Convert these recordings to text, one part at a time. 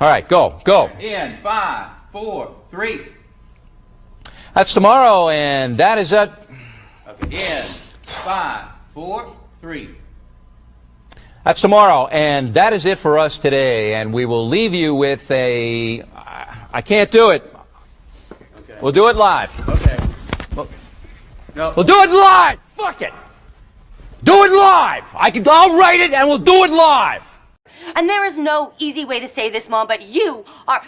All right, go. In 5, 4, 3. That's tomorrow, and that is it. Okay, in 5, 4, 3. That's tomorrow, and that is it for us today. And we will leave you with a... I can't do it. Okay. We'll do it live. Okay. No. We'll do it live. Fuck it. Do it live. I'll write it, and we'll do it live. And there is no easy way to say this, Mom, but you are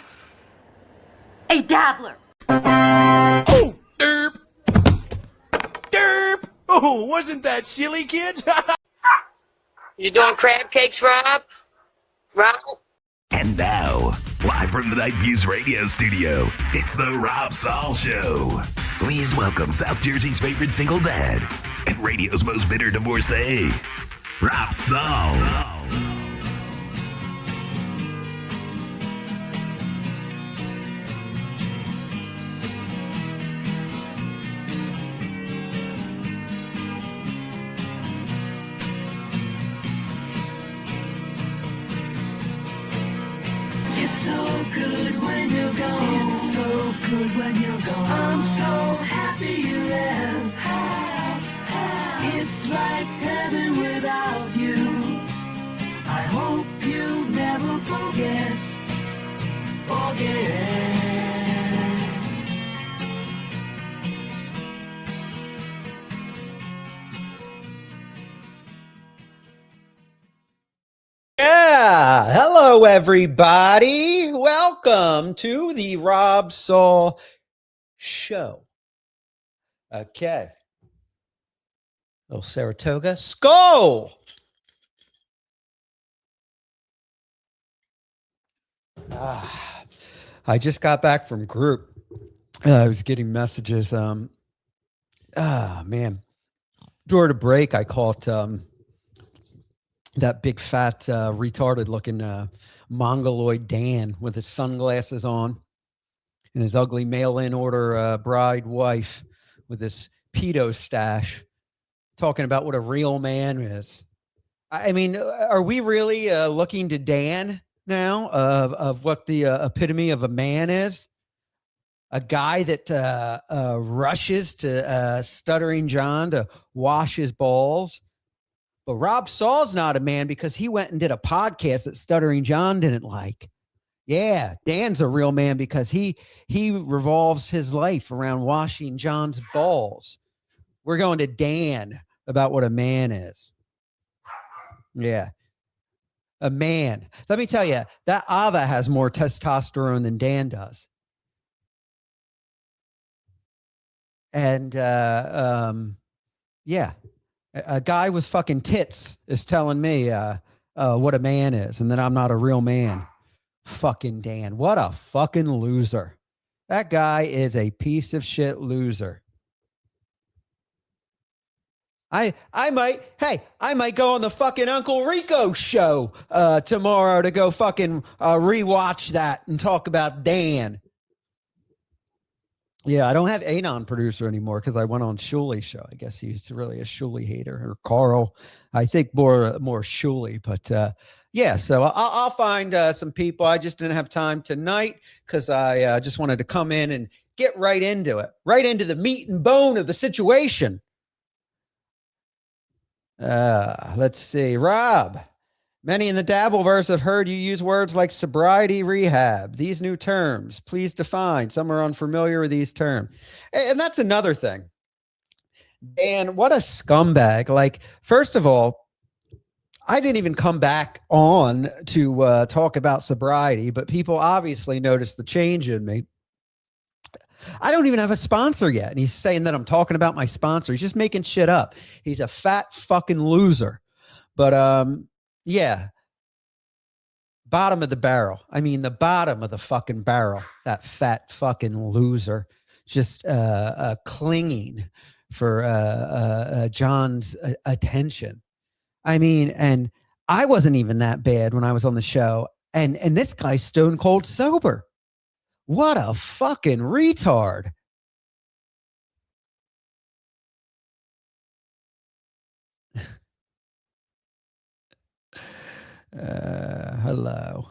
a dabbler. Oh, derp. Derp. Oh, wasn't that silly, kids? You doing crab cakes, Rob? Rob? And now, live from the Night Views radio studio, it's the Rob Saul Show. Please welcome South Jersey's favorite single dad and radio's most bitter divorcee, Rob Saul. It's so good when you're gone. It's so good when you're gone. I'm so happy you left. It's like heaven without you. I hope you never forget. Yeah, hello everybody. Welcome to the Rob Saul Show. Okay. Little Saratoga. Skull! I just got back from group. I was getting messages. Man. During the break, I caught that big fat retarded looking mongoloid Dan with his sunglasses on and his ugly mail-in order bride wife with this pedo stash talking about what a real man is. I mean, are we really looking to Dan now of what the epitome of a man is? A guy that rushes to Stuttering John to wash his balls. But Rob Saul's not a man because he went and did a podcast that Stuttering John didn't like. Yeah, Dan's a real man because he revolves his life around washing John's balls. We're going to Dan about what a man is. Yeah. A man. Let me tell you, that Ava has more testosterone than Dan does. And yeah. A guy with fucking tits is telling me what a man is, and that I'm not a real man. Fucking Dan. What a fucking loser. That guy is a piece of shit loser. I might go on the fucking Uncle Rico show tomorrow to go fucking rewatch that and talk about Dan. Yeah, I don't have Anon producer anymore because I went on Shuley's show. I guess he's really a Shuley hater, or Carl. I think more Shuley, but yeah. So I'll find some people. I just didn't have time tonight because I just wanted to come in and get right into it, right into the meat and bone of the situation. Let's see, Rob. Many in the Dabbleverse have heard you use words like sobriety rehab. These new terms, please define. Some are unfamiliar with these terms. And that's another thing. Dan, what a scumbag. Like, first of all, I didn't even come back on to talk about sobriety, but people obviously noticed the change in me. I don't even have a sponsor yet. And he's saying that I'm talking about my sponsor. He's just making shit up. He's a fat fucking loser. But, yeah. Bottom of the barrel. I mean, the bottom of the fucking barrel. That fat fucking loser. Just clinging for John's attention. I mean, and I wasn't even that bad when I was on the show. And this guy's stone cold sober. What a fucking retard. Hello.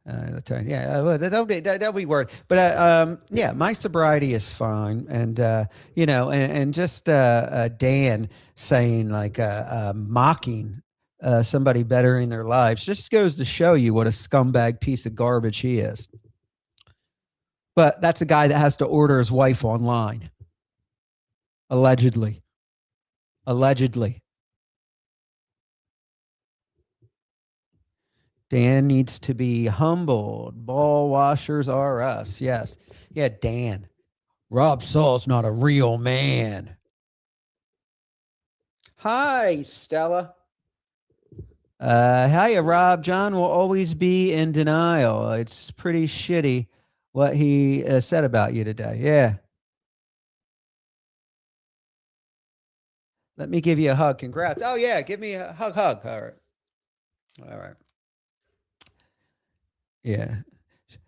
Well, that'll be word. But yeah, my sobriety is fine, and and just Dan saying like mocking somebody bettering their lives just goes to show you what a scumbag piece of garbage he is. But that's a guy that has to order his wife online, allegedly. Dan needs to be humbled. Ball washers are us. Yes. Yeah, Dan. Rob Saul's not a real man. Hi, Stella. Hiya, Rob. John will always be in denial. It's pretty shitty what he said about you today. Yeah. Let me give you a hug. Congrats. Oh, yeah. Give me a hug. All right. All right. Yeah,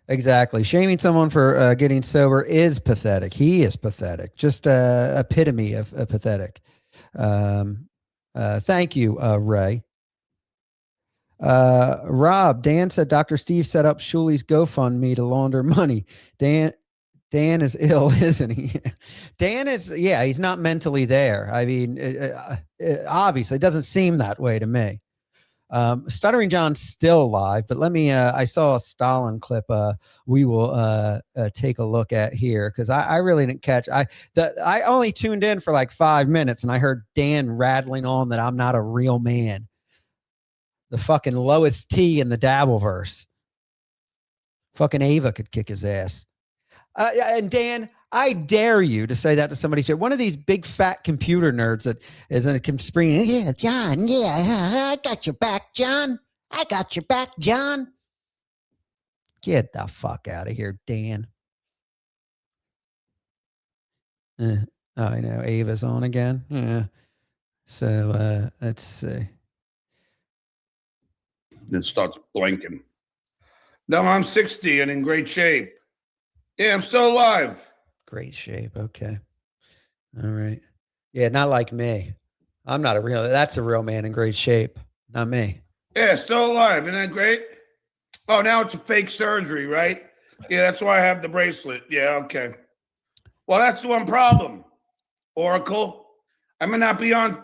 exactly. Shaming someone for getting sober is pathetic. He is pathetic. Just epitome of pathetic. Thank you, Ray. Rob, Dan said Dr. Steve set up Shuli's GoFundMe to launder money. Dan is ill, isn't he? Dan is, yeah, he's not mentally there. I mean, obviously, it doesn't seem that way to me. Stuttering John's still alive, but let me I saw a Stalin clip we will take a look at here, because I really didn't catch. I only tuned in for like 5 minutes and I heard Dan rattling on that I'm not a real man. The fucking lowest T in the Dabbleverse. Fucking Ava could kick his ass. And Dan, I dare you to say that to somebody. One of these big fat computer nerds that is springing. Yeah, John. Yeah, I got your back, John. I got your back, John. Get the fuck out of here, Dan. I know Ava's on again. Yeah. So let's see. It starts blinking. No, I'm 60 and in great shape. Yeah, I'm still alive. Great shape. Okay. All right. Yeah, not like me. I'm not that's a real man in great shape. Not me. Yeah, still alive. Isn't that great? Oh, now it's a fake surgery, right? Yeah, that's why I have the bracelet. Yeah, okay. Well, that's the one problem, Oracle. I might not be allowed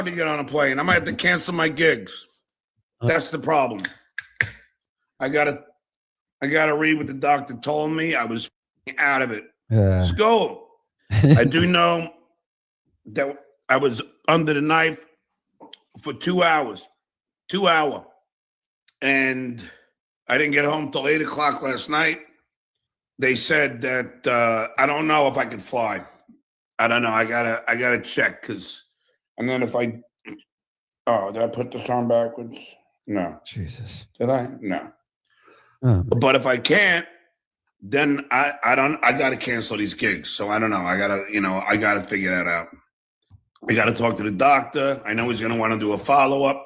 to get on a plane. I might have to cancel my gigs. That's the problem. I gotta read what the doctor told me. I was out of it. Let's go. I do know that I was under the knife for 2 hours. 2 hours. And I didn't get home till 8 o'clock last night. They said that I don't know if I could fly. I don't know. I gotta check, because, and then if I, did I put this on backwards? No. Jesus. Did I? No. But if I can't, then I got to cancel these gigs. So I don't know. I got to figure that out. I got to talk to the doctor. I know he's going to want to do a follow-up.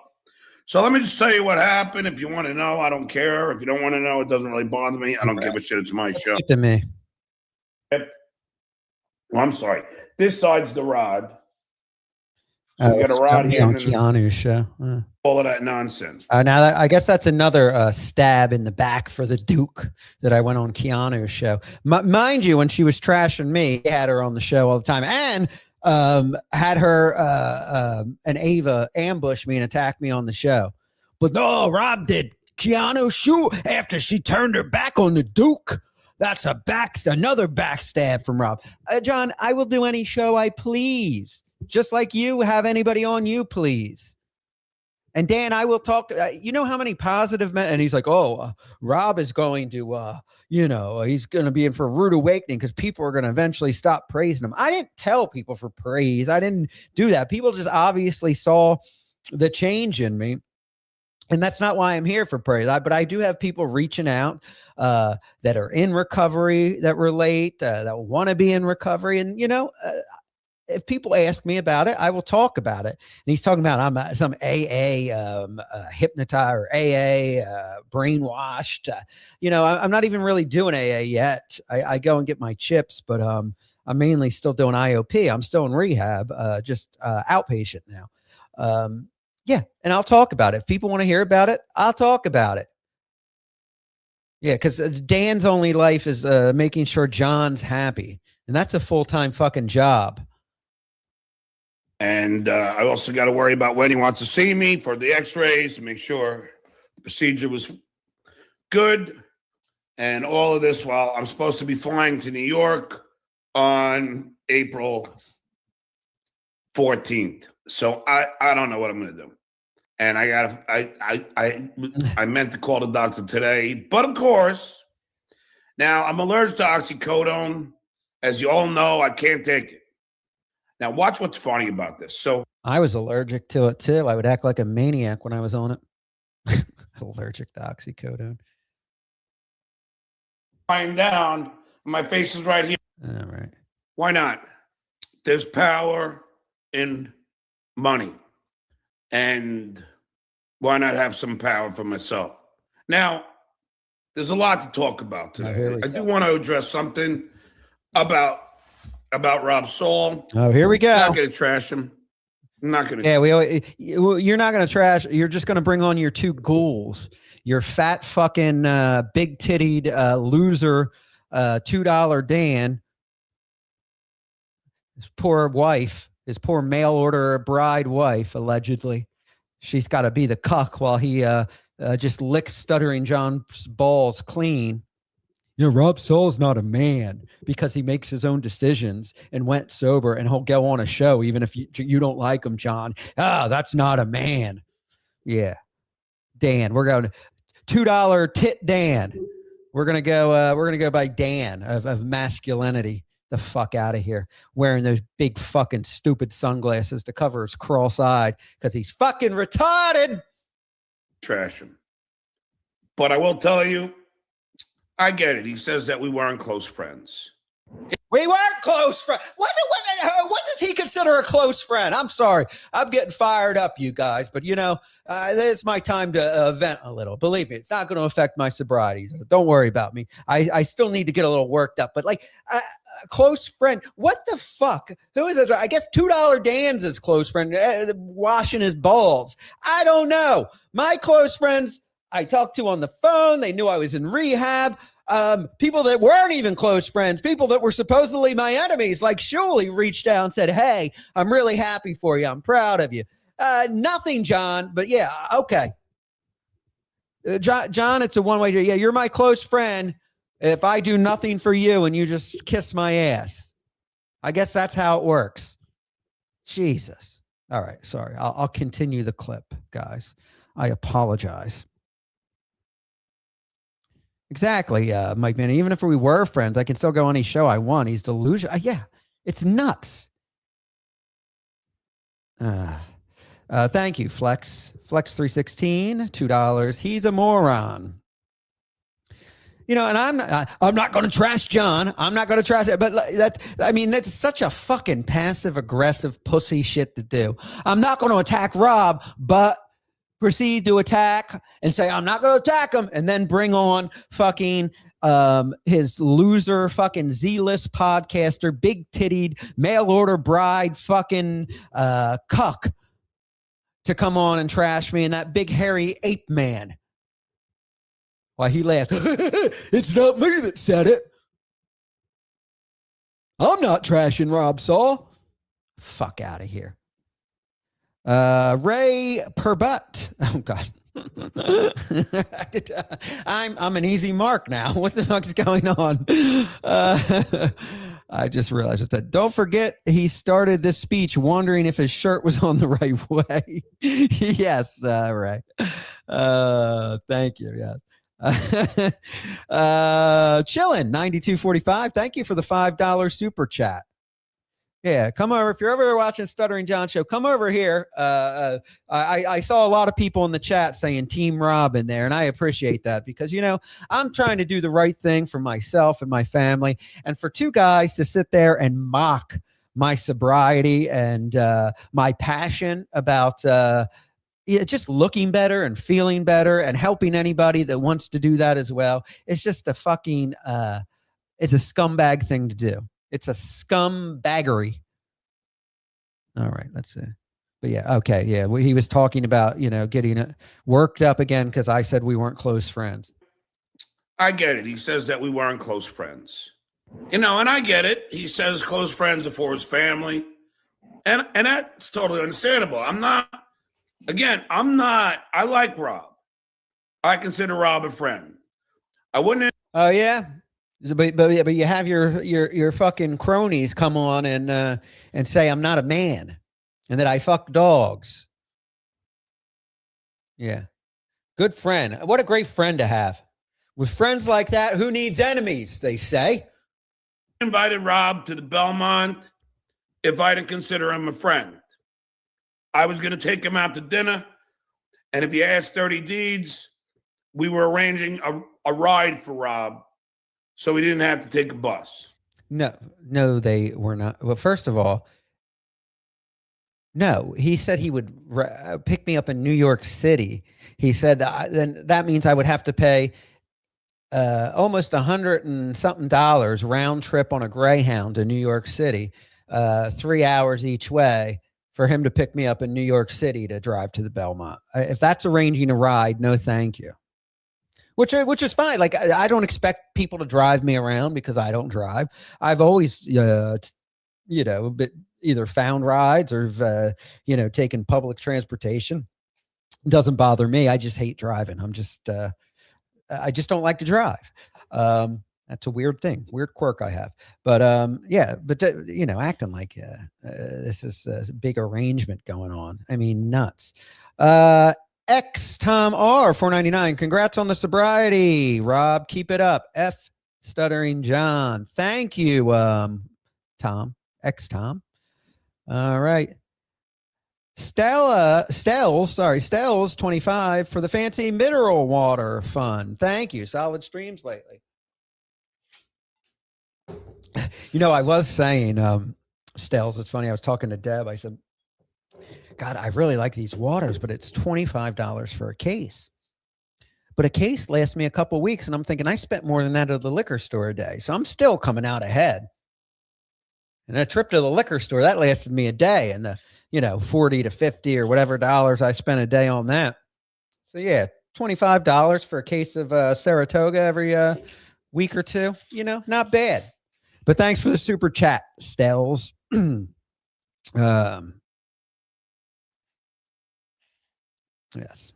So let me just tell you what happened. If you want to know, I don't care. If you don't want to know, it doesn't really bother me. I don't give a shit. It's my show. To me. Well, I'm sorry. This side's the rod. So you got a rod here. On Keanu's show. All of that nonsense. Now, I guess that's another stab in the back for the Duke that I went on Keanu's show. Mind you, when she was trashing me, I had her on the show all the time, and had her and Ava ambush me and attack me on the show. But no, Rob did Keanu's shoe after she turned her back on the Duke. That's another backstab from Rob. John, I will do any show I please. Just like you have anybody on you, please. And Dan, I will talk. You know how many positive men? And he's like, Rob is going to, he's going to be in for a rude awakening because people are going to eventually stop praising him. I didn't tell people for praise. I didn't do that. People just obviously saw the change in me. And that's not why I'm here for praise. But I do have people reaching out that are in recovery, that relate, that want to be in recovery. And, if people ask me about it, I will talk about it. And he's talking about I'm some AA hypnotized or AA brainwashed. I'm not even really doing AA yet. I go and get my chips, but I'm mainly still doing IOP. I'm still in rehab, just outpatient now. Yeah, and I'll talk about it. If people want to hear about it, I'll talk about it. Yeah, because Dan's only life is making sure John's happy, and that's a full-time fucking job. And I also got to worry about when he wants to see me for the x-rays to make sure the procedure was good. And all of this while I'm supposed to be flying to New York on April 14th. So I don't know what I'm going to do. And I meant to call the doctor today, but of course, now I'm allergic to oxycodone. As you all know, I can't take it. Now watch what's funny about this. So I was allergic to it too. I would act like a maniac when I was on it. Allergic to oxycodone. lying down, my face is right here. All right. Why not? There's power in money. And why not have some power for myself? Now, there's a lot to talk about today. I do want to address something about Rob Saul. Oh, here we go. I'm not going to trash him. I'm not going to. Yeah, you're not going to trash. You're just going to bring on your two ghouls. Your fat fucking big tittied loser, $2 Dan. His poor wife, his poor mail order bride wife, allegedly. She's got to be the cuck while he just licks Stuttering John's balls clean. You know, Rob Saul's not a man because he makes his own decisions and went sober, and he'll go on a show even if you don't like him, John. Ah, that's not a man. Yeah. Dan, we're going $2 tit Dan. We're gonna go by Dan of masculinity. The fuck out of here, wearing those big fucking stupid sunglasses to cover his cross-eyed because he's fucking retarded. Trash him. But I will tell you, I get it. He says that we weren't close friends. We weren't close friends. What does he consider a close friend? I'm sorry. I'm getting fired up, you guys. But, you know, it's my time to vent a little. Believe me, it's not going to affect my sobriety. So don't worry about me. I still need to get a little worked up. But, like, a close friend, what the fuck? Who is it? I guess $2 Dan's his close friend, washing his balls. I don't know. My close friends I talked to on the phone. They knew I was in rehab. People that weren't even close friends, people that were supposedly my enemies, like Shuley reached out and said, hey, I'm really happy for you. I'm proud of you. Nothing, John, but yeah, okay. John, it's a one-way. Yeah, you're my close friend if I do nothing for you and you just kiss my ass. I guess that's how it works. Jesus. All right, sorry. I'll continue the clip, guys. I apologize. Exactly, Mike Manning. Even if we were friends, I can still go on any show I want. He's delusional. Yeah, it's nuts. Thank you, Flex 316, $2. He's a moron. You know, and I'm not going to trash John. I'm not going to trash it. But that's such a fucking passive aggressive pussy shit to do. I'm not going to attack Rob, but proceed to attack and say, I'm not going to attack him. And then bring on fucking his loser fucking Z-list podcaster, big tittied mail order bride fucking cuck to come on and trash me, and that big hairy ape man. Why he laughed. It's not me that said it. I'm not trashing Rob Saul. Fuck out of here. Ray Perbutt. Oh God. I'm an easy mark now. What the fuck's going on? I just realized it said, don't forget he started this speech wondering if his shirt was on the right way. Yes, right. Thank you. Yeah. Chillin 9245. Thank you for the $5 super chat. Yeah, come over. If you're ever watching Stuttering John show, come over here. I saw a lot of people in the chat saying Team Rob in there, and I appreciate that because, you know, I'm trying to do the right thing for myself and my family. And for two guys to sit there and mock my sobriety and my passion about just looking better and feeling better and helping anybody that wants to do that as well, it's just a fucking, it's a scumbag thing to do. It's a scumbaggery. All right, let's see. But yeah, okay, yeah. He was talking about, you know, getting it worked up again because I said we weren't close friends. I get it. He says that we weren't close friends. And I get it. He says close friends are for his family. And that's totally understandable. I like Rob. I consider Rob a friend. I wouldn't. Oh yeah. But you have your fucking cronies come on and say I'm not a man and that I fuck dogs. Yeah. Good friend. What a great friend to have. With friends like that, who needs enemies, they say. Invited Rob to the Belmont if I didn't consider him a friend. I was going to take him out to dinner, and if you asked 30 Deeds, we were arranging a ride for Rob so he didn't have to take a bus. No, they were not. Well, first of all, no, he said he would pick me up in New York City. He said then that means I would have to pay almost $100 and something round trip on a Greyhound to New York City, 3 hours each way for him to pick me up in New York City to drive to the Belmont. If that's arranging a ride, no, thank you. Which is fine. Like I don't expect people to drive me around because I don't drive. I've always, either found rides or, taken public transportation. It doesn't bother me. I just hate driving. I just don't like to drive. That's a weird thing, weird quirk I have. But acting like this is a big arrangement going on. I mean, nuts. X Tom R 499. Congrats on the sobriety, Rob. Keep it up. F Stuttering John. Thank you, Tom. X Tom. All right. Stells 25 for the fancy mineral water fund. Thank you. Solid streams lately. I was saying, Stells, it's funny. I was talking to Deb. I said, God, I really like these waters, but it's $25 for a case. But a case lasts me a couple weeks, and I'm thinking I spent more than that at the liquor store a day. So I'm still coming out ahead. And a trip to the liquor store, that lasted me a day, and the 40 to 50 or whatever dollars I spent a day on that. So yeah, $25 for a case of Saratoga every week or two, not bad. But thanks for the super chat, Stells. Yes.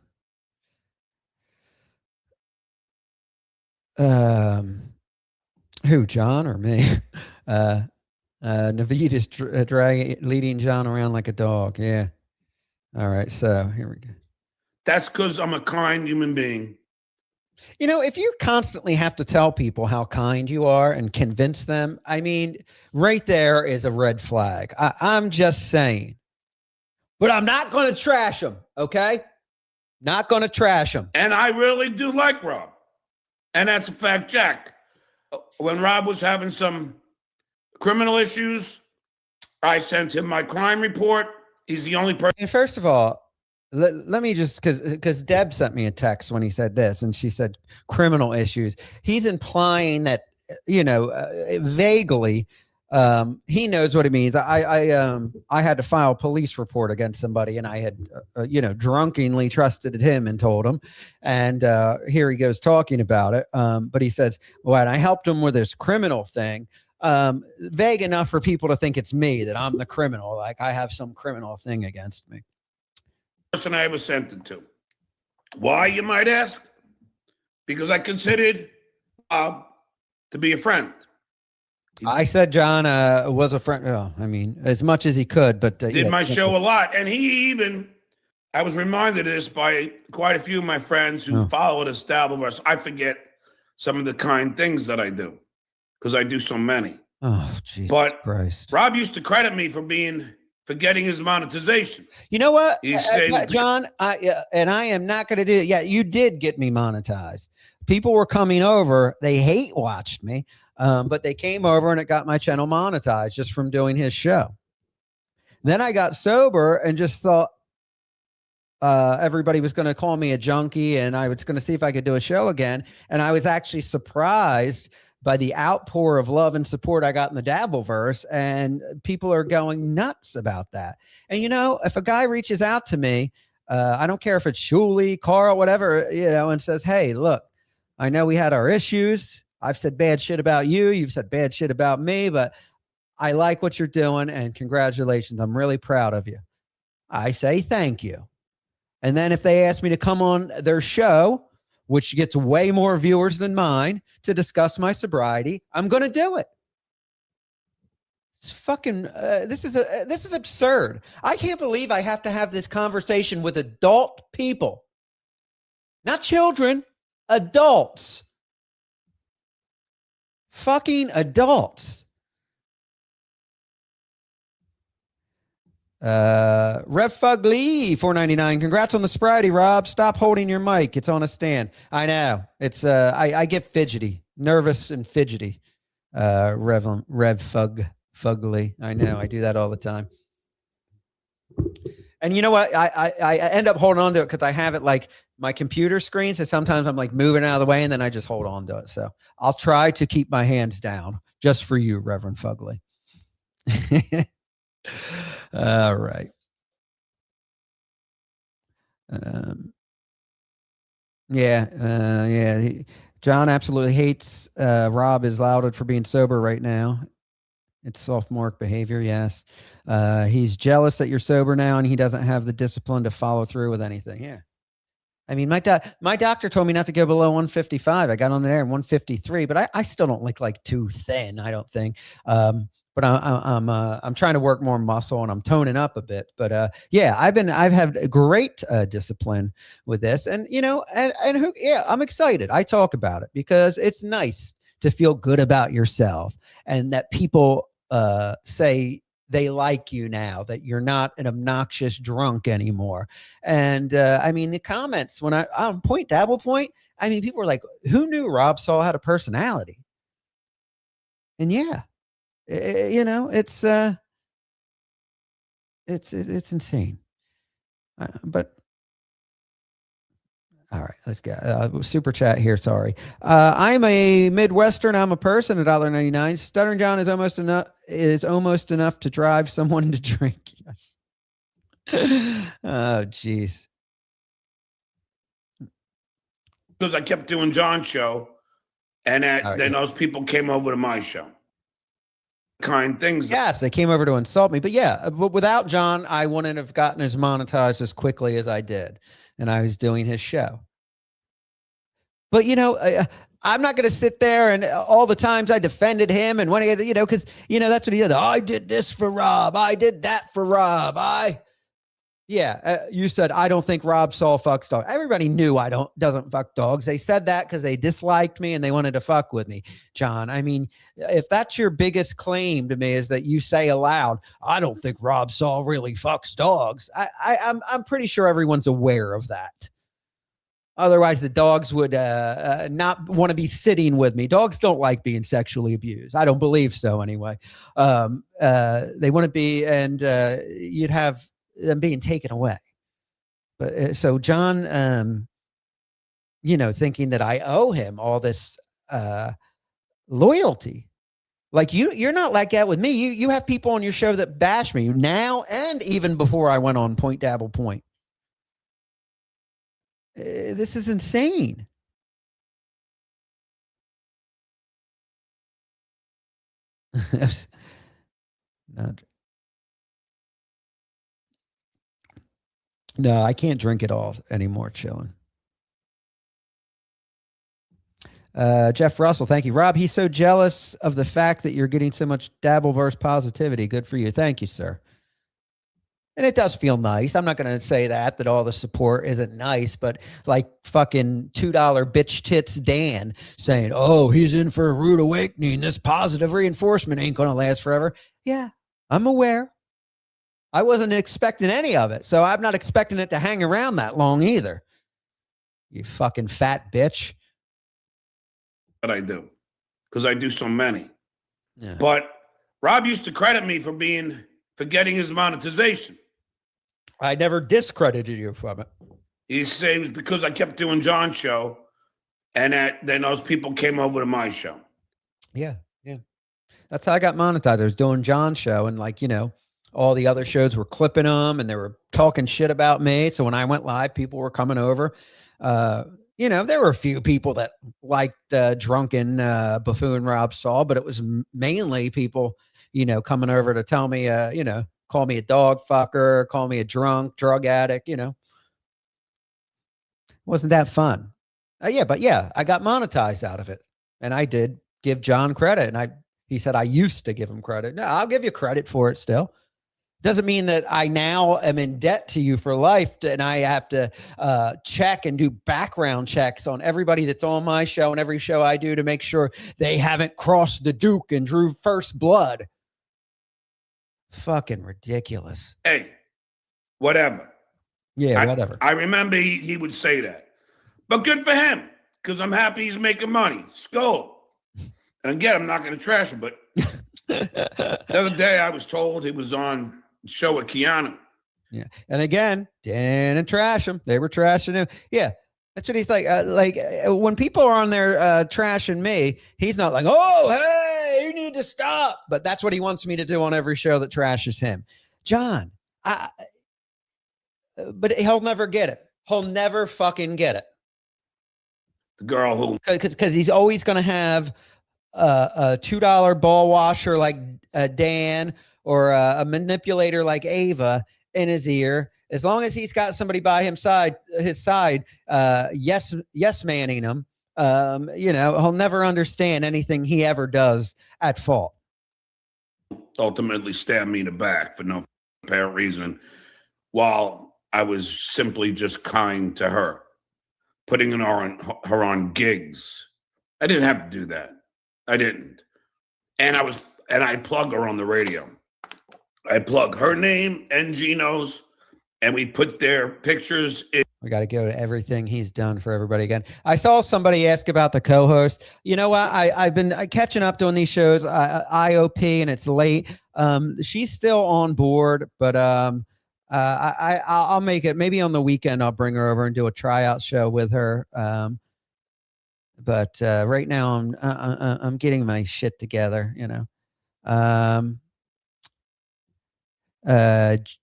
Who, John or me? Naveed is leading John around like a dog. Yeah. All right. So here we go. That's because I'm a kind human being. If you constantly have to tell people how kind you are and convince them, I mean, right there is a red flag. I'm just saying. But I'm not going to trash them. Okay. Not going to trash them. And I really do like Rob. And that's a fact, Jack. When Rob was having some criminal issues, I sent him my crime report. He's the only person. And first of all, let me just, because Deb sent me a text when he said this, and she said criminal issues. He's implying that, vaguely, he knows what it means. I had to file a police report against somebody, and I had, drunkenly trusted him and told him. And here he goes talking about it. But he says, well, and I helped him with this criminal thing. Vague enough for people to think it's me, that I'm the criminal. Like I have some criminal thing against me. Person I was sent it to. Why, you might ask? Because I considered to be a friend. I said John was a friend. Oh, I mean, as much as he could, but did my show a lot. And I was reminded of this by quite a few of my friends who followed us, Dabbleverse. I forget some of the kind things that I do because I do so many. Oh, Jesus Christ. Rob used to credit me for getting his monetization. You know what, John? I am not going to do it. Yeah, you did get me monetized. People were coming over. They hate watched me, but they came over and it got my channel monetized just from doing his show. Then I got sober and just thought everybody was going to call me a junkie, and I was going to see if I could do a show again. And I was actually surprised by the outpour of love and support I got in the Dabbleverse, and people are going nuts about that. And, if a guy reaches out to me, I don't care if it's Shuli, Carl, whatever, and says, hey, look, I know we had our issues. I've said bad shit about you. You've said bad shit about me, but I like what you're doing and congratulations. I'm really proud of you. I say thank you. And then if they ask me to come on their show, which gets way more viewers than mine, to discuss my sobriety, I'm going to do it. It's fucking, this is absurd. I can't believe I have to have this conversation with adult people, not children, adults, fucking adults. Rev Fugly 4.99. Congrats on the sobriety, Rob. Stop holding your mic. It's on a stand. I know. It's I get fidgety, nervous and fidgety. Rev Fugly. I know. I do that all the time. And you know what? I end up holding on to it because I have it like my computer screen. So sometimes I'm like moving out of the way and then I just hold on to it. So I'll try to keep my hands down just for you, Reverend Fugly. All right. John absolutely hates Rob is lauded for being sober right now. It's sophomoric behavior. Yes. He's jealous that you're sober now and he doesn't have the discipline to follow through with anything. Yeah. I mean, my doctor told me not to go below 155. I got on there at 153, but I still don't look like too thin. I don't think. But I'm trying to work more muscle and I'm toning up a bit. But yeah, I've had great discipline with this, and you know, I'm excited. I talk about it because it's nice to feel good about yourself and that people say they like you now, that you're not an obnoxious drunk anymore. And I mean, the comments when I on Point Dabble Point, I mean, people were like, "Who knew Rob Saul had a personality?" And yeah. You know, it's insane. But all right, let's go. Super chat here. Sorry. I'm a Midwestern. I'm a person. $1.99. Stuttering John is almost enough to drive someone to drink. Yes. Oh, geez. Because I kept doing John's show, and then those people came over to my show. Kind things. Yes, they came over to insult me. But yeah, but without John, I wouldn't have gotten as monetized as quickly as I did. And I was doing his show. But, you know, I'm not going to sit there and all the times I defended him and when he, you know, because, you know, that's what he did. I did this for Rob. I did that for Rob. You said, I don't think Rob Saul fucks dogs. Everybody knew doesn't fuck dogs. They said that because they disliked me and they wanted to fuck with me, John. I mean, if that's your biggest claim to me is that you say aloud, I don't think Rob Saul really fucks dogs. I'm pretty sure everyone's aware of that. Otherwise, the dogs would not want to be sitting with me. Dogs don't like being sexually abused. I don't believe so anyway. They want to be, and you'd have them being taken away. But so John, you know, thinking that I owe him all this loyalty. Like you're not like that with me. You have people on your show that bash me now and even before I went on Point Dabble Point. This is insane. No, I can't drink it all anymore. Chilling. Jeff Russell, thank you. Rob, he's so jealous of the fact that you're getting so much Dabbleverse positivity. Good for you. Thank you, sir. And it does feel nice. I'm not going to say that all the support isn't nice, but like fucking $2 bitch tits Dan saying, oh, he's in for a rude awakening. This positive reinforcement ain't going to last forever. Yeah, I'm aware. I wasn't expecting any of it. So I'm not expecting it to hang around that long either. You fucking fat bitch. But I do. Because I do so many. Yeah. But Rob used to credit me for getting his monetization. I never discredited you from it. He said it was because I kept doing John's show, and then those people came over to my show. Yeah. That's how I got monetized. I was doing John's show, and like, you know, all the other shows were clipping them, and they were talking shit about me. So when I went live, people were coming over. you know, there were a few people that liked drunken buffoon Rob Saul, but it was mainly people, you know, coming over to tell me, you know, call me a dog fucker, call me a drug addict, you know. Wasn't that fun? But I got monetized out of it. And I did give John credit. And he said, I used to give him credit. No, I'll give you credit for it still. Doesn't mean that I now am in debt to you for life and I have to check and do background checks on everybody that's on my show and every show I do to make sure they haven't crossed the Duke and drew first blood. Fucking ridiculous. Hey, whatever. Yeah, whatever. I remember he would say that. But good for him, because I'm happy he's making money. Skull. And again, I'm not going to trash him, but the other day I was told he was on show with Keanu. Yeah. And again, didn't trash him. They were trashing him. Yeah. That's what he's like. When people are on there trashing me, he's not like, oh, hey, you need to stop. But that's what he wants me to do on every show that trashes him. John, but he'll never get it. He'll never fucking get it. The girl who, because he's always going to have a $2 ball washer like Dan or a manipulator like Ava in his ear. As long as he's got somebody by his side, yes manning him, you know, he'll never understand anything he ever does at fault. ultimately stabbed me in the back for no apparent reason, while I was simply just kind to her, putting her on gigs. I didn't have to do that. I didn't. And I plug her on the radio. I plug her name and Gino's, and we put their pictures in. We got to go to everything he's done for everybody again. I saw somebody ask about the co-host. You know what? I've been catching up doing these shows, IOP, and it's late. She's still on board, but I'll make it. Maybe on the weekend, I'll bring her over and do a tryout show with her. But right now, I'm getting my shit together. You know.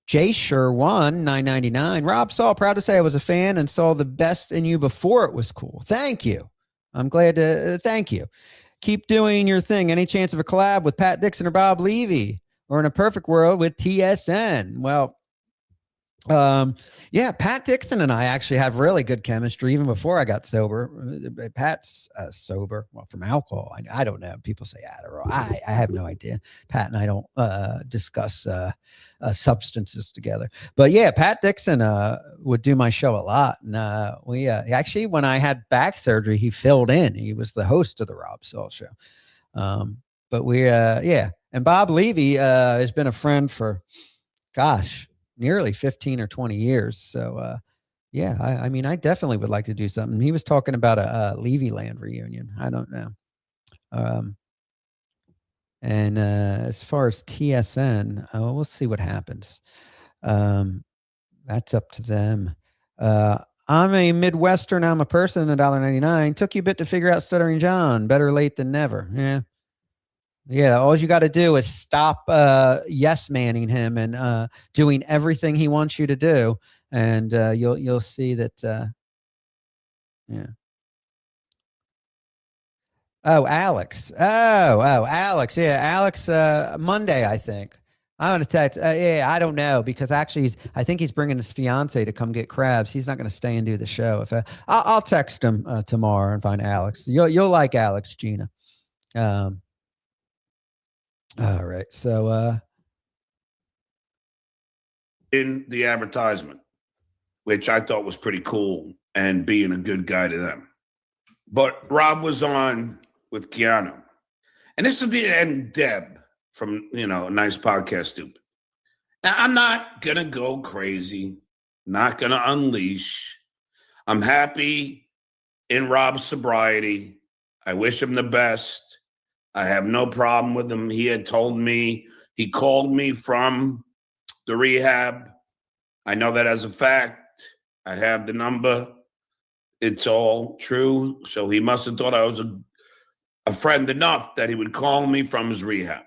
Jay Sure won $9.99. Rob Saul, proud to say I was a fan and saw the best in you before it was cool. Thank you. I'm glad to thank you. Keep doing your thing. Any chance of a collab with Pat Dixon or Bob Levy, or in a perfect world with TSN? Well, yeah, Pat Dixon and I actually have really good chemistry even before I got sober. Pat's sober, well, from alcohol. I don't know. People say Adderall. I have no idea. Pat and I don't discuss substances together. But yeah, Pat Dixon would do my show a lot. And we actually, when I had back surgery, he filled in. He was the host of the Rob Saul Show. But we, yeah. And Bob Levy has been a friend for, gosh, nearly 15 or 20 years. So, yeah, I mean, I definitely would like to do something. He was talking about a Levy Land reunion. I don't know. And as far as TSN, we'll see what happens. That's up to them. I'm a Midwestern. I'm a person, $1.99. Took you a bit to figure out Stuttering John. Better late than never. Yeah. Yeah, all you got to do is stop yes manning him and doing everything he wants you to do, and you'll see that. Yeah. Oh, Alex. Oh, Alex. Yeah, Alex. Monday, I think. I'm gonna text. Yeah, I don't know, because actually, I think he's bringing his fiance to come get crabs. He's not gonna stay and do the show. If I'll text him tomorrow and find Alex. You'll like Alex, Gina. All right. So in the advertisement, which I thought was pretty cool and being a good guy to them. But Rob was on with Keanu. And this is and Deb from, a nice podcast, Stupid. Now, I'm not going to go crazy, not going to unleash. I'm happy in Rob's sobriety. I wish him the best. I have no problem with him. He had told me, he called me from the rehab. I know that as a fact. I have the number. It's all true. So he must have thought I was a friend enough that he would call me from his rehab.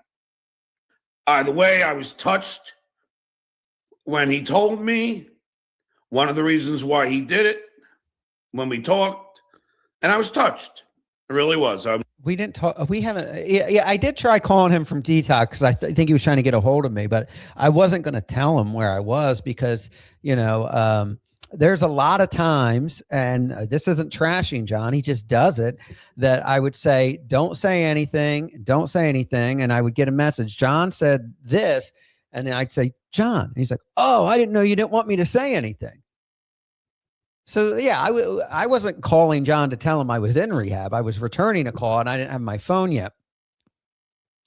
Either way, I was touched when he told me one of the reasons why he did it. When we talked, And I was touched. I really was. We didn't talk. We haven't. Yeah, I did try calling him from detox because I think he was trying to get a hold of me, but I wasn't going to tell him where I was because, there's a lot of times, and this isn't trashing John, he just does it, that I would say, don't say anything. Don't say anything. And I would get a message. John said this. And then I'd say, John. And he's like, oh, I didn't know you didn't want me to say anything. So, yeah, I wasn't calling John to tell him I was in rehab. I was returning a call and I didn't have my phone yet.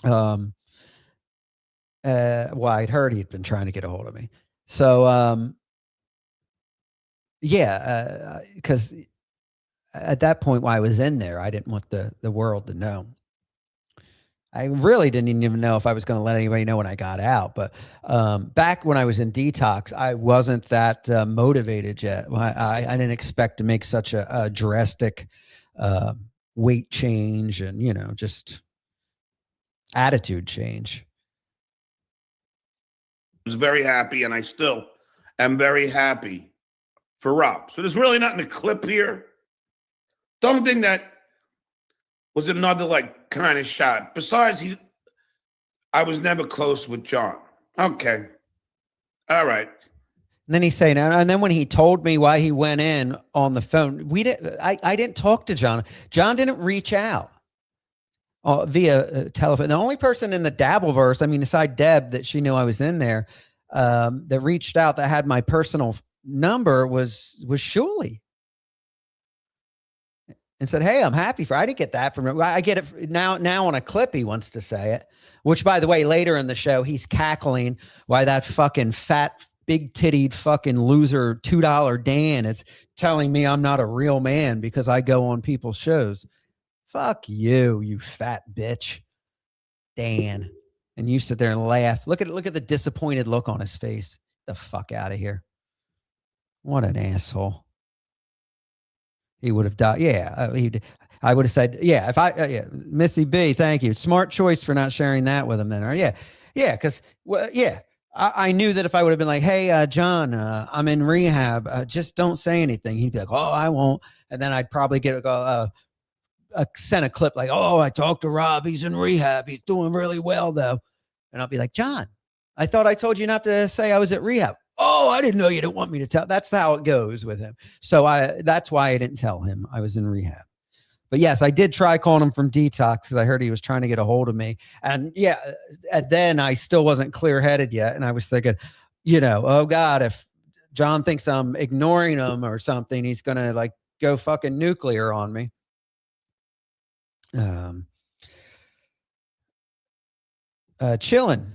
Well, I'd heard he'd been trying to get a hold of me. So, yeah, because at that point while I was in there, I didn't want the world to know. I really didn't even know if I was going to let anybody know when I got out. But back when I was in detox, I wasn't that motivated yet. I didn't expect to make such a drastic weight change and, just attitude change. I was very happy, and I still am very happy for Rob. So there's really nothing to clip here. The only thing that was another kind of shot. Besides, I was never close with John. Okay. All right. And then he's saying, and then when he told me why he went in on the phone, I didn't talk to John. John didn't reach out via telephone. The only person in the Dabbleverse, aside Deb, that she knew I was in there, that reached out, that had my personal number was Shuley. And said, hey, I'm happy I didn't get that from him. I get it now on a clip. He wants to say it, which, by the way, later in the show, he's cackling why that fucking fat, big tittied fucking loser $2 Dan is telling me I'm not a real man because I go on people's shows. Fuck you, you fat bitch, Dan. And you sit there and laugh. Look at the disappointed look on his face. The fuck out of here. What an asshole. He would have died. Yeah, I would have said, yeah, if Missy B, thank you. Smart choice for not sharing that with him then. Or yeah, because, I knew that if I would have been like, hey, John, I'm in rehab. Just don't say anything. He'd be like, oh, I won't. And then I'd probably send a clip like, oh, I talked to Rob. He's in rehab. He's doing really well, though. And I'll be like, John, I thought I told you not to say I was at rehab. Oh, I didn't know you didn't want me to tell. That's how it goes with him. So that's why I didn't tell him I was in rehab. But yes, I did try calling him from detox because I heard he was trying to get a hold of me. And yeah, and then I still wasn't clear-headed yet. And I was thinking, oh God, if John thinks I'm ignoring him or something, he's going to go fucking nuclear on me. Chillin'.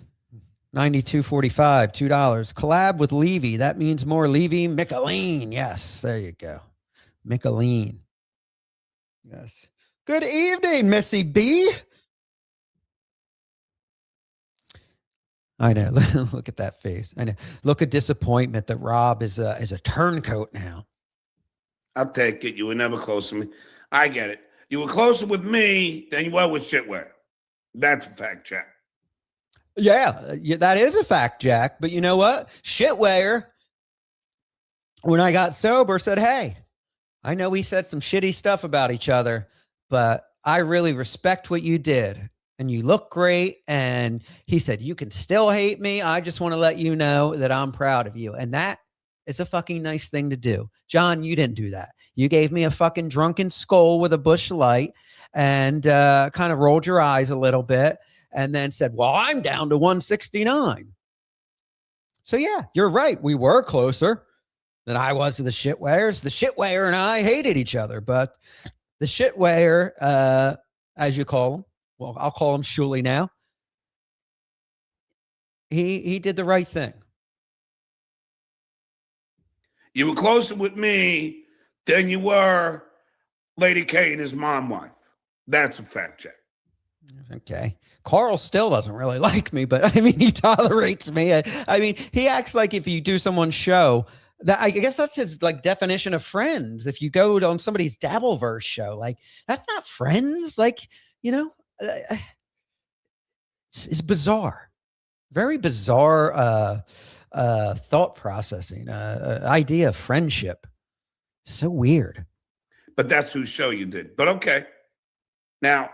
92.45, $2. Collab with Levy. That means more Levy Michelin. Yes, there you go. Michelin. Yes. Good evening, Missy B. I know. Look at that face. I know. Look at disappointment that Rob is a turncoat now. I'll take it. You were never close to me. I get it. You were closer with me than you were with Shitware. That's a fact, Jack. Yeah, that is a fact, Jack. But you know what? Shitware, when I got sober, said, hey, I know we said some shitty stuff about each other, but I really respect what you did. And you look great. And he said, you can still hate me. I just want to let you know that I'm proud of you. And that is a fucking nice thing to do. John, you didn't do that. You gave me a fucking drunken skull with a bush light and kind of rolled your eyes a little bit. And then said, well, I'm down to 169. So, yeah, you're right. We were closer than I was to the Shitwares. The Shitware and I hated each other. But the Shitware, as you call him, well, I'll call him Shuley now. He did the right thing. You were closer with me than you were Lady K and his mom wife. That's a fact check. Okay. Carl still doesn't really like me, but he tolerates me. He acts like if you do someone's show, that I guess that's his definition of friends. If you go on somebody's Dabbleverse show, that's not friends. It's bizarre, very bizarre thought processing, idea of friendship. So weird. but that's whose show you did. But okay. Now,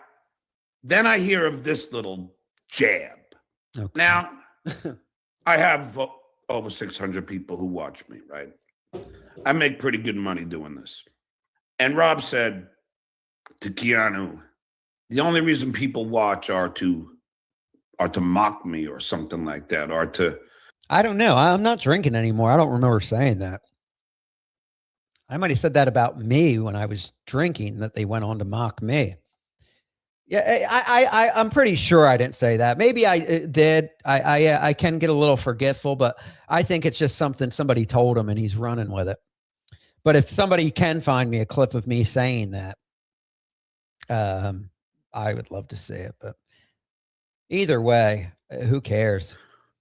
then I hear of this little jab. Okay. Now, I have over 600 people who watch me, right? I make pretty good money doing this. And Rob said to Keanu, the only reason people watch are to mock me or something like that, or to... I don't know. I'm not drinking anymore. I don't remember saying that. I might have said that about me when I was drinking, that they went on to mock me. Yeah, I'm pretty sure I didn't say that. Maybe I did. I can get a little forgetful, but I think it's just something somebody told him and he's running with it. But if somebody can find me a clip of me saying that, I would love to see it. But either way, who cares?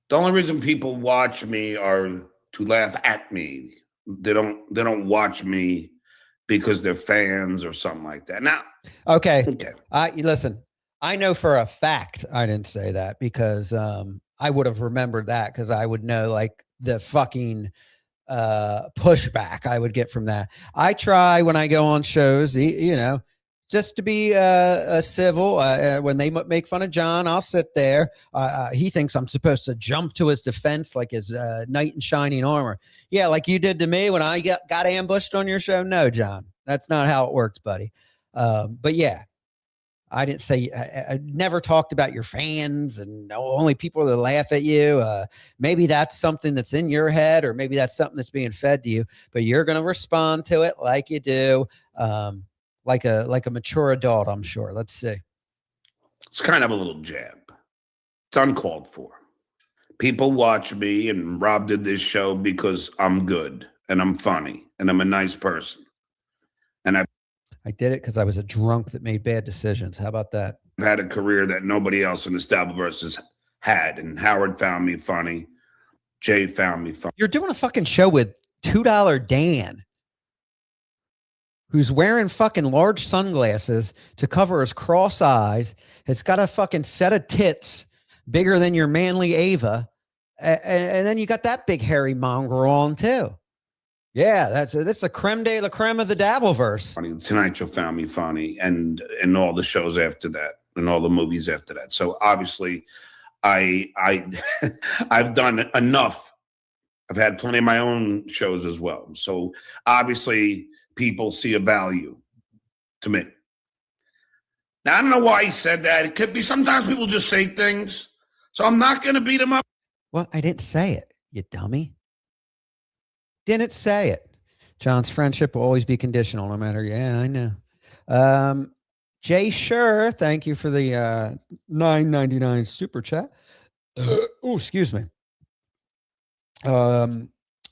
The only reason people watch me are to laugh at me. They don't watch me because they're fans or something like that. Now, okay. Listen, I know for a fact I didn't say that, because I would have remembered that, because I would know like the fucking pushback I would get from that. I try when I go on shows, you know, just to be civil. When they make fun of John, I'll sit there. He thinks I'm supposed to jump to his defense like his knight in shining armor. Yeah, like you did to me when I got ambushed on your show. No, John, that's not how it works, buddy. But yeah, I didn't say, I never talked about your fans and only people that laugh at you. Maybe that's something that's in your head, or maybe that's something that's being fed to you, but you're going to respond to it like you do. Like a mature adult, I'm sure. Let's see. It's kind of a little jab. It's uncalled for. People watch me, and Rob did this show because I'm good and I'm funny and I'm a nice person. And I did it because I was a drunk that made bad decisions. How about that? I've had a career that nobody else in the Stableverse has had. And Howard found me funny. Jay found me funny. You're doing a fucking show with $2 Dan, who's wearing fucking large sunglasses to cover his cross eyes. It's got a fucking set of tits bigger than your manly Ava. And then you got that big hairy mongrel on too. Yeah, that's the creme de la creme of the Dabbleverse. Funny. Tonight Show found me funny, and all the shows after that, and all the movies after that. So obviously, I've done enough. I've had plenty of my own shows as well. So obviously, people see a value to me. Now, I don't know why he said that. It could be sometimes people just say things. So I'm not going to beat him up. Well, I didn't say it, you dummy. Didn't say it. John's friendship will always be conditional no matter. Yeah, I know. Jay Sure, thank you for the $9.99 super chat. Oh, excuse me.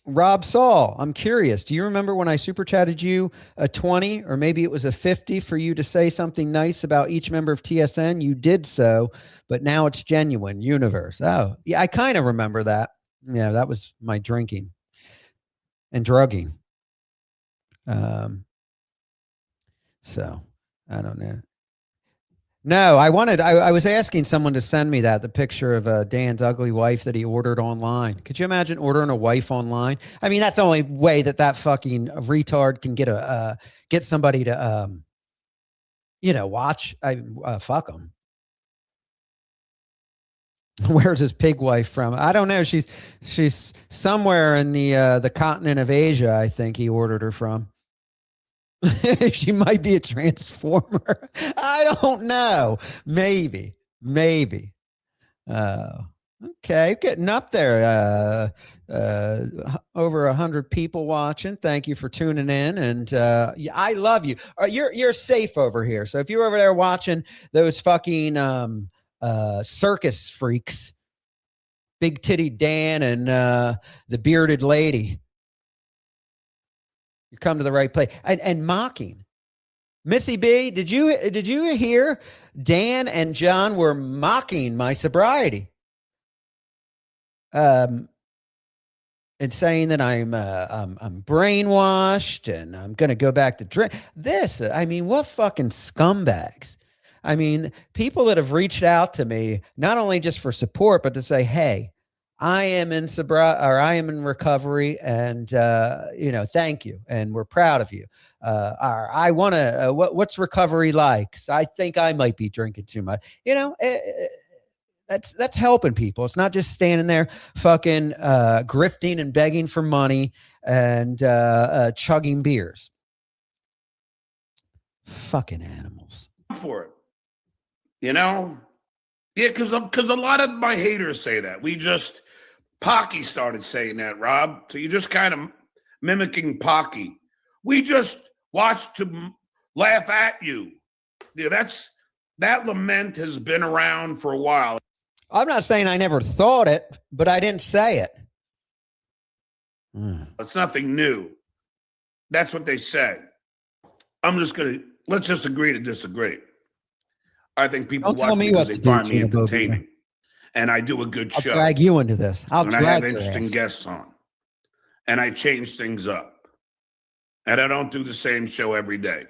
Rob Saul, I'm curious. Do you remember when I super chatted you a 20 or maybe it was a 50 for you to say something nice about each member of TSN? You did so, but now it's genuine universe. Oh, yeah, I kind of remember that. Yeah, that was my drinking and drugging. So I don't know. No, I was asking someone to send me the picture of Dan's ugly wife that he ordered online. Could you imagine ordering a wife online? I mean, that's the only way that fucking retard can get somebody to, watch. Fuck him. Where's his pig wife from? I don't know. She's somewhere in the continent of Asia. I think he ordered her from. She might be a transformer. I don't know. Maybe. Okay, getting up there. Over 100 people watching. Thank you for tuning in, and I love you. You're safe over here. So if you're over there watching those fucking circus freaks, Big Titty Dan and the bearded lady, you come to the right place. And mocking Missy B. Did you hear Dan and John were mocking my sobriety? And saying that I'm brainwashed and I'm going to go back to drink. I mean, what fucking scumbags. I mean, people that have reached out to me, not only just for support, but to say, hey, I am in sobriety, or I am in recovery, and thank you, and we're proud of you. Or I want to. What's recovery like? So I think I might be drinking too much. That's helping people. It's not just standing there fucking grifting and begging for money and chugging beers. Fucking animals. For it, yeah, because a lot of my haters say that. Pocky started saying that, Rob. So you're just kind of mimicking Pocky. We just watched him laugh at you. Yeah, that lament has been around for a while. I'm not saying I never thought it, but I didn't say it. It's nothing new. That's what they say. Let's just agree to disagree. I think people watch me because they find me entertaining. And I do a good show. I'll drag you into this. And I have interesting guests on. And I change things up. And I don't do the same show every day.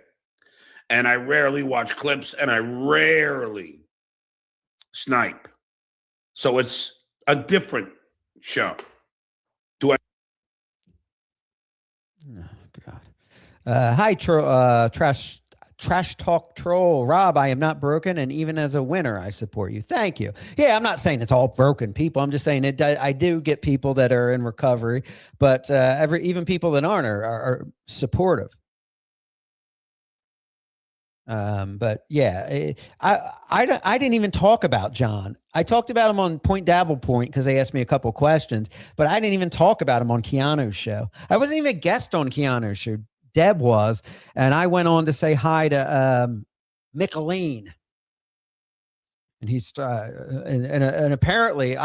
And I rarely watch clips, and I rarely snipe. So it's a different show. Oh, God. Hi, Trash Talk Troll. Rob, I am not broken, and even as a winner, I support you. Thank you. Yeah, I'm not saying it's all broken people. I'm just saying I do get people that are in recovery, but even people that aren't are supportive. But yeah, I didn't even talk about John. I talked about him on Point Dabble Point because they asked me a couple questions, but I didn't even talk about him on Keanu's show. I wasn't even a guest on Keanu's show. Deb was, and I went on to say hi to Micheline, and he's and apparently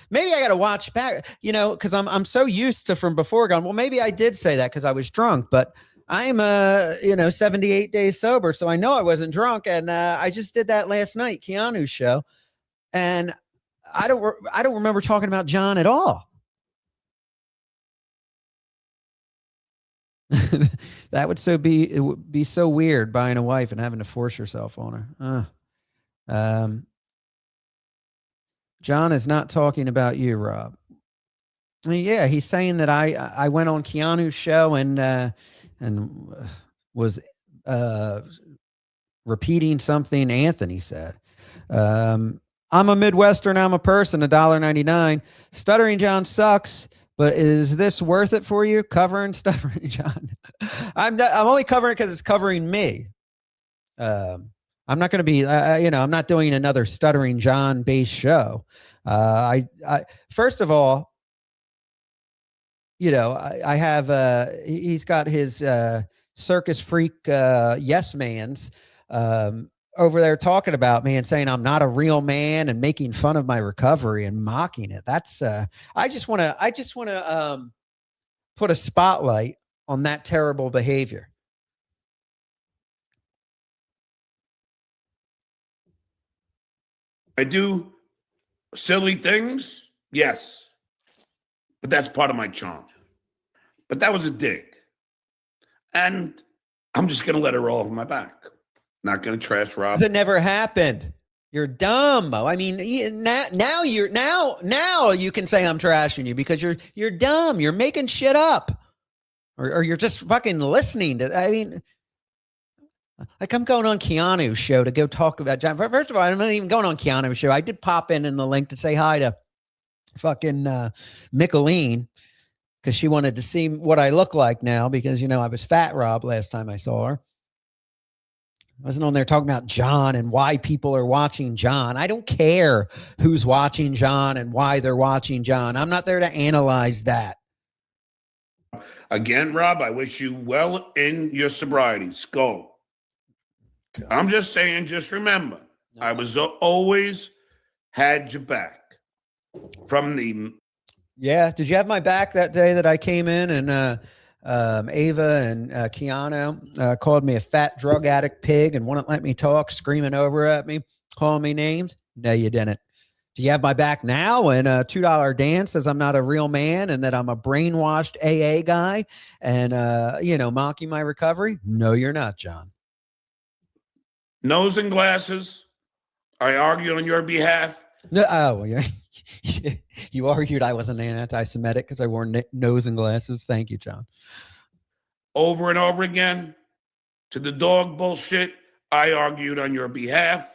maybe I got to watch back, because I'm so used to from before going. Well, maybe I did say that because I was drunk, but I'm 78 days sober, so I know I wasn't drunk, and I just did that last night, Keanu's show, and I don't remember talking about John at all. That would be so weird, buying a wife and having to force yourself on her. John is not talking about you, Rob. I mean, yeah, he's saying that I went on Keanu's show and was repeating something Anthony said. I'm a Midwestern. I'm a person. $1.99. Stuttering John sucks. But is this worth it for you? Covering Stuttering John? I'm only covering it because it's covering me. I'm not going to be, I'm not doing another Stuttering John based show. First of all, I have, he's got his circus freak yes mans over there talking about me and saying I'm not a real man and making fun of my recovery and mocking it. That's I just want to put a spotlight on that terrible behavior. I do silly things, yes, but that's part of my charm. But that was a dig, and I'm just gonna let it roll off my back. Not going to trash Rob. It never happened. You're dumb. I mean, now you can say I'm trashing you because you're dumb. You're making shit up, or you're just fucking listening to. I mean, like I'm going on Keanu's show to go talk about John. First of all, I'm not even going on Keanu's show. I did pop in the link to say hi to fucking Micheline because she wanted to see what I look like now because I was fat Rob last time I saw her. I wasn't on there talking about John and why people are watching John. I don't care who's watching John and why they're watching John. I'm not there to analyze that. Again, Rob, I wish you well in your sobriety. Skull. I'm just saying, just remember, I was always had your back from the. Yeah. Did you have my back that day that I came in and, Ava and Keanu called me a fat drug addict pig and wouldn't let me talk, screaming over at me, calling me names? No, you didn't. Do you have my back now? And $2 Dan says I'm not a real man and that I'm a brainwashed AA guy and, mocking my recovery? No, you're not, John. Nose and glasses. I argued on your behalf. No, oh, yeah. You argued I wasn't anti-Semitic because I wore nose and glasses. Thank you, John. Over and over again to the dog bullshit. I argued on your behalf.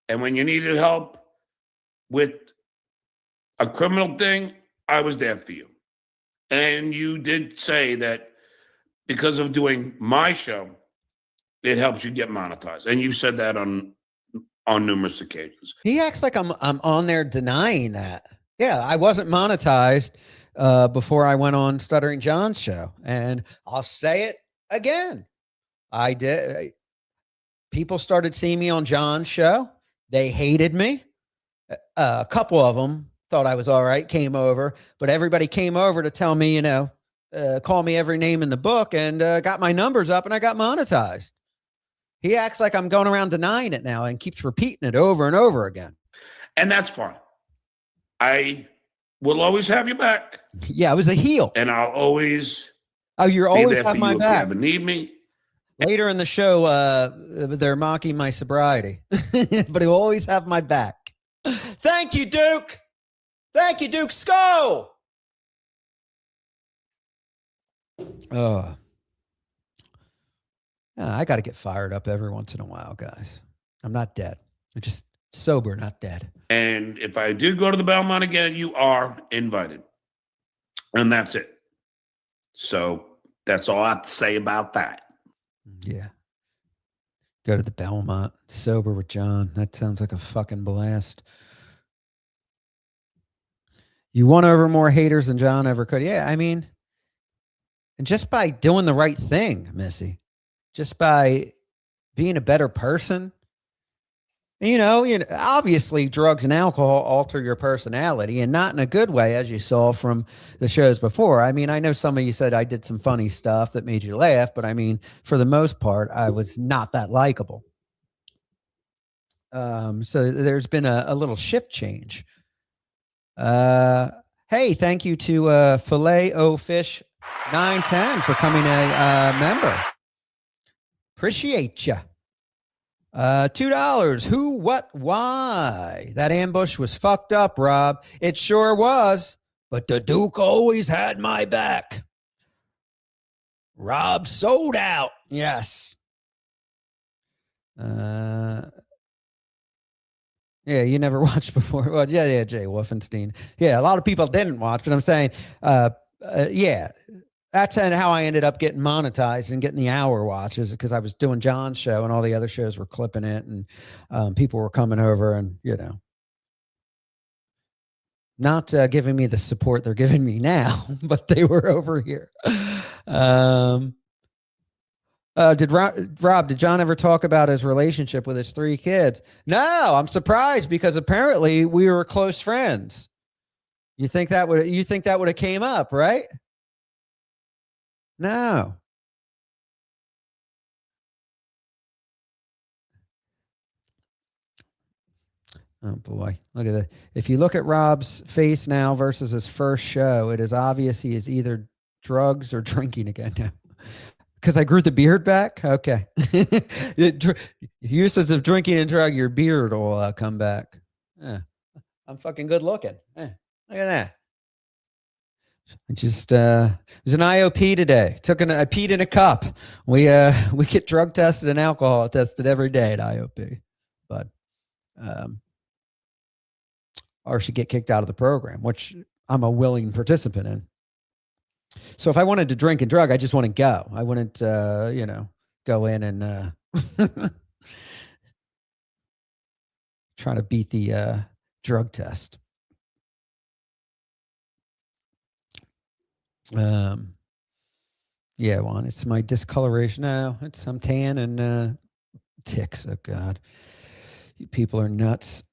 And when you needed help with a criminal thing, I was there for you. And you did say that because of doing my show, it helps you get monetized. And you said that on numerous occasions. He acts like I'm on there denying that. Yeah, I wasn't monetized before I went on Stuttering John's show. And I'll say it again. I did. People started seeing me on John's show. They hated me. A couple of them thought I was all right, came over, but everybody came over to tell me, call me every name in the book, and got my numbers up, and I got monetized. He acts like I'm going around denying it now and keeps repeating it over and over again. And that's fine. I will always have you back. Yeah, I was a heel. And I'll always you're always have my back. If you ever need me. Later in the show, they're mocking my sobriety, but he'll always have my back. Thank you, Duke. Thank you, Duke Skull. Oh, I got to get fired up every once in a while, guys. I'm not dead. I'm just sober, not dead. And if I do go to the Belmont again, you are invited. And that's it. So that's all I have to say about that. Yeah. Go to the Belmont, sober with John. That sounds like a fucking blast. You won over more haters than John ever could. Yeah, I mean, and just by doing the right thing, Missy, just by being a better person, you know, obviously drugs and alcohol alter your personality, and not in a good way, as you saw from the shows before. I mean, I know some of you said I did some funny stuff that made you laugh, but I mean, for the most part, I was not that likable. So there's been a little shift change. Hey, thank you to Filet O Fish 910 for coming a member. Appreciate you. $2. Who, what, why? That ambush was fucked up, Rob. It sure was. But the Duke always had my back. Rob sold out. Yes. Yeah, you never watched before. Well, yeah, Jay Wolfenstein. Yeah, a lot of people didn't watch, but I'm saying, yeah, that's how I ended up getting monetized and getting the hour watches, because I was doing John's show and all the other shows were clipping it, and people were coming over and, not giving me the support they're giving me now, but they were over here. Rob, did John ever talk about his relationship with his 3 kids? No, I'm surprised, because apparently we were close friends. You think that would have came up, right? No. Oh boy, look at that. If you look at Rob's face now versus his first show, it is obvious he is either drugs or drinking again now. Because I grew the beard back? Okay. Usage of drinking and drug, your beard will come back. I'm fucking good looking. Look at that. I just it was an IOP today. I peed in a cup. We get drug tested and alcohol tested every day at IOP. But or should get kicked out of the program, which I'm a willing participant in. So if I wanted to drink and drug, I just wouldn't go. I wouldn't, go in and try to beat the drug test. Yeah, Juan, it's my discoloration now. I'm tan and ticks. Oh God, you people are nuts.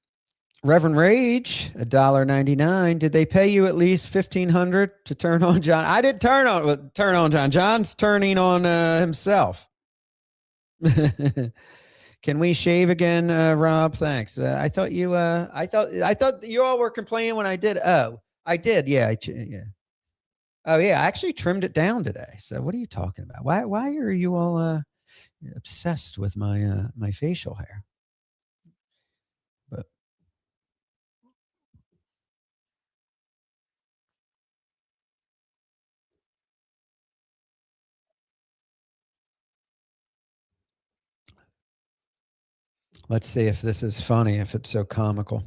Reverend Rage, $1.99. Did they pay you at least $1,500 to turn on John? I didn't turn on John. John's turning on himself. Can we shave again, Rob? Thanks. I thought you all were complaining when I did. Oh, I did. Yeah. Yeah. Oh yeah. I actually trimmed it down today. So what are you talking about? Why are you all obsessed with my facial hair? Let's see if this is funny, if it's so comical.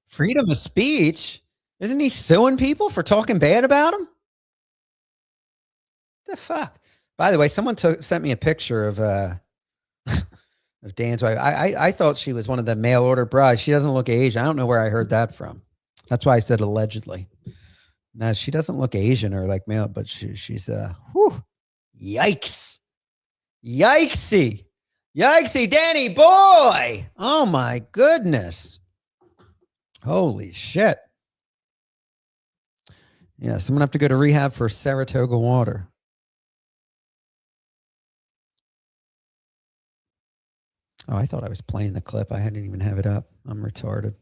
Freedom of speech? Isn't he suing people for talking bad about him? The fuck? By the way, someone sent me a picture of of Dan's wife. I thought she was one of the mail order brides. She doesn't look Asian. I don't know where I heard that from. That's why I said allegedly. No, she doesn't look Asian or like male, but she's whew, yikes. Yikesy. Yikesy, Danny boy. Oh my goodness. Holy shit. Yeah, someone have to go to rehab for Saratoga water. Oh, I thought I was playing the clip. I hadn't even have it up. I'm retarded.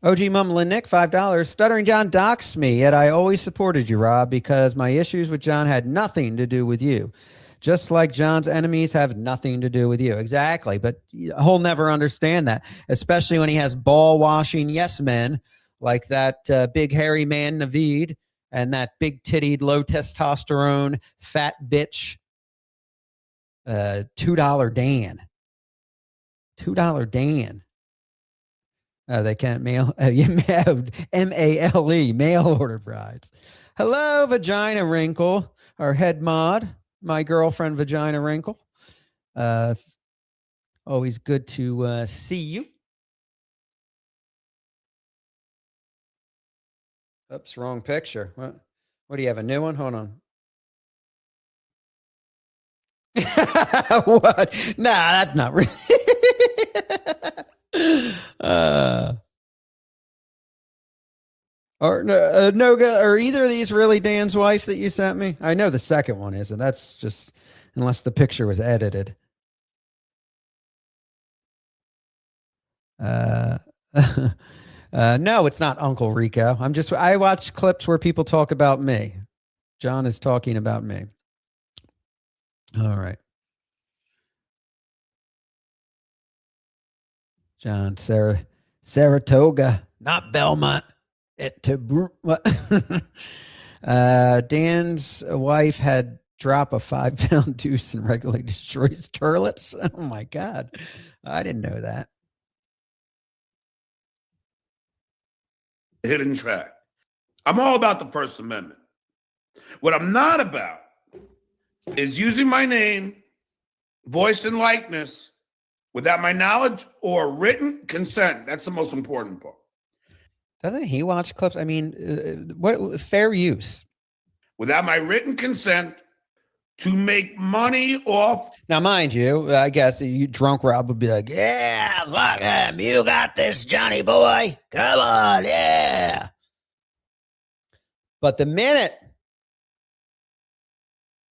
OG Mumbling Nick, $5. Stuttering John doxed me, yet I always supported you, Rob, because my issues with John had nothing to do with you. Just like John's enemies have nothing to do with you. Exactly. But he'll never understand that, especially when he has ball washing yes men like that big hairy man, Naveed, and that big tittied, low testosterone, fat bitch, $2 Dan. $2 Dan. They can't mail MALE, mail order brides. Hello, Vagina Wrinkle, our head mod, my girlfriend Vagina Wrinkle. Always good to see you. Oops, wrong picture. What do you have? A new one? Hold on. What? Nah, that's not real. Are either of these really Dan's wife that you sent me? I know the second one isn't. That's just unless the picture was edited. No, it's not Uncle Rico. I watch clips where people talk about me. John is talking about me. All right. John, Saratoga, not Belmont. Dan's wife had drop a 5-pound deuce and regularly destroys turlets. Oh my God. I didn't know that. Hidden track. I'm all about the First Amendment. What I'm not about is using my name, voice, and likeness without my knowledge or written consent. That's the most important part. Doesn't he watch clips? I mean, what fair use? Without my written consent to make money off. Now, mind you, I guess you drunk Rob would be like, yeah, fuck him. You got this, Johnny boy. Come on, yeah. But the minute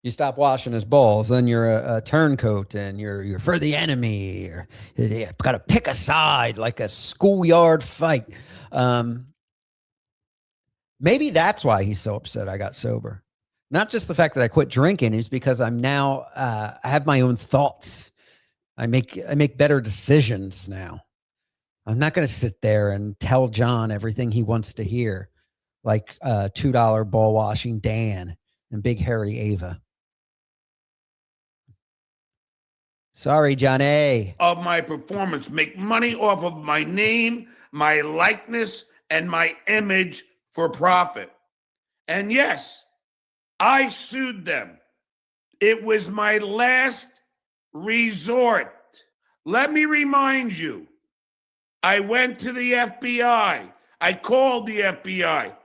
you stop washing his balls, then you're a turncoat and you're for the enemy. Or you got to pick a side like a schoolyard fight. Maybe that's why he's so upset I got sober. Not just the fact that I quit drinking, is because I'm now I have my own thoughts. I make better decisions now. I'm not going to sit there and tell John everything he wants to hear, like $2 ball washing Dan and big hairy Ava. Sorry, Johnny. Of my performance, make money off of my name, my likeness, and my image for profit. And yes, I sued them. It was my last resort. Let me remind you, I went to the FBI. I called the FBI.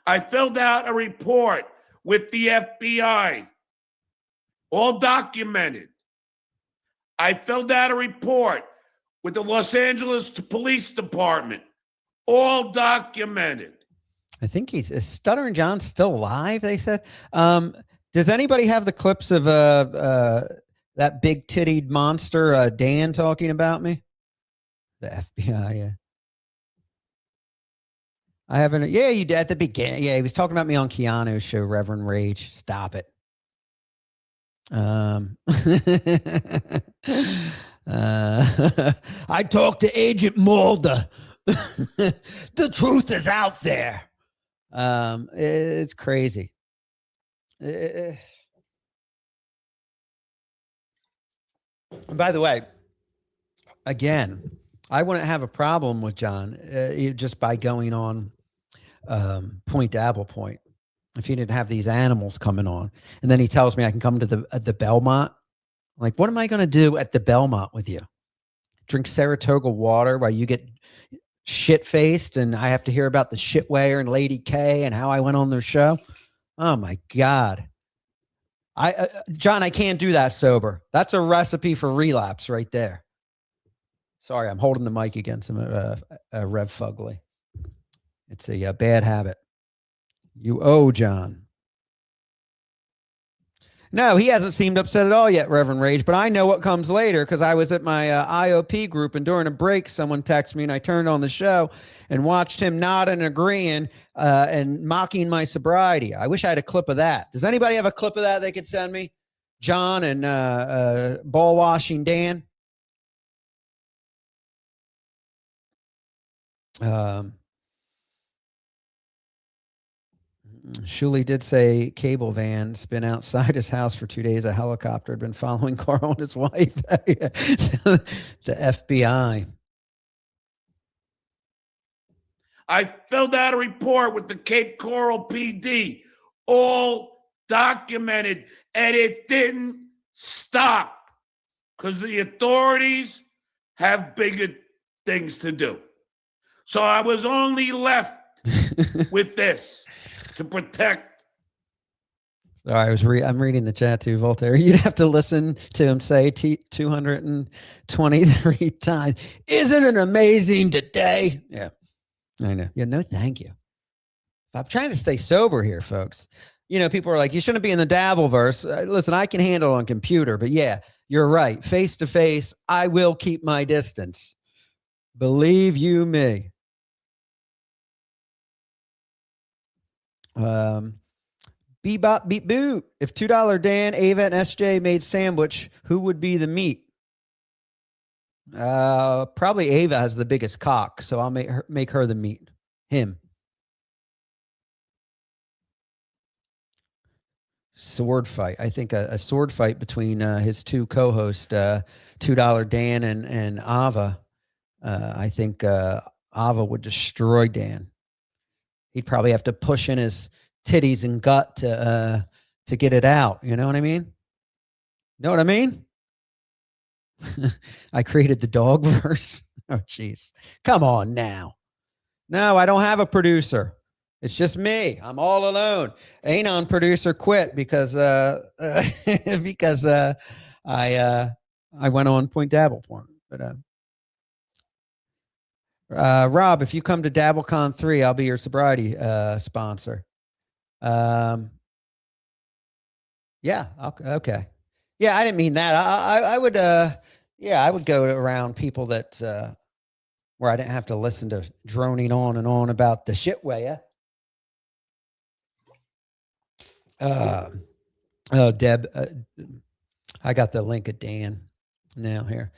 I filled out a report with the FBI, all documented. I filled out a report with the Los Angeles Police Department. All documented. I think is Stuttering John still alive, they said. Does anybody have the clips of that big tittied monster Dan talking about me? The FBI, yeah. I haven't. Yeah, you did at the beginning. Yeah, he was talking about me on Keanu's show, Reverend Rage. Stop it. I talked to Agent Mulder. The truth is out there. It's crazy. And by the way, again, I wouldn't have a problem with John just by going on Point to Apple Point if he didn't have these animals coming on. And then he tells me I can come to the Belmont. Like, what am I going to do at the Belmont with you? Drink Saratoga water while you get shit-faced and I have to hear about the Shitwayer and Lady K and how I went on their show? Oh, my God. John, I can't do that sober. That's a recipe for relapse right there. Sorry, I'm holding the mic against him, Rev Fugly. It's a bad habit. You owe John. No, he hasn't seemed upset at all yet, Reverend Rage, but I know what comes later because I was at my IOP group and during a break, someone texted me and I turned on the show and watched him nodding and agreeing and mocking my sobriety. I wish I had a clip of that. Does anybody have a clip of that they could send me? John and ball washing Dan? Shuley did say cable van's been outside his house for 2 days. A helicopter had been following Carl and his wife. The FBI. I filled out a report with the Cape Coral PD, all documented, and it didn't stop because the authorities have bigger things to do. So I was only left with this to protect. Sorry, I'm reading the chat too, Voltaire. You'd have to listen to him say 223 times. Isn't it amazing today? Yeah, I know. Yeah, no, thank you. I'm trying to stay sober here, folks. You know, people are like, you shouldn't be in the Dabbleverse. Listen, I can handle it on computer, but yeah, you're right. Face to face, I will keep my distance. Believe you me. Bebop beat boot. If $2 Dan, Ava, and SJ made sandwich, who would be the meat? Probably Ava has the biggest cock, so I'll make her the meat. Him. Sword fight. I think a sword fight between his two co-hosts, $2 Dan and Ava. I think Ava would destroy Dan. He'd probably have to push in his titties and gut to get it out. You know what I mean? Know what I mean? I created the dog verse. Oh, jeez. Come on now. No, I don't have a producer. It's just me. I'm all alone. Anon producer quit because because I went on Point Dabble porn. But Rob, if you come to DabbleCon 3, I'll be your sobriety sponsor. Yeah. Okay. Yeah, I didn't mean that. I would. Yeah, I would go around people that where I didn't have to listen to droning on and on about the shit way. Oh, Deb, I got the link of Dan now here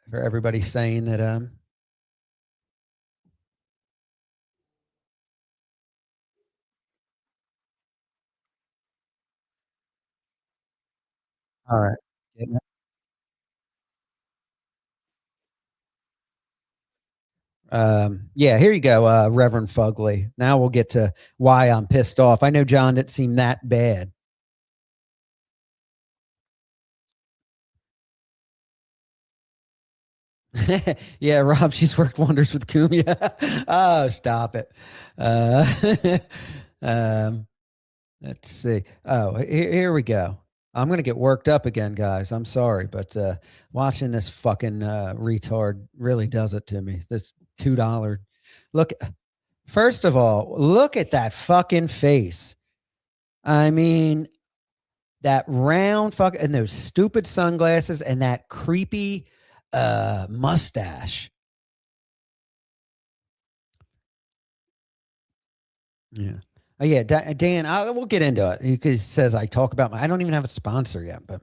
for everybody saying that. All right. Yeah, here you go, Reverend Fugly. Now we'll get to why I'm pissed off. I know John didn't seem that bad. Yeah, Rob, she's worked wonders with Kumia. Oh, stop it. Let's see. Oh, here we go. I'm gonna get worked up again, guys. I'm sorry, but watching this fucking retard really does it to me. This $2. Look, first of all, look at that fucking face. I mean, that round fuck and those stupid sunglasses and that creepy mustache. Yeah. Oh, yeah, Dan, we'll get into it. He says I talk about I don't even have a sponsor yet, but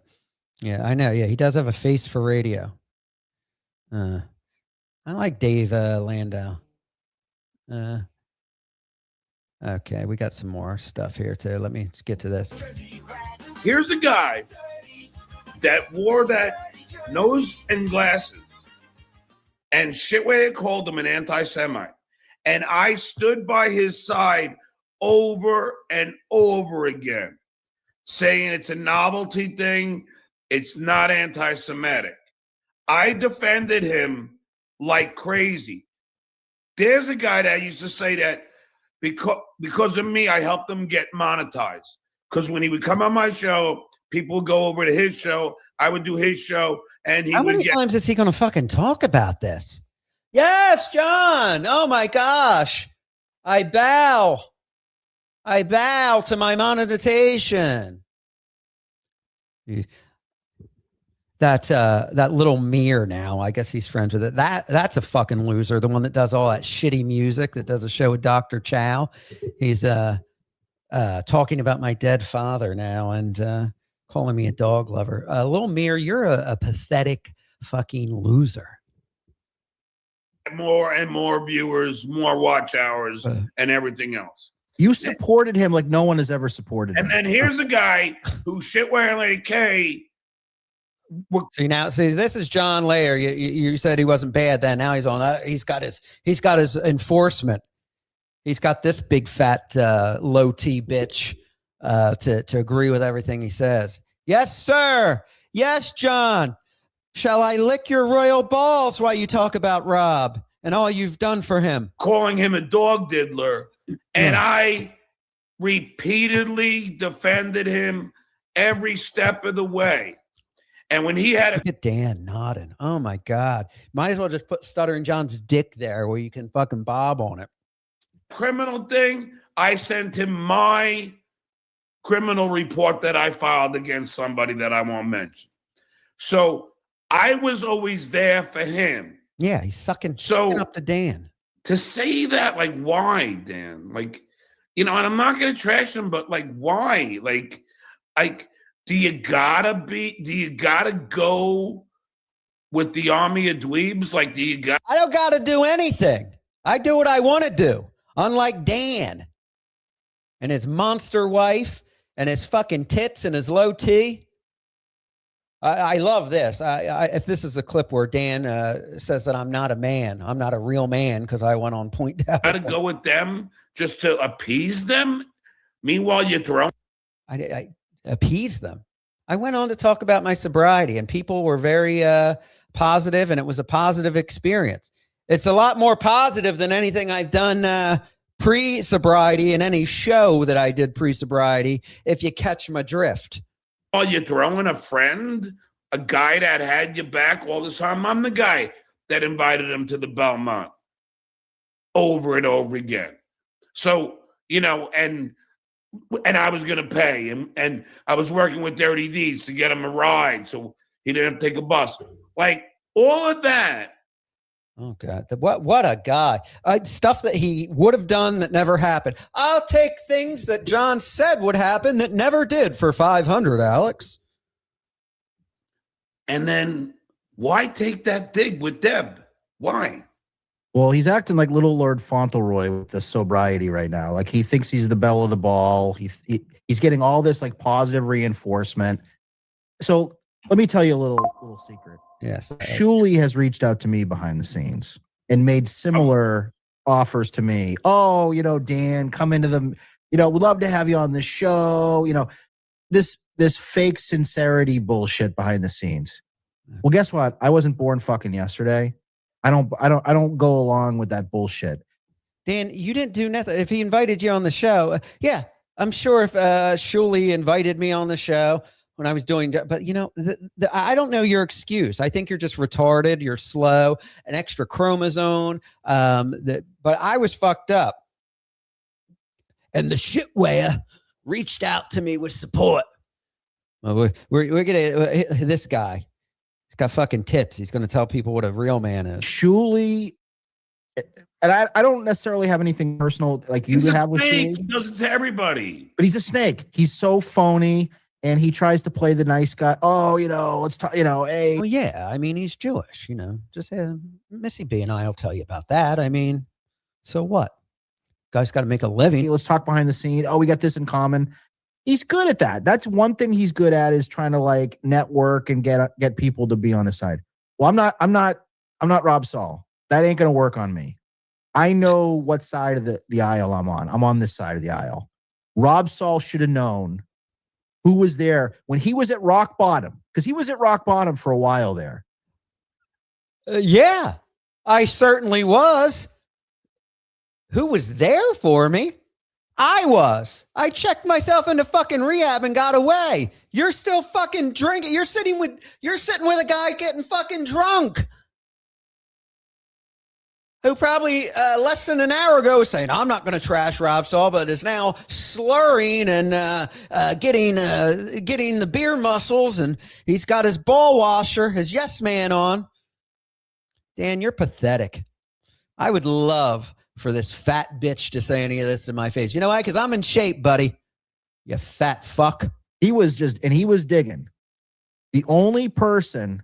yeah, I know. Yeah, he does have a face for radio. I like Dave Landau. Okay, we got some more stuff here too. Let me get to this. Here's a guy that wore that nose and glasses, and Shitway called him an anti-Semite. And I stood by his side over and over again, saying it's a novelty thing. It's not anti-Semitic. I defended him like crazy. There's a guy that used to say that because of me, I helped him get monetized. Because when he would come on my show, people would go over to his show. I would do his show, and how many times is he going to fucking talk about this? Yes, John. Oh my gosh. I bow to my monetization. That little Mir now, I guess he's friends with it. That's a fucking loser. The one that does all that shitty music, that does a show with Dr. Chow. He's talking about my dead father now and calling me a dog lover. Little Mir, you're a pathetic fucking loser. More and more viewers, more watch hours, and everything else. You supported him like no one has ever supported him. And then here's a guy who Shitwearing Lady K. See, this is John Layer. You said he wasn't bad then. Now he's on. He's got his enforcement. He's got this big fat low T bitch to agree with everything he says. Yes, sir. Yes, John. Shall I lick your royal balls while you talk about Rob and all you've done for him? Calling him a dog diddler. And I repeatedly defended him every step of the way. And when he had Look at Dan nodding. Oh my God. Might as well just put Stuttering John's dick there where you can fucking bob on it. Criminal thing, I sent him my criminal report that I filed against somebody that I won't mention. So I was always there for him. Yeah, he's sucking up to Dan. To say that, like, why, Dan? Like, and I'm not going to trash him, but like, why? Like, do you gotta go with the army of dweebs? Like, I don't gotta do anything. I do what I want to do. Unlike Dan and his monster wife and his fucking tits and his low T. I love this. If this is a clip where Dan says that I'm not a man, I'm not a real man because I went on point down. Gotta go with them just to appease them. Meanwhile, you're throwing. I appease them. I went on to talk about my sobriety, and people were very positive, and it was a positive experience. It's a lot more positive than anything I've done pre-sobriety in any show that I did pre-sobriety, if you catch my drift. Oh, you're throwing a friend, a guy that had your back all the time. I'm the guy that invited him to the Belmont over and over again. So, and I was going to pay him, and I was working with Dirty Deeds to get him a ride so he didn't have to take a bus. Like, all of that. Oh, God. What a guy. Stuff that he would have done that never happened. I'll take things that John said would happen that never did for 500, Alex. And then why take that dig with Deb? Why? Well, he's acting like little Lord Fauntleroy with the sobriety right now. Like, he thinks he's the belle of the ball. He's getting all this like positive reinforcement. So let me tell you a little secret. Yes. Shuli has reached out to me behind the scenes and made similar offers to me. Oh, Dan, come into we'd love to have you on the show. This fake sincerity bullshit behind the scenes. Well, guess what? I wasn't born fucking yesterday. I don't go along with that bullshit. Dan, you didn't do nothing. If he invited you on the show, yeah, I'm sure if Shuli invited me on the show, when I was doing, but you know, I don't know your excuse. I think you're just retarded. You're slow, an extra chromosome. But I was fucked up. And the shitware reached out to me with support. Well, we're gonna this guy. He's got fucking tits. He's gonna tell people what a real man is. Shuli, and I don't necessarily have anything personal like you have with Shuli. He does it to everybody. But he's a snake. He's so phony, and he tries to play the nice guy. Oh, you know, let's talk. You know, hey. Well, yeah. I mean, he's Jewish. You know, just Missy B and I will tell you about that. I mean, so what? Guy's got to make a living. Hey, let's talk behind the scene. Oh, we got this in common. He's good at that. That's one thing he's good at, is trying to like network and get people to be on his side. Well, I'm not Rob Saul. That ain't gonna work on me. I know what side of the aisle I'm on. I'm on this side of the aisle. Rob Saul should have known who was there when he was at rock bottom, because he was at rock bottom for a while there. Yeah, I certainly was. Who was there for me? I was. I checked myself into fucking rehab and got away. You're still fucking drinking. You're sitting with a guy getting fucking drunk, who probably less than an hour ago was saying, I'm not going to trash Rob Saul, but is now slurring and getting the beer muscles, and he's got his ball washer, his yes man on. Dan, you're pathetic. I would love for this fat bitch to say any of this in my face. You know why? Because I'm in shape, buddy. You fat fuck. He was digging. The only person,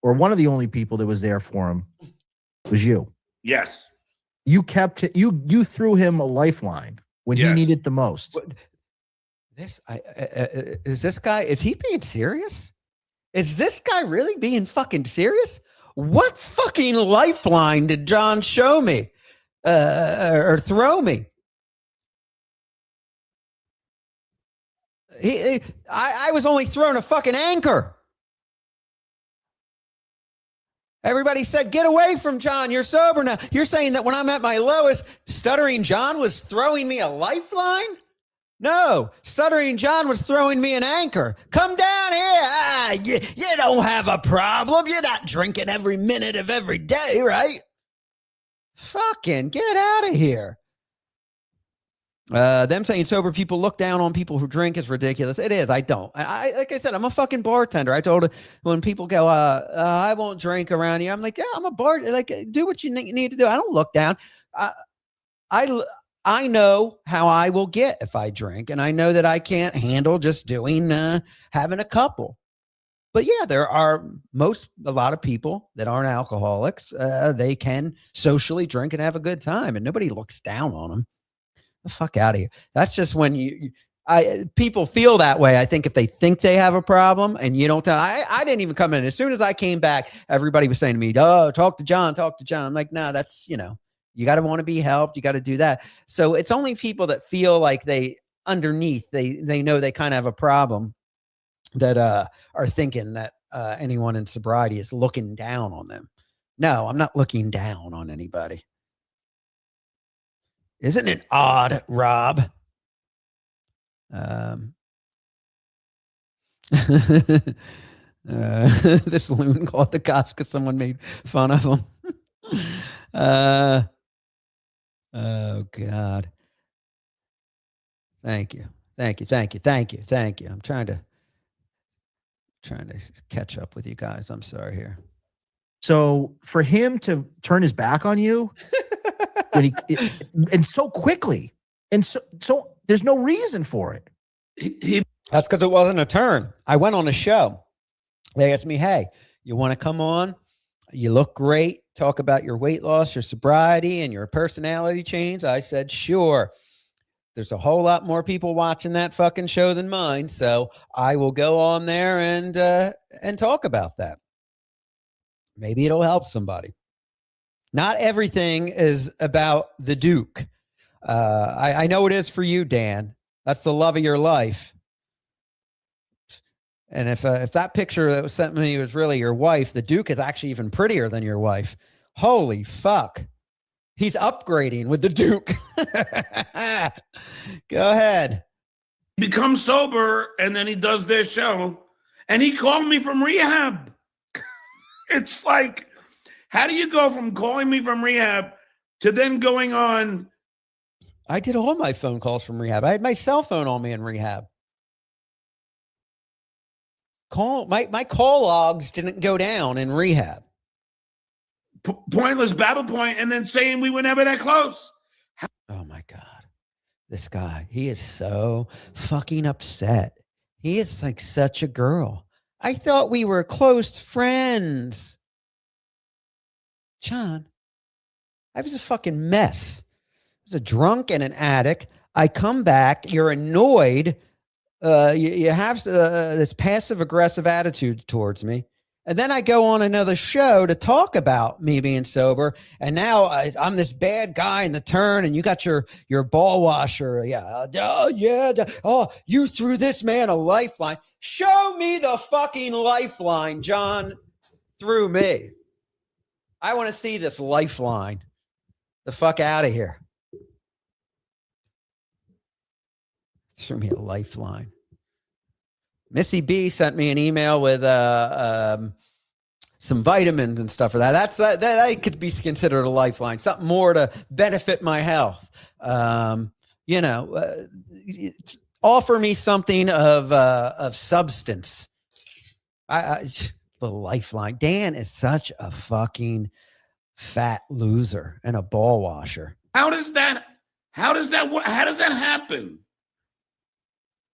or one of the only people that was there for him, was you. Yes. You kept you threw him a lifeline when he needed the most. Is this guy, is he being serious? Is this guy really being fucking serious? What fucking lifeline did John show me? Or throw me? I was only thrown a fucking anchor. Everybody said, get away from John. You're sober now. You're saying that when I'm at my lowest, Stuttering John was throwing me a lifeline? No, Stuttering John was throwing me an anchor. Come down here. You don't have a problem. You're not drinking every minute of every day, right? Fucking get out of here. Them saying sober people look down on people who drink is ridiculous. It is. I don't. I like I said, I'm a fucking bartender. I told her when people go, I won't drink around you. I'm like, yeah, I'm a bar. Like, do what you need to do. I don't look down. I know how I will get if I drink, and I know that I can't handle just doing having a couple. But yeah, there are a lot of people that aren't alcoholics. They can socially drink and have a good time, and nobody looks down on them. The fuck out of here. That's just when people feel that way. I think if they think they have a problem and you don't tell, I didn't even come in. As soon as I came back, everybody was saying to me, oh, talk to John. I'm like, no, that's, you got to want to be helped. You got to do that. So it's only people that feel like they know they kind of have a problem that are thinking that anyone in sobriety is looking down on them. No, I'm not looking down on anybody. Isn't it odd, Rob? This loon called the cops because someone made fun of him. Oh, God. Thank you. I'm trying to catch up with you guys. I'm sorry here. So for him to turn his back on you and so quickly, and so there's no reason for it. That's because it wasn't a turn. I went on a show. They asked me, hey, you want to come on? You look great. Talk about your weight loss, your sobriety, and your personality change. I said, sure. There's a whole lot more people watching that fucking show than mine. So I will go on there and talk about that. Maybe it'll help somebody. Not everything is about the Duke. I know it is for you, Dan. That's the love of your life. And if that picture that was sent me was really your wife, the Duke is actually even prettier than your wife. Holy fuck. He's upgrading with the Duke. Go ahead. becomes sober, and then he does their show, and he called me from rehab. It's like, how do you go from calling me from rehab to then going on? I did all my phone calls from rehab. I had my cell phone on me in rehab. My call logs didn't go down in rehab. Pointless babble point, and then saying we were never that close. Oh my God. This guy, he is so fucking upset. He is like such a girl. I thought we were close friends. John, I was a fucking mess. I was a drunk and an addict. I come back. You're annoyed. You have this passive aggressive attitude towards me. And then I go on another show to talk about me being sober. And now I'm this bad guy in the turn, and you got your ball washer. Yeah. Oh, you threw this man a lifeline. Show me the fucking lifeline John threw me. I want to see this lifeline. The fuck out of here. Threw me a lifeline. Missy B sent me an email with some vitamins and stuff for that. That could be considered a lifeline, something more to benefit my health. Offer me something of substance. The lifeline. Dan is such a fucking fat loser and a ball washer. How does that happen?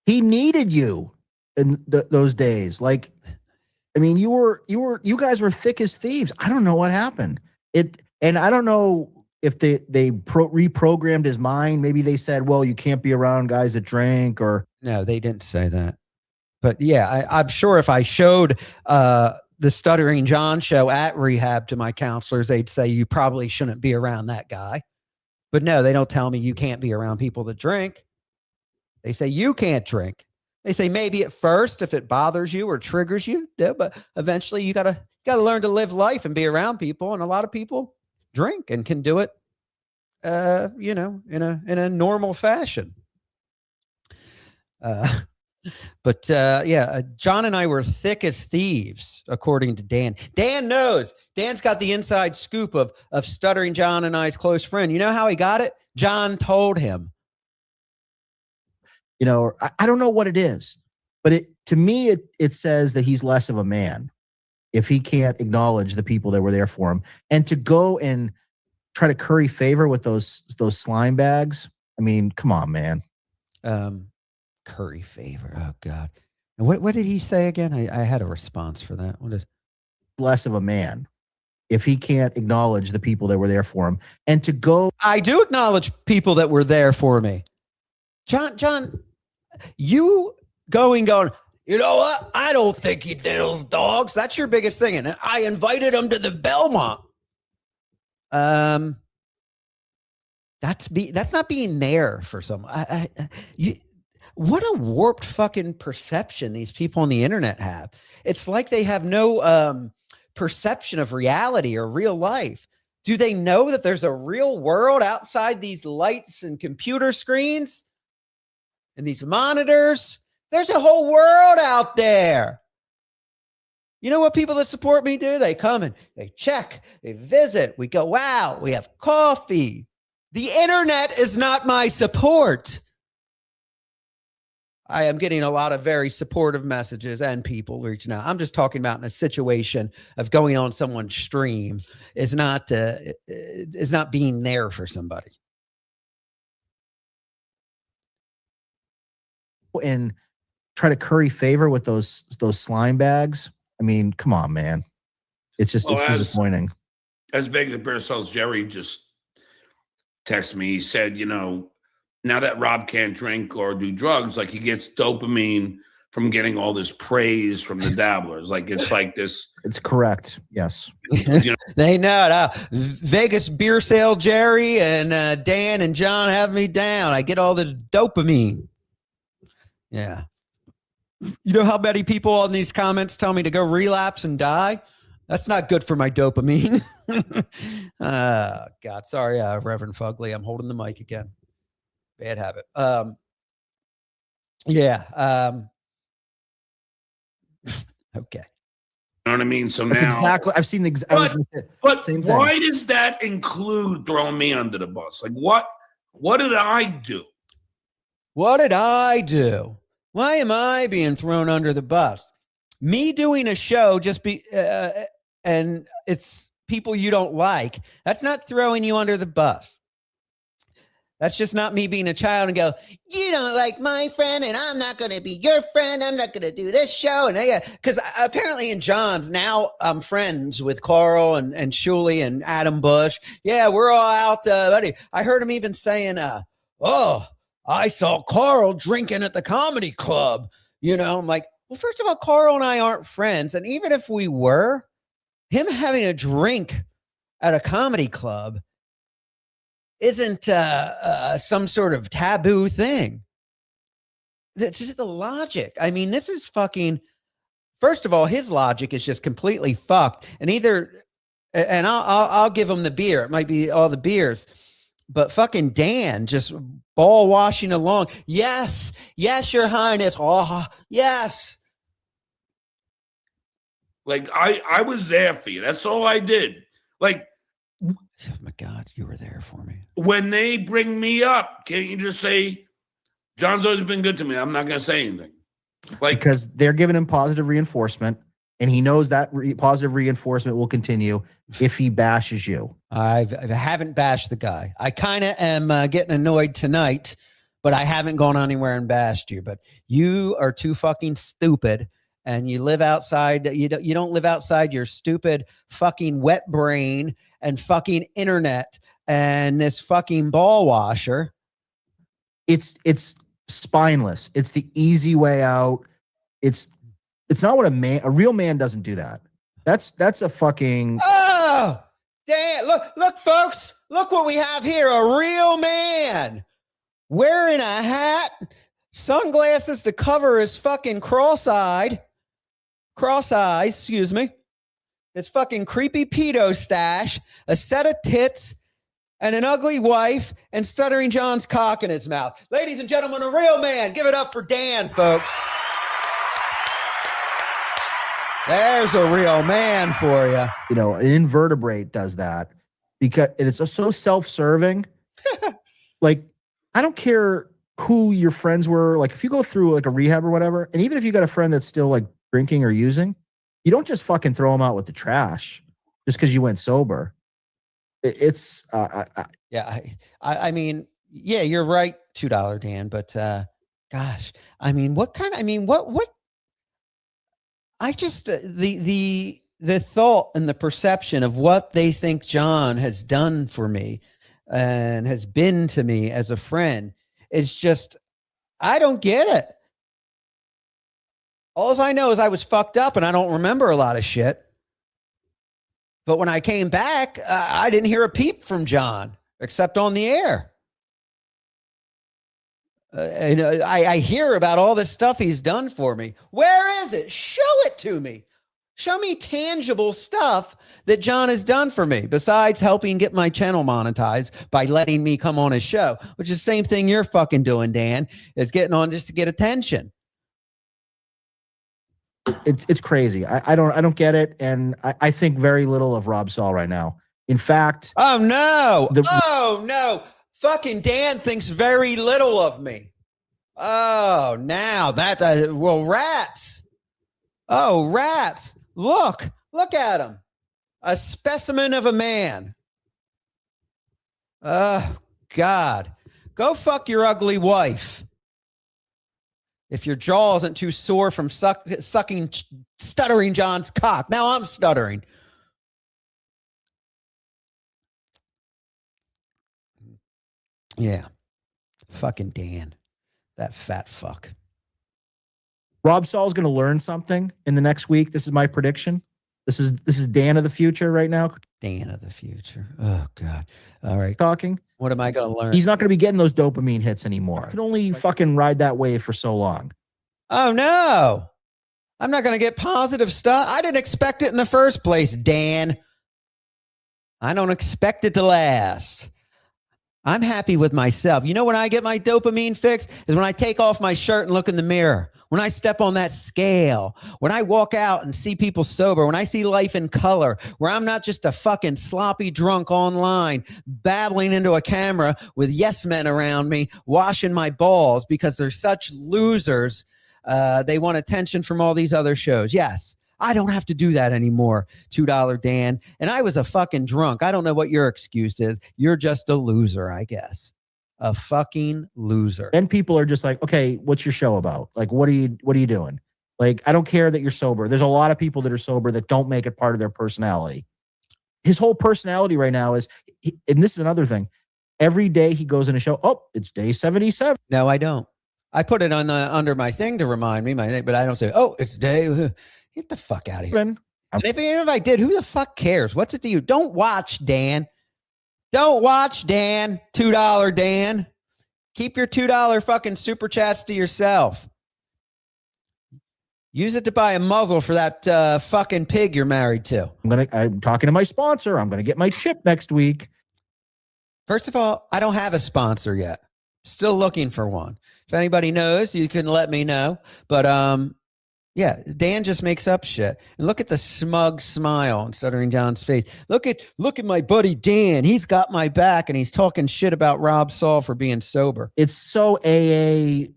He needed you in those days. Like, I mean, you guys were thick as thieves. I don't know what happened. And I don't know if they reprogrammed his mind. Maybe they said, well, you can't be around guys that drink, or no, they didn't say that. But yeah, I'm sure if I showed the Stuttering John show at rehab to my counselors, they'd say you probably shouldn't be around that guy. But no, they don't tell me you can't be around people that drink. They say you can't drink. They say maybe at first if it bothers you or triggers you, yeah, but eventually you gotta learn to live life and be around people. And a lot of people drink and can do it, in a normal fashion. John and I were thick as thieves, according to Dan. Dan knows. Dan's got the inside scoop of Stuttering John and I's close friend. You know how he got it? John told him. I don't know what it is, but to me, it says that he's less of a man if he can't acknowledge the people that were there for him, and to go and try to curry favor with those slime bags. I mean, come on, man. Curry favor. Oh God. And what did he say again? I had a response for that. What is less of a man if he can't acknowledge the people that were there for him, and to go. I do acknowledge people that were there for me. John, you going, you know what? I don't think he did those dogs. That's your biggest thing. And I invited him to the Belmont. That's not being there for someone. What a warped fucking perception these people on the internet have. It's like they have no perception of reality or real life. Do they know that there's a real world outside these lights and computer screens and these monitors? There's a whole world out there. You know what people that support me do? They come and they check, they visit, we go out, we have coffee. The internet is not my support. I am getting a lot of very supportive messages and people reaching out. I'm just talking about in a situation of going on someone's stream is not being there for somebody. And try to curry favor with those slime bags. I mean, come on, man. It's just it's disappointing. As Vegas Bear Sells Jerry just texted me. He said, now that Rob can't drink or do drugs, like he gets dopamine from getting all this praise from the dabblers. Like it's like this. It's correct. Yes. They know it. Vegas Beer Sale Jerry and Dan and John have me down. I get all the dopamine. Yeah. You know how many people on these comments tell me to go relapse and die? That's not good for my dopamine. God, sorry, Reverend Fugly. I'm holding the mic again. Bad habit. Yeah. Okay. You know what I mean? So That's now, exactly. I've seen the. I was gonna say, but same thing. why does that include throwing me under the bus? Like what did I do? What did I do? Why am I being thrown under the bus? Me doing a show and it's people you don't like. That's not throwing you under the bus. That's just not me being a child and go, you don't like my friend and I'm not going to be your friend. I'm not going to do this show. And because apparently in John's now I'm friends with Carl and Shuley and Adam Bush. Yeah, we're all out. Buddy. I heard him even saying, oh, I saw Carl drinking at the comedy club. You know, I'm like, well, first of all, Carl and I aren't friends. And even if we were, him having a drink at a comedy club isn't some sort of taboo thing. That's just the logic. I mean, this is fucking. First of all, his logic is just completely fucked. And I'll give him the beer. It might be all the beers, but fucking Dan just ball washing along. Yes, Your Highness. Oh, yes. Like I was there for you. That's all I did. Like, oh my God, you were there for me. When they bring me up, can't you just say, John's always been good to me. I'm not going to say anything. Like, because they're giving him positive reinforcement, and he knows that positive reinforcement will continue if he bashes you. I haven't bashed the guy. I kind of am getting annoyed tonight, but I haven't gone anywhere and bashed you. But you are too fucking stupid, and you live outside. You don't live outside your stupid fucking wet brain and fucking internet and this fucking ball washer. It's spineless. It's the easy way out. It's not what a real man doesn't do that. That's a fucking. Oh, damn. Look, folks, look what we have here. A real man wearing a hat, sunglasses to cover his fucking cross eyes, excuse me. His fucking creepy pedo stash, a set of tits, and an ugly wife, and Stuttering John's cock in his mouth. Ladies and gentlemen, a real man. Give it up for Dan, folks. There's a real man for you. You know, an invertebrate does that because it's so self-serving. Like, I don't care who your friends were. Like, if you go through like a rehab or whatever, and even if you got a friend that's still like drinking or using, you don't just fucking throw them out with the trash just because you went sober. It's yeah. I mean, yeah, you're right, $2 Dan. But gosh, I mean, what? I just the thought and the perception of what they think John has done for me and has been to me as a friend is just, I don't get it. All I know is I was fucked up and I don't remember a lot of shit. But when I came back, I didn't hear a peep from John except on the air. And I hear about all this stuff he's done for me. Where is it? Show it to me. Show me tangible stuff that John has done for me besides helping get my channel monetized by letting me come on his show, which is the same thing you're fucking doing, Dan, is getting on just to get attention. It's crazy. I don't get it, and I think very little of Rob Saul right now. In fact, oh no, fucking Dan thinks very little of me. Oh, now that well, rats. Oh, rats! Look at him, a specimen of a man. Oh God, go fuck your ugly wife. If your jaw isn't too sore from sucking Stuttering John's cock. Now I'm stuttering. Yeah. Fucking Dan. That fat fuck. Rob Saul's going to learn something in the next week. This is my prediction. This is Dan of the future right now. Dan of the future. Oh, God. All right. Talking. What am I going to learn? He's not going to be getting those dopamine hits anymore. I can only fucking ride that wave for so long. Oh, no. I'm not going to get positive stuff. I didn't expect it in the first place, Dan. I don't expect it to last. I'm happy with myself. You know when I get my dopamine fix is when I take off my shirt and look in the mirror. When I step on that scale, when I walk out and see people sober, when I see life in color, where I'm not just a fucking sloppy drunk online babbling into a camera with yes men around me, washing my balls because they're such losers. They want attention from all these other shows. Yes, I don't have to do that anymore, $2 Dan. And I was a fucking drunk. I don't know what your excuse is. You're just a loser, I guess. A fucking loser. Then people are just like, okay, what's your show about? Like, what are you doing? Like, I don't care that you're sober. There's a lot of people that are sober that don't make it part of their personality. His whole personality right now is, and this is another thing. Every day he goes in a show. Oh, it's day 77. No, I don't. I put it on under my thing to remind me, but I don't say, oh, it's day. Get the fuck out of here. And if I did, who the fuck cares? What's it to you? Don't watch, Dan. Don't watch, Dan. $2 Dan. Keep your $2 fucking super chats to yourself. Use it to buy a muzzle for that fucking pig you're married to. I'm talking to my sponsor. I'm gonna get my chip next week. First of all, I don't have a sponsor yet. Still looking for one. If anybody knows, you can let me know. But yeah, Dan just makes up shit. And look at the smug smile on Stuttering John's face. Look at my buddy Dan. He's got my back, and he's talking shit about Rob Saul for being sober. It's so AA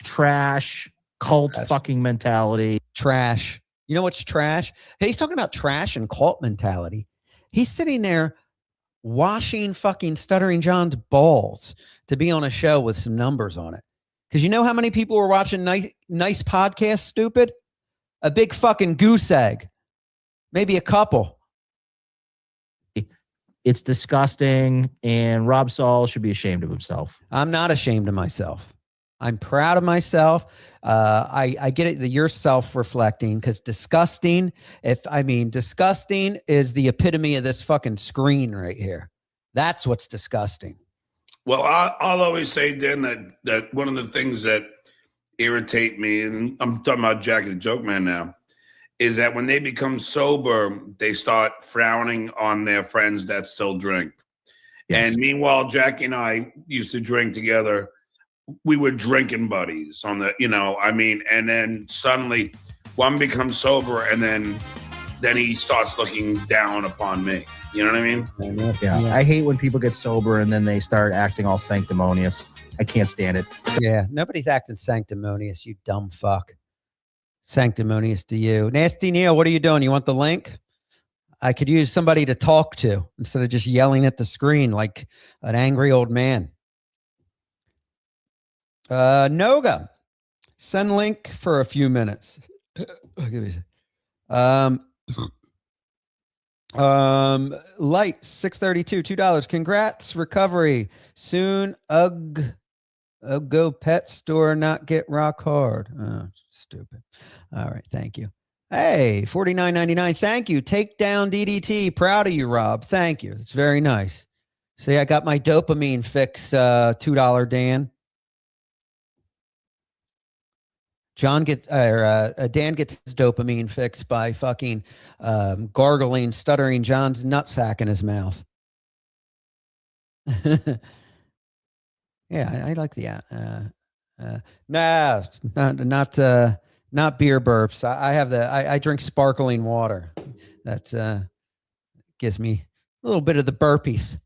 trash, cult fucking mentality. Trash. You know what's trash? Hey, he's talking about trash and cult mentality. He's sitting there washing fucking Stuttering John's balls to be on a show with some numbers on it. Because you know how many people were watching nice podcasts, stupid? A big fucking goose egg. Maybe a couple. It's disgusting, and Rob Saul should be ashamed of himself. I'm not ashamed of myself. I'm proud of myself. I get it that you're self-reflecting because disgusting is the epitome of this fucking screen right here. That's what's disgusting. Well, I'll always say, Dan, that one of the things that irritate me, and I'm talking about Jackie the Joke Man now, is that when they become sober, they start frowning on their friends that still drink. Yes. And meanwhile, Jackie and I used to drink together. We were drinking buddies on the, and then suddenly one becomes sober, and then he starts looking down upon me. You know what I mean? Yeah. I hate when people get sober and then they start acting all sanctimonious. I can't stand it. Yeah. Nobody's acting sanctimonious, you dumb fuck. Sanctimonious to you. Nasty Neil, what are you doing? You want the link? I could use somebody to talk to instead of just yelling at the screen like an angry old man. Noga, send link for a few minutes. Light 632 $2. Congrats, recovery soon. Go pet store, not get rock hard. Oh, stupid. All right, thank you. Hey, $49.99. Thank you. Take down DDT. Proud of you, Rob. Thank you. It's very nice. See, I got my dopamine fix. $2 Dan. Dan gets his dopamine fix by fucking gargling, Stuttering John's nutsack in his mouth. Yeah, I like the not beer burps. I drink sparkling water. That gives me a little bit of the burpees.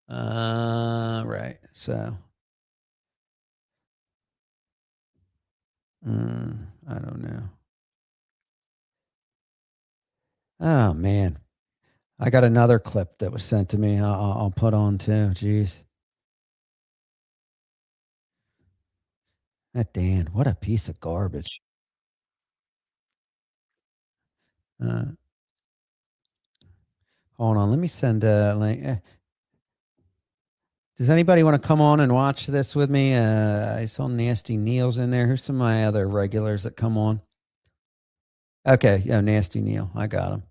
Right. So. I don't know. Oh man, I got another clip that was sent to me. I'll put on too. Jeez, that Dan, what a piece of garbage. Hold on, let me send a link. Does anybody want to come on and watch this with me? I saw Nasty Neil's in there. Who's some of my other regulars that come on? Okay, yeah, Nasty Neil. I got him.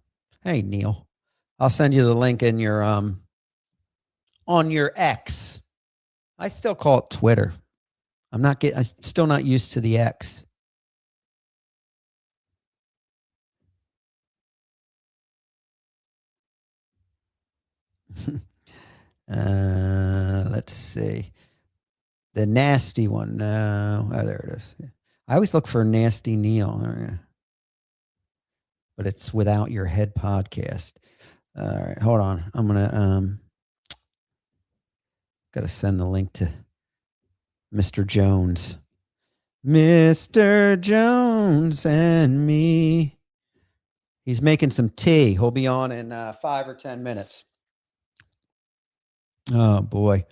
Hey, Neil. I'll send you the link in your on your X. I still call it Twitter. I'm still not used to the X. Let's see. The nasty one. No. Oh, there it is. I always look for Nasty Neil. Oh, yeah. But it's Without Your Head podcast. All right, hold on. I'm gonna gotta send the link to Mr. Jones. Mr. Jones and me. He's making some tea. He'll be on in 5 or 10 minutes. Oh boy.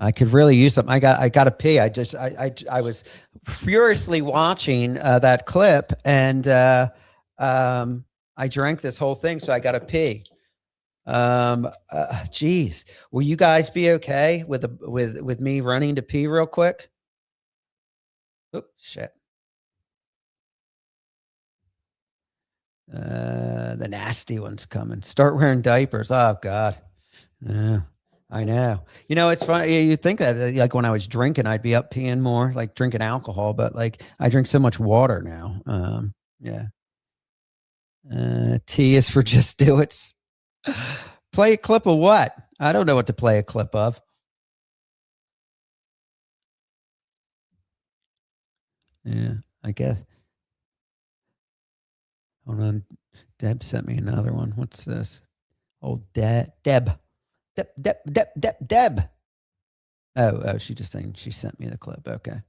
I could really use something. I got to pee. I was furiously watching that clip, and I drank this whole thing, so I got to pee. Geez, will you guys be okay with me running to pee real quick? Oh shit. The nasty one's coming. Start wearing diapers. Oh God. Yeah. I know. You know, it's funny. You think that like when I was drinking, I'd be up peeing more, like drinking alcohol, but like I drink so much water now. Yeah. T is for just do it. Play a clip of what? I don't know what to play a clip of. Yeah, I guess. Hold on. Deb sent me another one. What's this? Oh, Deb. Deb. Oh, she just saying she sent me the clip. Okay.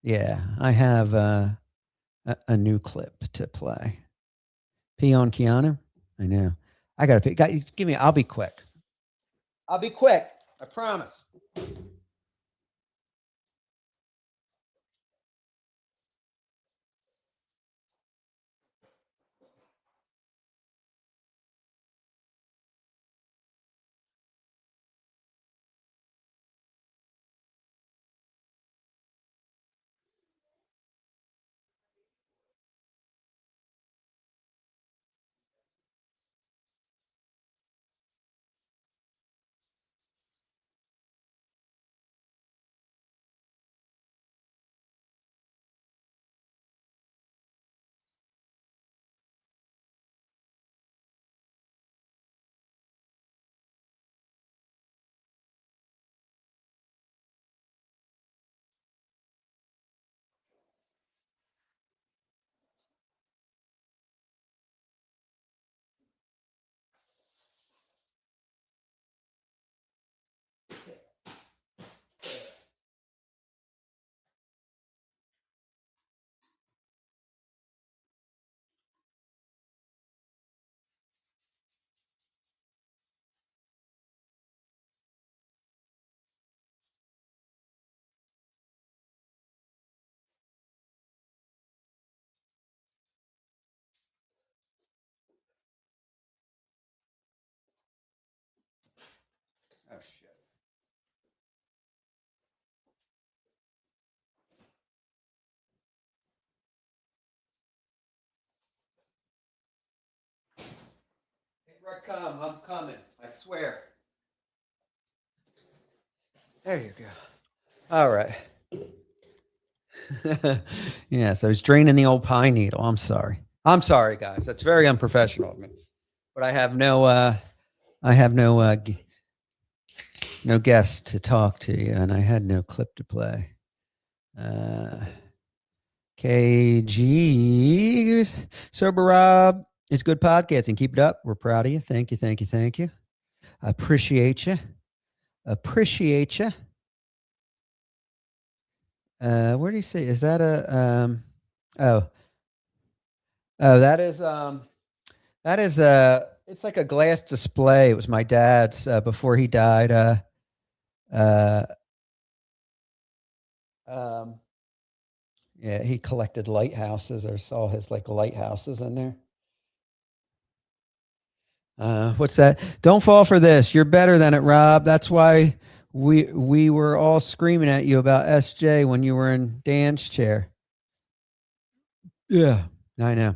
Yeah, I have a new clip to play. Pee on Keanu? I know. I gotta pee. Give me. I'll be quick. I'll be quick. I promise. Oh shit. Here I come. I'm coming. I swear. There you go. All right. Yes, I was draining the old pine needle. I'm sorry. I'm sorry, guys. That's very unprofessional of me. But I have no guest to talk to you, and I had no clip to play. KG Sober Rob, it's good podcasting. Keep it up. We're proud of you. Thank you. I appreciate you. Where do you see? Is that a that is it's like a glass display. It was my dad's before he died. Yeah, he collected lighthouses or saw his like lighthouses in there. What's that? Don't fall for this. You're better than it, Rob. That's why we were all screaming at you about SJ when you were in Dan's chair. Yeah, I know.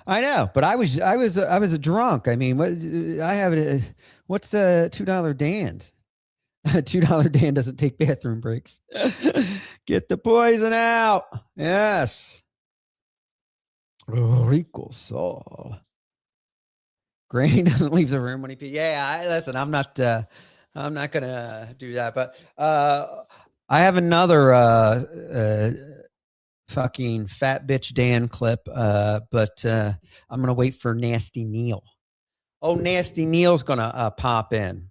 But I was a drunk. I mean, what's $2 Dan's? $2 Dan doesn't take bathroom breaks. Get the poison out. Yes. Rico Sol. Granny doesn't leave the room when he pees. Yeah, listen, I'm not gonna do that. But I have another fucking fat bitch Dan clip. But I'm gonna wait for Nasty Neil. Oh, Nasty Neil's gonna pop in.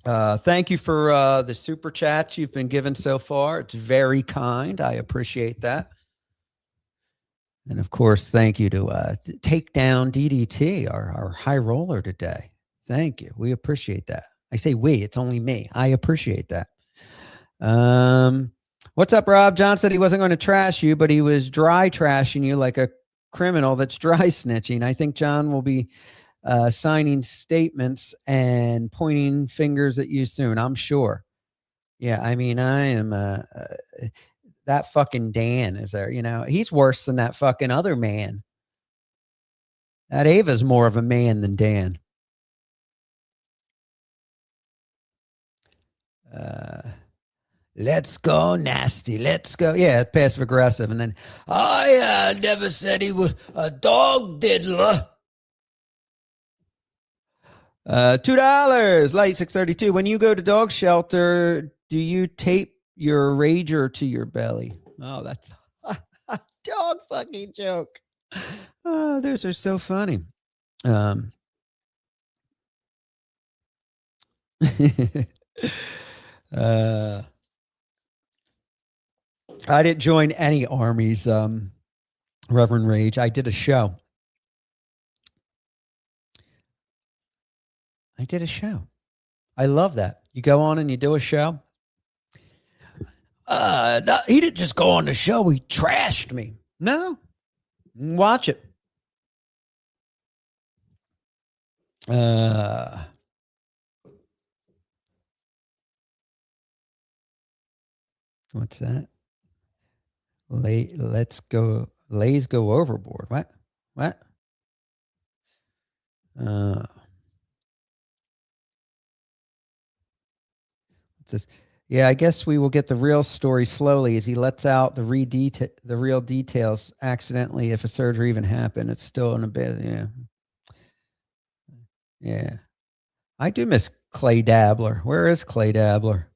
Thank you for the super chats you've been given so far. It's very kind. I appreciate that. And of course, thank you to Take Down DDT, our high roller today. Thank you. We appreciate that. I say we, it's only me. I appreciate that. What's up, Rob? John said he wasn't going to trash you, but he was dry trashing you like a criminal that's dry snitching. I think John will be signing statements and pointing fingers at you soon, I'm sure. Yeah, I mean, I am that fucking Dan is there, he's worse than that fucking other man. That Ava's more of a man than Dan. Let's go, Nasty. Let's go. Yeah, passive aggressive. And then I never said he was a dog diddler. $2, light 632. When you go to dog shelter, do you tape your rager to your belly? Oh, that's a dog fucking joke. Oh, those are so funny. I didn't join any armies, Reverend Rage. I did a show. I love that. You go on and you do a show. He didn't just go on the show. He trashed me. No. Watch it. What's that? Let's go. Lays go overboard. What? What's this? Yeah, I guess we will get the real story slowly as he lets out the real details accidentally. If a surgery even happened, it's still in a bit. Yeah. I do miss Clay Dabbler. Where is Clay Dabbler?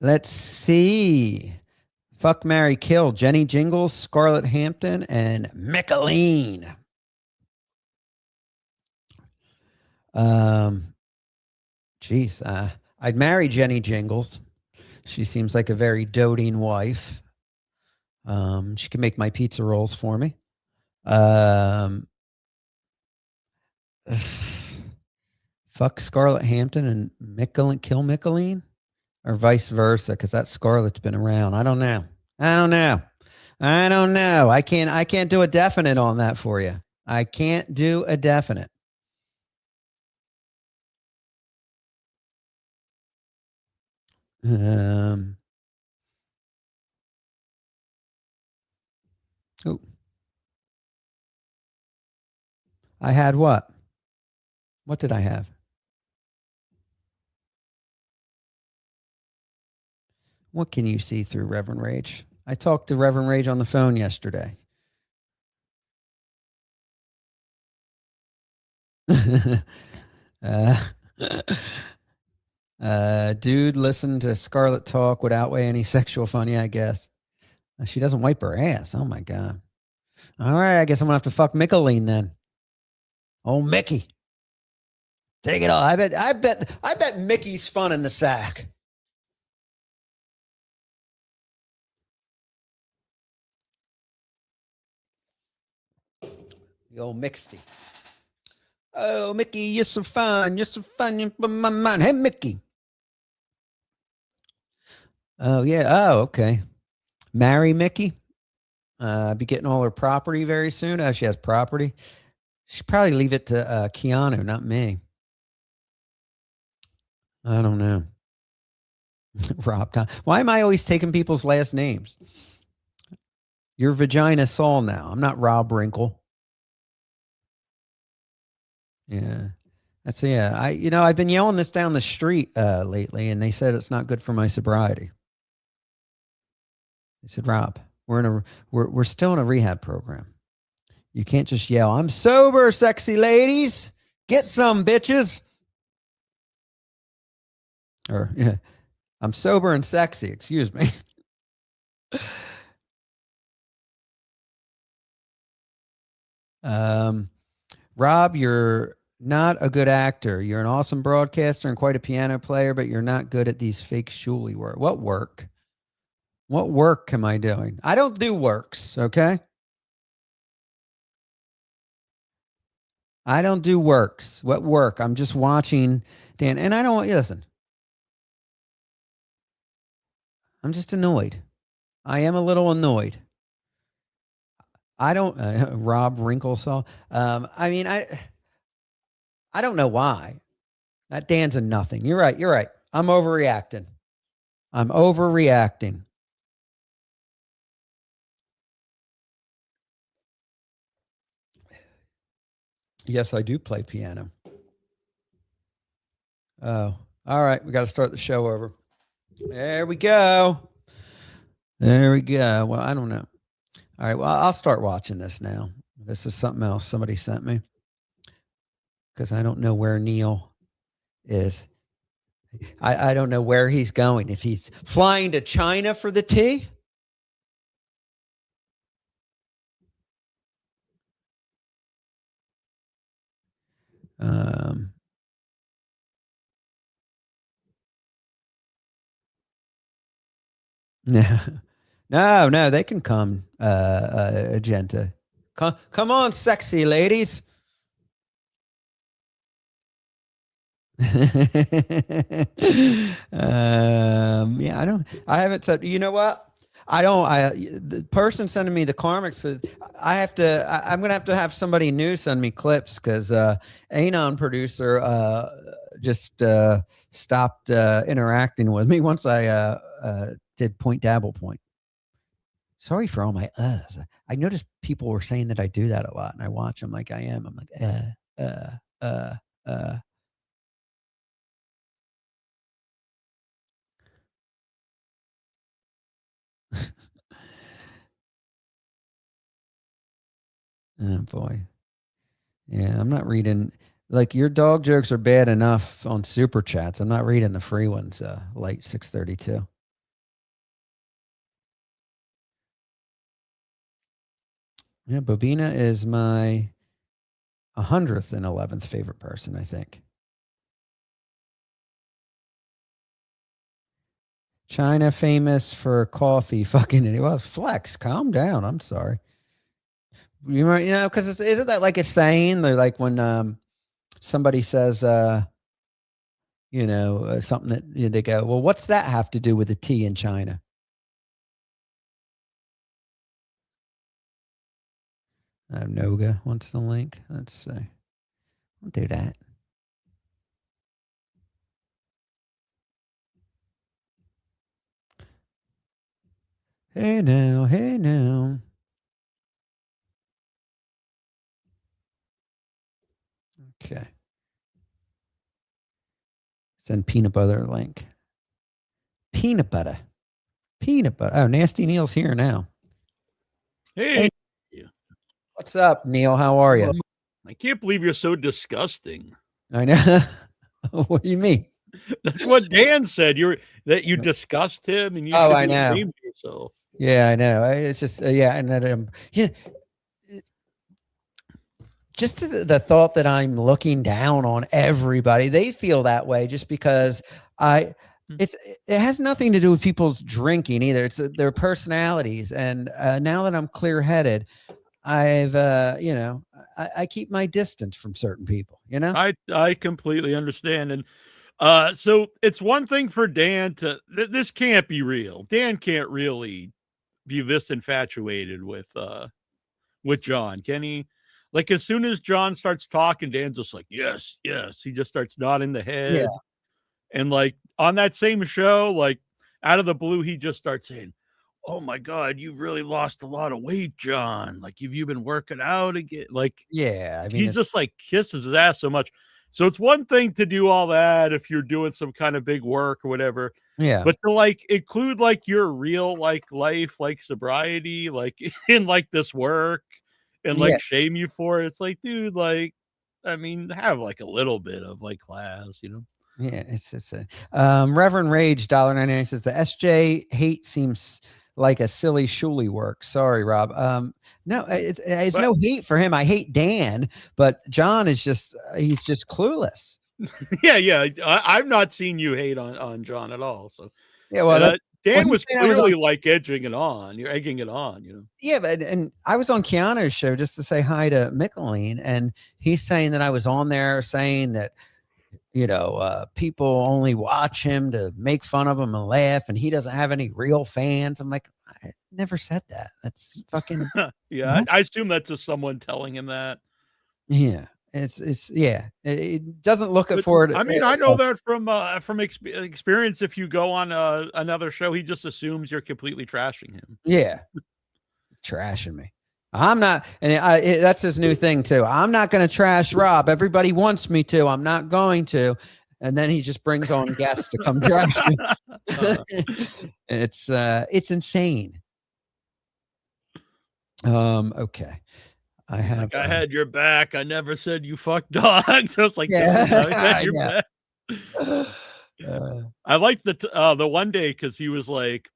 Let's see. Fuck, marry, kill. Jenny Jingles, Scarlett Hampton, and Mickeline. Geez, I'd marry Jenny Jingles. She seems like a very doting wife. She can make my pizza rolls for me. Fuck Scarlett Hampton and kill Mickeline, or vice versa, because that Scarlett's been around. I don't know. I can't do a definite on that for you. I can't do a definite. Oh. I had what? What did I have? What can you see through Reverend Rage? I talked to Reverend Rage on the phone yesterday. Dude, listen to Scarlett talk would outweigh any sexual fun. Yeah, I guess. She doesn't wipe her ass. Oh my God. All right, I guess I'm gonna have to fuck Mickeline then. Oh, Mickey. Take it all. I bet Mickey's fun in the sack. The old Mixty. Oh, Mickey, you're so fun. You're so fun. You put my mind. Hey, Mickey. Oh, yeah. Oh, okay. Marry Mickey. Be getting all her property very soon. Oh, she has property. She'd probably leave it to Keanu, not me. I don't know. Rob Tom. Why am I always taking people's last names? You're Vagina Saul now. I'm not Rob Wrinkle. Yeah. I've been yelling this down the street lately, and they said it's not good for my sobriety. They said, Rob, We're still in a rehab program. You can't just yell, "I'm sober, sexy ladies. Get some, bitches." Or yeah, "I'm sober and sexy." Excuse me. Rob, you're not a good actor. You're an awesome broadcaster and quite a piano player, but you're not good at these fake schooly work. What work? What work am I doing? I don't do works, okay? I don't do works. What work? I'm just watching Dan. And I don't listen. I'm just annoyed. I am a little annoyed. I don't Rob Wrinklesaw. I mean, I don't know why. That Dan's a nothing. You're right. You're right. I'm overreacting. I'm overreacting. Yes, I do play piano. Oh, all right. We got to start the show over. There we go. There we go. Well, I don't know. All right. Well, I'll start watching this now. This is something else somebody sent me because I don't know where Neil is. I don't know where he's going. If he's flying to China for the tea. No, no, they can come, Agenta. Come on, sexy ladies. Yeah, I haven't said, you know what? The person sending me the karmics, I'm going to have somebody new send me clips because, Anon producer, just, stopped, interacting with me once I, did point dabble point. Sorry for all my I noticed people were saying that I do that a lot, and I watch them like I am. I'm like, oh boy. Yeah, I'm not reading. Like your dog jokes are bad enough on super chats. I'm not reading the free ones. Late 6:32. Yeah, Bobina is my 111th favorite person, I think. China famous for coffee. Fucking idiot. Well, Flex, calm down. I'm sorry. You might, because isn't that like a saying? They're like when somebody says, something that they go, well, what's that have to do with the tea in China? Noga wants the link. Let's see. I'll do that. Hey now, hey now. Okay. Send peanut butter link. Peanut butter. Peanut butter. Oh, Nasty Neil's here now. Hey. What's up, Neil? How are you? I can't believe you're so disgusting. I know. What do you mean? That's what Dan said. That you disgust him, and you should be ashamed of yourself. Yeah, I know. It's just and that just the thought that I'm looking down on everybody. They feel that way just because it has nothing to do with people's drinking either. It's their personalities. And now that I'm clear-headed, I've I keep my distance from certain people, I completely understand. And so it's one thing for Dan this can't be real. Dan can't really be this infatuated with John, can he? Like as soon as John starts talking, Dan's just like, yes, yes. He just starts nodding the head. Yeah. And like on that same show, like out of the blue, he just starts saying, oh my God, you've really lost a lot of weight, John. Like, you've been working out again? Like, yeah, I mean, he's just like kisses his ass so much. So it's one thing to do all that if you're doing some kind of big work or whatever. Yeah. But to like include like your real like life, like sobriety, like in like this work and like shame you for it. It's like, dude, like, I mean, have like a little bit of like class, you know? Yeah, it's a Reverend Rage $1.99 says the SJ hate seems like a silly shuli work. Sorry, Rob. No, it's But- no hate for him. I hate Dan, but John is just he's just clueless. Yeah. I've not seen you hate on John at all. So Yeah, well, Dan he's was saying I was clearly on- like edging it on. You're egging it on, you know. Yeah, but and I was on Keanu's show just to say hi to Michelin, and he's saying that I was on there saying that people only watch him to make fun of him and laugh, and he doesn't have any real fans. I'm like, I never said that. That's fucking Yeah, I assume that's just someone telling him that. yeah. It doesn't look But, for it. I mean, I know that from experience. If you go on another show, he just assumes you're completely trashing him. Yeah, trashing me. I'm not, and that's his new thing too. I'm not going to trash Rob. Everybody wants me to. I'm not going to. And then he just brings on guests to come trash me. It's insane. Okay. I have. Like, I had your back. I never said you fuck dogs. So it's like, this is how I had your back. I like the one day because he was like,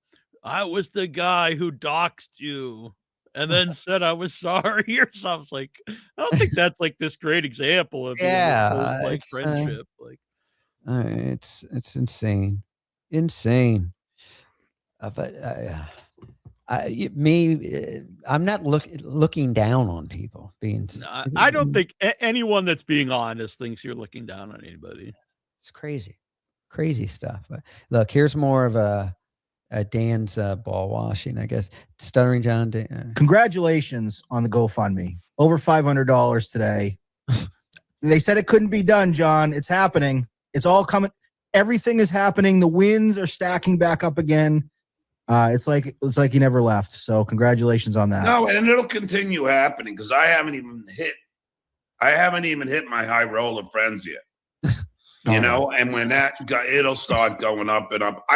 I was the guy who doxed you and then said I was sorry or something. It's like, I don't think that's like this great example of like friendship. Like, it's insane, insane. But I'm not looking down on people being. I don't think anyone that's being honest thinks you're looking down on anybody. It's crazy stuff. But look, here's more of a Dan's ball washing, I guess. Stuttering John. Congratulations on the GoFundMe. Over $500 today. They said it couldn't be done, John. It's happening. It's all coming. Everything is happening. The wins are stacking back up again. It's like he never left. So congratulations on that. No, and it'll continue happening because I haven't even hit my high roller friends yet. You know, and when it'll start going up and up.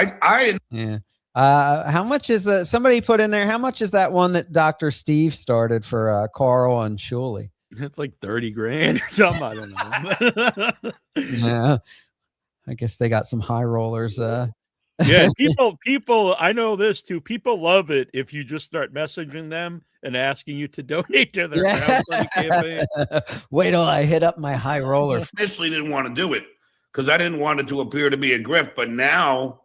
Yeah. How much is that? Somebody put in there. How much is that one that Dr. Steve started for Carl and Shuley? It's like 30 grand or something. I don't know. Yeah. I guess they got some high rollers. Yeah, people, I know this too. People love it if you just start messaging them and asking you to donate to their crowdfunding campaign. Wait till I hit up my high roller. I initially didn't want to do it because I didn't want it to appear to be a grift, but now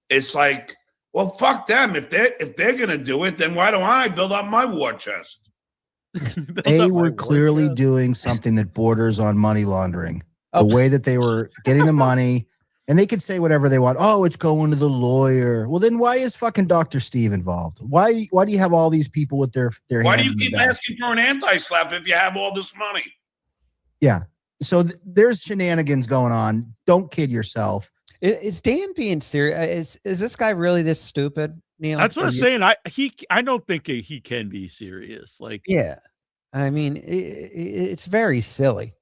it's like, well, fuck them. If they're gonna do it, then why don't I build up my war chest? They were clearly doing something that borders on money laundering. The way that they were getting the money, and they could say whatever they want. Oh, it's going to the lawyer. Well, then why is fucking Dr. Steve involved? Why do you have all these people with their Why hands do you in the keep bag? asking for an anti-slap if you have all this money? Yeah. So there's shenanigans going on. Don't kid yourself. Is Dan being serious? Is this guy really this stupid, Neil? That's what I'm saying. I don't think he can be serious. Like, yeah, I mean, it's very silly.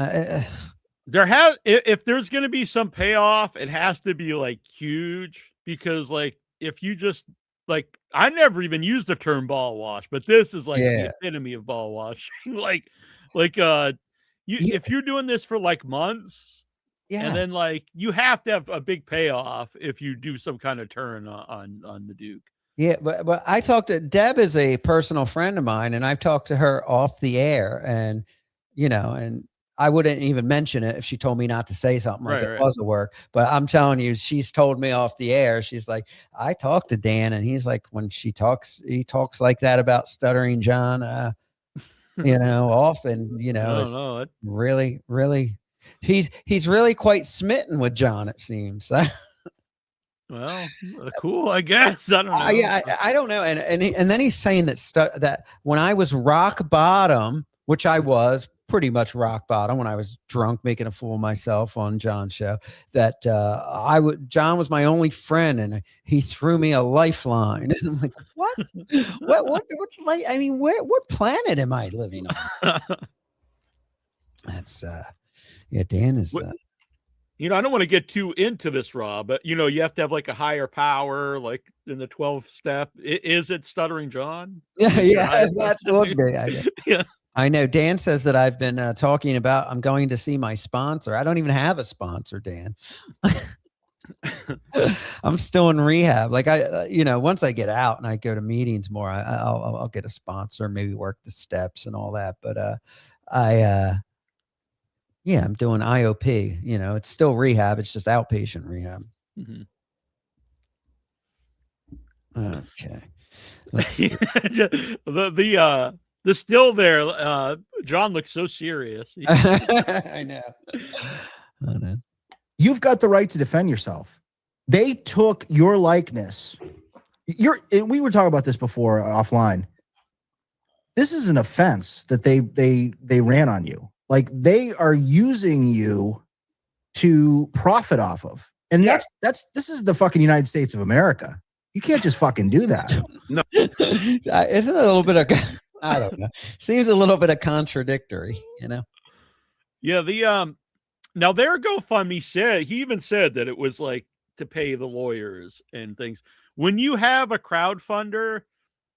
If there's going to be some payoff, it has to be like huge because like if you just like I never even used the term ball wash, but this is like the epitome of ball washing. If you're doing this for like months, and then like you have to have a big payoff if you do some kind of turn on the Duke. Yeah, but I talked to Deb is a personal friend of mine, and I've talked to her off the air, and and I wouldn't even mention it if she told me not to say something like it was a work. But I'm telling you, she's told me off the air. She's like, I talked to Dan, and he's like, when he talks like that about Stuttering John, often, I don't know. Really, really, he's really quite smitten with John. It seems. Well, cool, I guess. I don't know. I don't know. And then he's saying that when I was rock bottom, which I was pretty much rock bottom when I was drunk, making a fool of myself on John's show, that John was my only friend, and he threw me a lifeline. And I'm like, what? what? I mean, what planet am I living on? That's Yeah, Dan is. You know, I don't want to get too into this, Rob, but you know, you have to have like a higher power, like in the 12th step. Is it Stuttering John? Yeah, that would be. Yeah. I know. Dan says that I've been talking about I'm going to see my sponsor. I don't even have a sponsor, Dan. I'm still in rehab. Like once I get out and I go to meetings more, I'll get a sponsor, maybe work the steps and all that. But yeah, I'm doing IOP. You know, it's still rehab. It's just outpatient rehab. Mm-hmm. Okay. Let's see. The still there. John looks so serious. I know. You've got the right to defend yourself. They took your likeness. We were talking about this before offline. This is an offense that they ran on you. Like they are using you to profit off of. And this is the fucking United States of America. You can't just fucking do that. No. Isn't it a little bit of, I don't know. Seems a little bit of contradictory, you know? Yeah. Now their GoFundMe he even said that it was like to pay the lawyers and things. When you have a crowdfunder,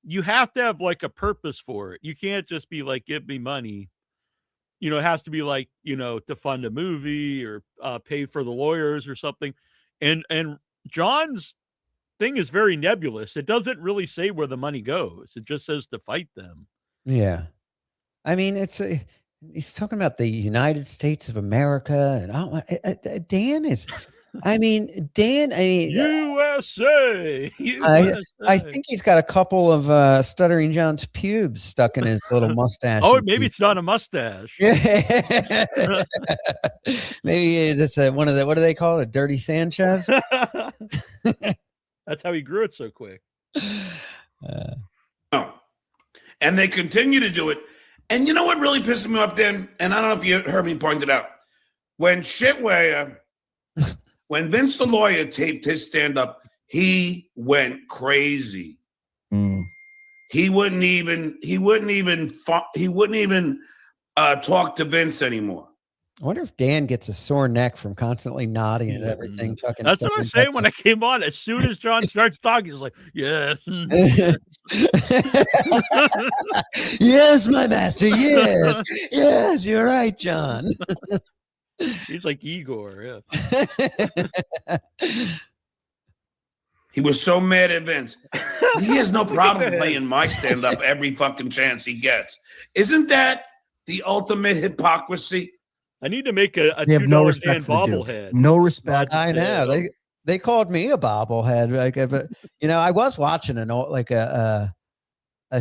you have to have like a purpose for it. You can't just be like, give me money. You know, it has to be like, you know, to fund a movie or pay for the lawyers or something. And John's thing is very nebulous. It doesn't really say where the money goes. It just says to fight them. Yeah. I mean, he's talking about the United States of America and Dan is, USA. I think he's got a couple of Stuttering John's pubes stuck in his little mustache. Oh, maybe it's not a mustache. Yeah. Maybe it's one of the, what do they call it? A dirty Sanchez? That's how he grew it so quick. And they continue to do it. And you know what really pisses me off, Dan? And I don't know if you heard me point it out. When when Vince the lawyer taped his stand-up, he went crazy. He wouldn't even talk to Vince anymore. I wonder if Dan gets a sore neck from constly nodding and everything. Fucking. That's what I say when I came on. As soon as John starts talking, he's like, "Yes, yes, my master. Yes, yes, you're right, John." He's like Igor. Yeah. He was so mad at Vince. He has no problem playing my stand-up every fucking chance he gets. Isn't that the ultimate hypocrisy? I need to make a they have no $2 respect for the bobblehead. No respect. I know. They called me a bobblehead. Like, but you know, I was watching a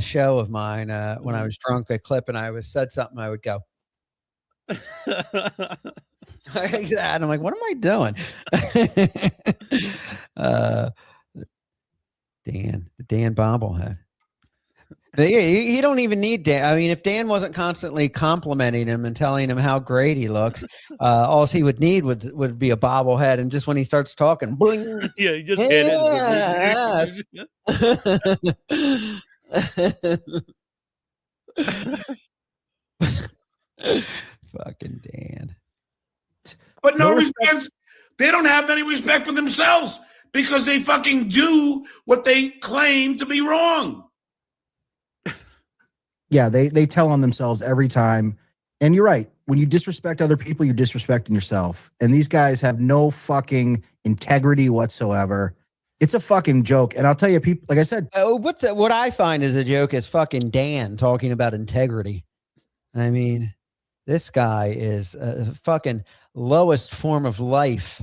show of mine when I was drunk, a clip, and I said something. I would go. Like that. I'm like, what am I doing? Dan bobblehead. You don't even need Dan. I mean, if Dan wasn't constantly complimenting him and telling him how great he looks, all he would need would be a bobblehead. And just when he starts talking, bling. Yeah, he just hit it. Fucking Dan. But no respect. They don't have any respect for themselves because they fucking do what they claim to be wrong. Yeah, they tell on themselves every time. And you're right. When you disrespect other people, you're disrespecting yourself. And these guys have no fucking integrity whatsoever. It's a fucking joke. And I'll tell you, people, like I said. What I find is a joke is fucking Dan talking about integrity. I mean, this guy is a fucking lowest form of life.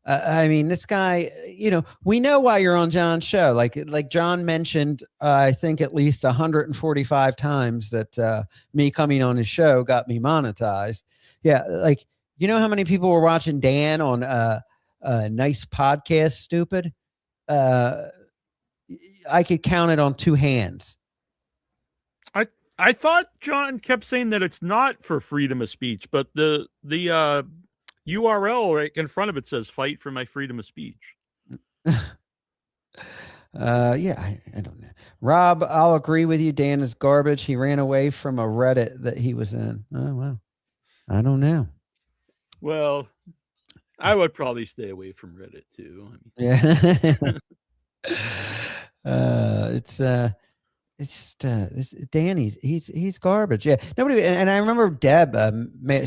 I mean, this guy, you know, we know why you're on John's show. Like John mentioned, I think at least 145 times that me coming on his show got me monetized. Yeah. Like, you know how many people were watching Dan on Nice Podcast, Stupid? I could count it on two hands. I thought John kept saying that it's not for freedom of speech, but the URL right in front of it says "Fight for my freedom of speech." Yeah, I don't know. Rob, I'll agree with you. Dan is garbage. He ran away from a Reddit that he was in. Oh, wow. I don't know. Well, I would probably stay away from Reddit too. Yeah. It's just this Danny's he's garbage. Yeah, nobody. And I remember Deb.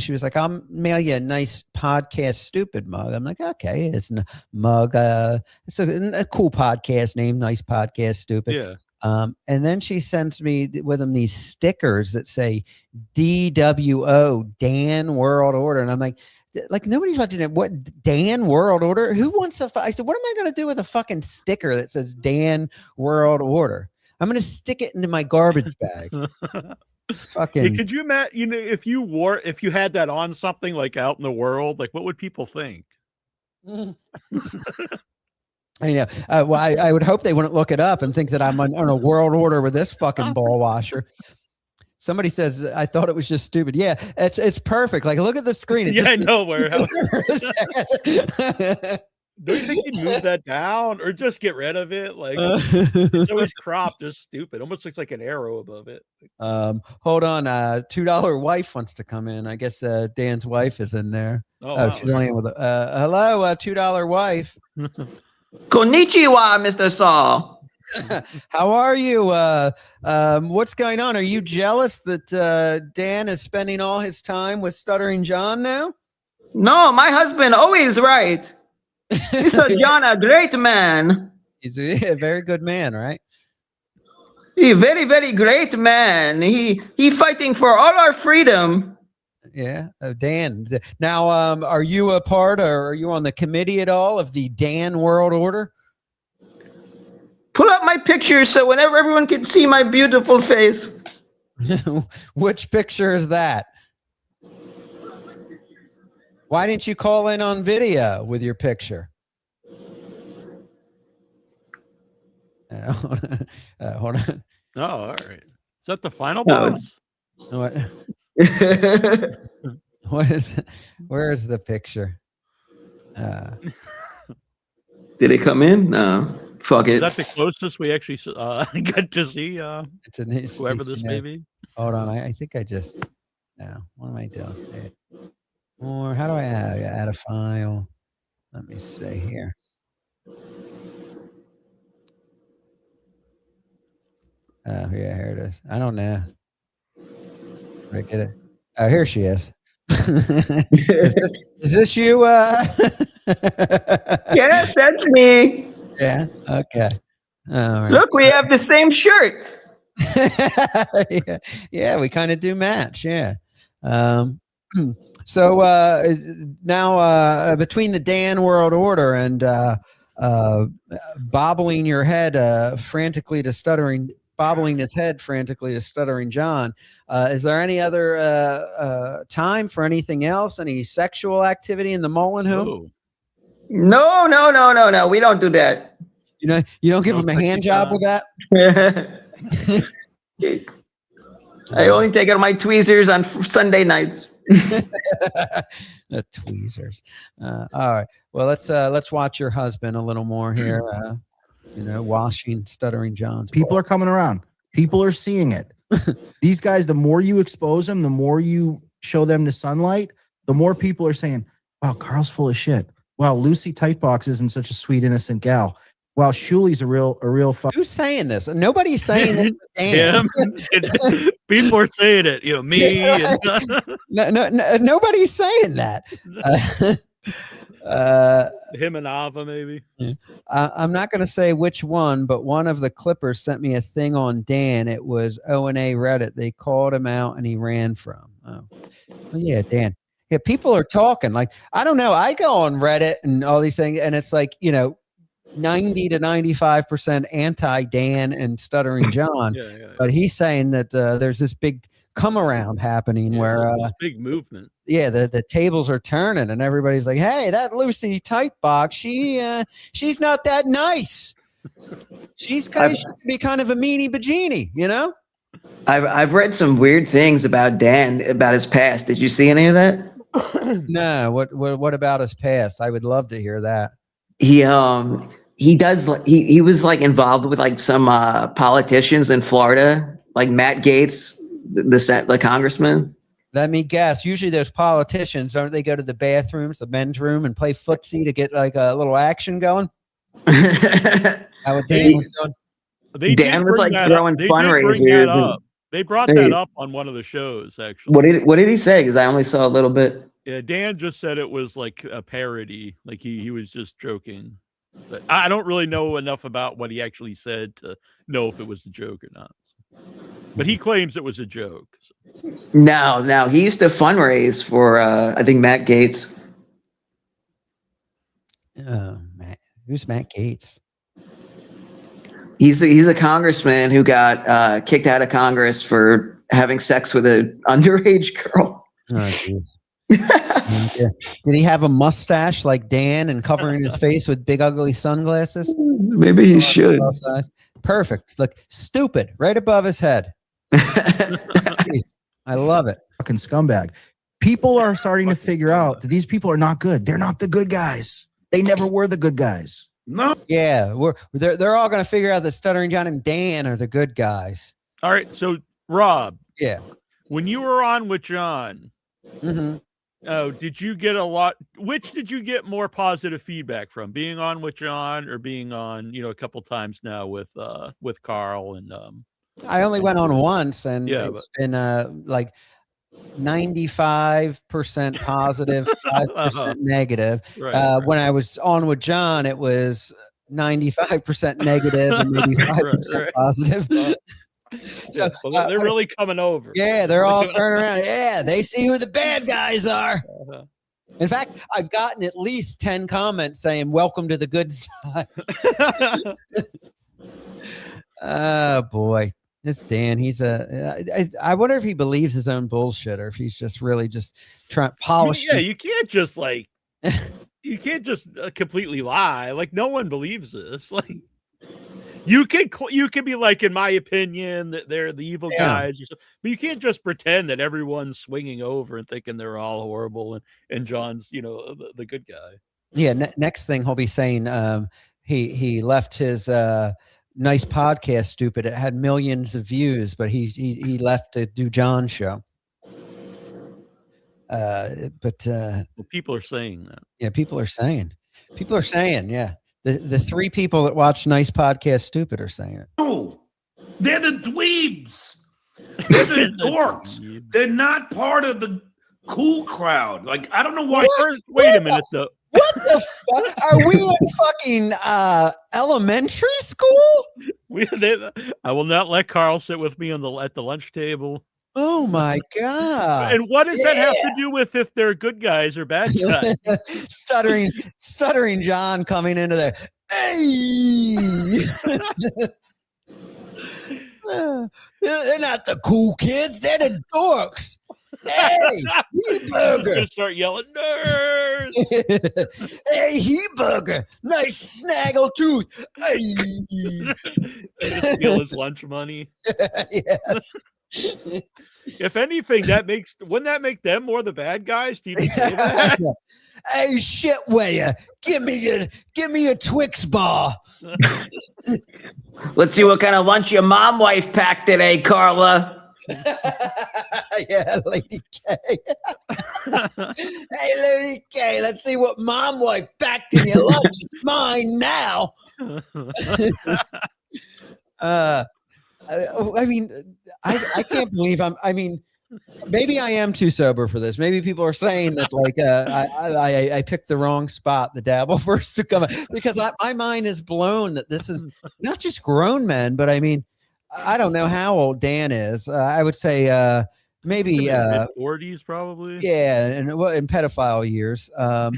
She was like, "I'll mail you a nice podcast stupid mug." I'm like, "Okay, it's a mug. It's a cool podcast name, nice podcast stupid." Yeah. And then she sends me with them these stickers that say DWO Dan World Order, and I'm like nobody's watching it. What Dan World Order? Who wants a? I said, what am I going to do with a fucking sticker that says Dan World Order? I'm going to stick it into my garbage bag. Fucking. Yeah, could you imagine? You know, if you had that on something like out in the world, like what would people think? I know. Well, I would hope they wouldn't look it up and think that I'm on a world order with this fucking ball washer. Somebody says I thought it was just stupid. Yeah, it's perfect. Like, look at the screen. Yeah, I know where. Don't you think you'd move that down or just get rid of it? Like it's always cropped, just stupid. Almost looks like an arrow above it. Hold on. $2 wife wants to come in. I guess Dan's wife is in there. Oh, wow. She's only in with hello, $2 wife. Konnichiwa, Mr. Saul. How are you? What's going on? Are you jealous that Dan is spending all his time with Stuttering John now? No, my husband always right. Mr. John, a great man. He's a very good man, right? He very, very great man. He fighting for all our freedom. Yeah, Dan. Now, are you a part, or are you on the committee at all of the Dan World Order? Pull up my picture so whenever everyone can see my beautiful face. Which picture is that? Why didn't you call in on video with your picture? Hold on. Oh, all right. Is that the final boss? What? Where is the picture? Did it come in? No. Fuck it. Is that the closest we actually got to see whoever this may be? Hold on. I think I just... No. What am I doing? Or how do I add a file? Let me see here. Oh, yeah, here it is. I don't know. Did I get it? Oh, here she is. Is this you? Yes, that's me. Yeah. Okay. All right. Look, we have the same shirt. Yeah, we kind of do match. Yeah. So now between the Dan World Order and bobbling your head frantically to Stuttering, bobbling his head frantically to Stuttering John, is there any other time for anything else? Any sexual activity in the Mullen home? No. We don't do that. You know, you don't give him a hand job with that? I only take out my tweezers on Sunday nights. The tweezers. All right. Well, let's watch your husband a little more here. Washing Stuttering John's. People are coming around. People are seeing it. These guys, the more you expose them, the more you show them to sunlight, the more people are saying, "Wow, Carl's full of shit. Wow, Lucy Tightbox isn't such a sweet, innocent gal. Wow, Shuli's a real fuck." Who's saying this? Nobody's saying this. Him. People are saying it. Me. Yeah. No, nobody's saying that. Him and Ava, maybe. Yeah. I'm not going to say which one, but one of the Clippers sent me a thing on Dan. It was O&A Reddit. They called him out and he ran from. Oh, well, yeah, Dan. Yeah, people are talking. Like, I don't know. I go on Reddit and all these things, and it's like, 90 to 95% anti-Dan and Stuttering John. Yeah. But he's saying that there's this big come around happening where this big movement. Yeah, the tables are turning and everybody's like, "Hey, that Lucy Tightbox, she's not that nice. She's kind of be kind of a meanie bajini, I've read some weird things about Dan, about his past. Did you see any of that? No. What about his past? I would love to hear that. He was like involved with like some politicians in Florida, like Matt Gaetz, the congressman. Let me guess. Usually those politicians, don't they go to the bathrooms, the men's room, and play footsie to get like a little action going? That what Dan was doing? Dan was like throwing fundraisers. They brought that up on one of the shows, actually. What did he say? Because I only saw a little bit. Yeah, Dan just said it was like a parody, like he was just joking. But I don't really know enough about what he actually said to know if it was a joke or not. But he claims it was a joke. So. No, he used to fundraise for I think Matt Gaetz. Who's Matt Gaetz? He's a congressman who got kicked out of Congress for having sex with an underage girl. Oh, did he have a mustache like Dan and covering his face with big ugly sunglasses? Maybe he should. Perfect. Look, stupid, right above his head. Jeez, I love it. Fucking scumbag. People are starting to figure out that these people are not good. They're not the good guys. They never were the good guys. No. Yeah, they're all going to figure out that Stuttering John and Dan are the good guys. All right, so Rob. Yeah. When you were on with John, mm-hmm. Did you get a lot? Which did you get more positive feedback from? Being on with John or being on, a couple times now with Carl and I only went on once, and yeah, it's been like 95% positive, 5% negative. Right. When I was on with John, it was 95% negative and maybe 5% positive. So they're really coming over. Yeah, they're all turning around. Yeah, they see who the bad guys are. In fact, I've gotten at least 10 comments saying, "Welcome to the good side." Oh boy, it's Dan. He's I wonder if he believes his own bullshit or if he's just really just trying to polish. Yeah, you can't just completely lie. Like no one believes this. Like. You can be like, in my opinion, that they're the evil guys, or something, but you can't just pretend that everyone's swinging over and thinking they're all horrible and John's, the good guy. Yeah. Next thing he'll be saying, he left his nice podcast stupid. It had millions of views, but he left to do John's show. But people are saying that. Yeah, people are saying, yeah. The three people that watch Nice Podcast Stupid are saying it. No, they're the dweebs. They're the dorks. They're not part of the cool crowd. Like, I don't know why. Wait a minute, though. What the fuck? Are we in fucking elementary school? I will not let Carl sit with me at the lunch table. Oh my God. And what does that have to do with if they're good guys or bad guys? stuttering John coming into there. Hey! They're not the cool kids, they're the dorks. Hey, He-Burger. Gonna start yelling, nerds. Hey, He-Burger. Nice snaggle tooth. Hey. Steal his lunch money. Yes. If anything, wouldn't that make them more the bad guys? Do you even say that? Hey, shit weigher, give me a Twix bar. Let's see what kind of lunch your mom wife packed today, Carla. Yeah, Lady K. Hey, Lady K, let's see what mom wife packed in your lunch. It's mine now. I mean, I can't believe maybe I am too sober for this. Maybe people are saying that like I picked the wrong spot, the dabble first to come, because my mind is blown that this is not just grown men, but I mean, I don't know how old Dan is. I would say maybe mid-40s probably. Yeah, and in pedophile years. I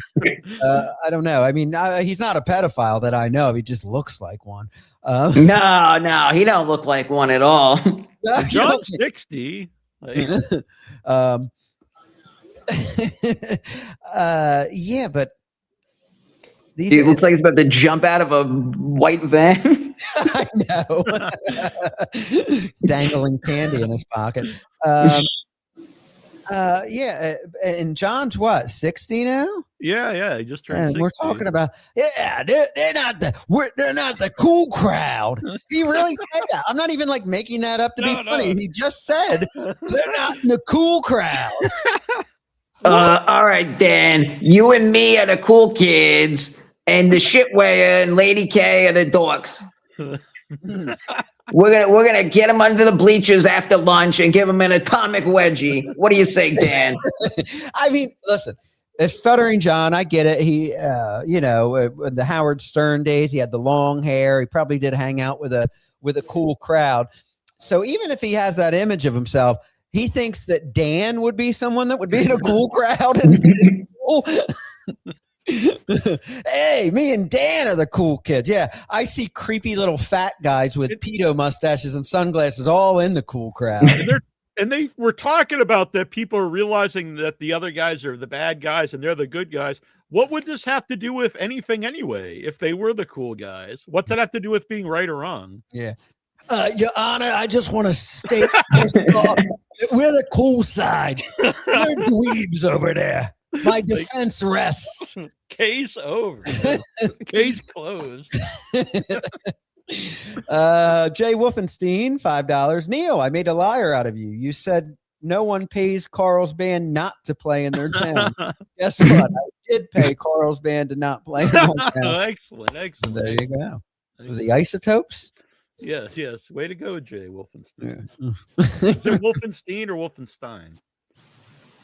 don't know. I mean, he's not a pedophile that I know. He just looks like one. No, he don't look like one at all. John's 60. Yeah, but he looks like he's about to jump out of a white van. I know. Dangling candy in his pocket. Yeah, and John's what, 60 now? Yeah, he just turned 60. We're talking about, they're not the cool crowd. He really said that. I'm not even like making that up to be funny. He just said they're not in the cool crowd. All right, Dan. You and me are the cool kids, and the shitwear and Lady K are the dorks. We're gonna get him under the bleachers after lunch and give him an atomic wedgie. What do you say, Dan? I mean, listen, it's Stuttering John. I get it. He, the Howard Stern days, he had the long hair. He probably did hang out with a cool crowd. So even if he has that image of himself, he thinks that Dan would be someone that would be in a cool crowd. And hey, me and Dan are the cool kids. Yeah, I see creepy little fat guys with pedo mustaches and sunglasses all in the cool crowd. And they were talking about that people are realizing that the other guys are the bad guys and they're the good guys. What would this have to do with anything anyway, if they were the cool guys? What's that have to do with being right or wrong? Yeah. Your Honor, I just want to state we're the cool side. We're dweebs over there. My defense rests. Case over. Case closed. Jay Wolfenstein, $5. Neil, I made a liar out of you. You said no one pays Carl's band not to play in their town. Guess what? I did pay Carl's band to not play in my town. Excellent. There you go. The Isotopes? Yes. Way to go, Jay Wolfenstein. Yeah. Is it Wolfenstein or Wolfenstein?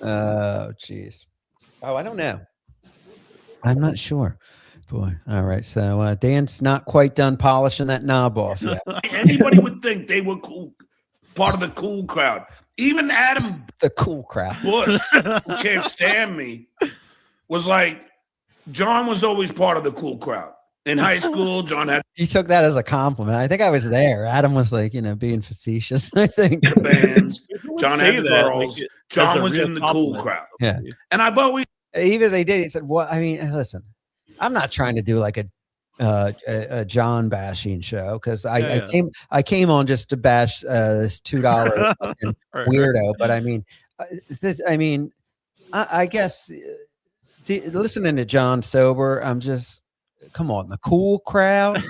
Oh, jeez. Oh, I don't know. I'm not sure. Boy. All right. So Dan's not quite done polishing that knob off yet. Anybody would think they were cool, part of the cool crowd. Even Adam, the cool crowd, Bush, who can't stand me, was like, John was always part of the cool crowd. In high school, John had. He took that as a compliment. I think I was there. Adam was like, being facetious. I think the bands. John had the girls. Like John was in the cool crowd. Yeah. And I've always. Even they did. He said, "Well, I mean, listen, I'm not trying to do like a John bashing show because I came on just to bash this $2 weirdo. But I mean, I guess listening to John sober, I'm just come on, the cool crowd.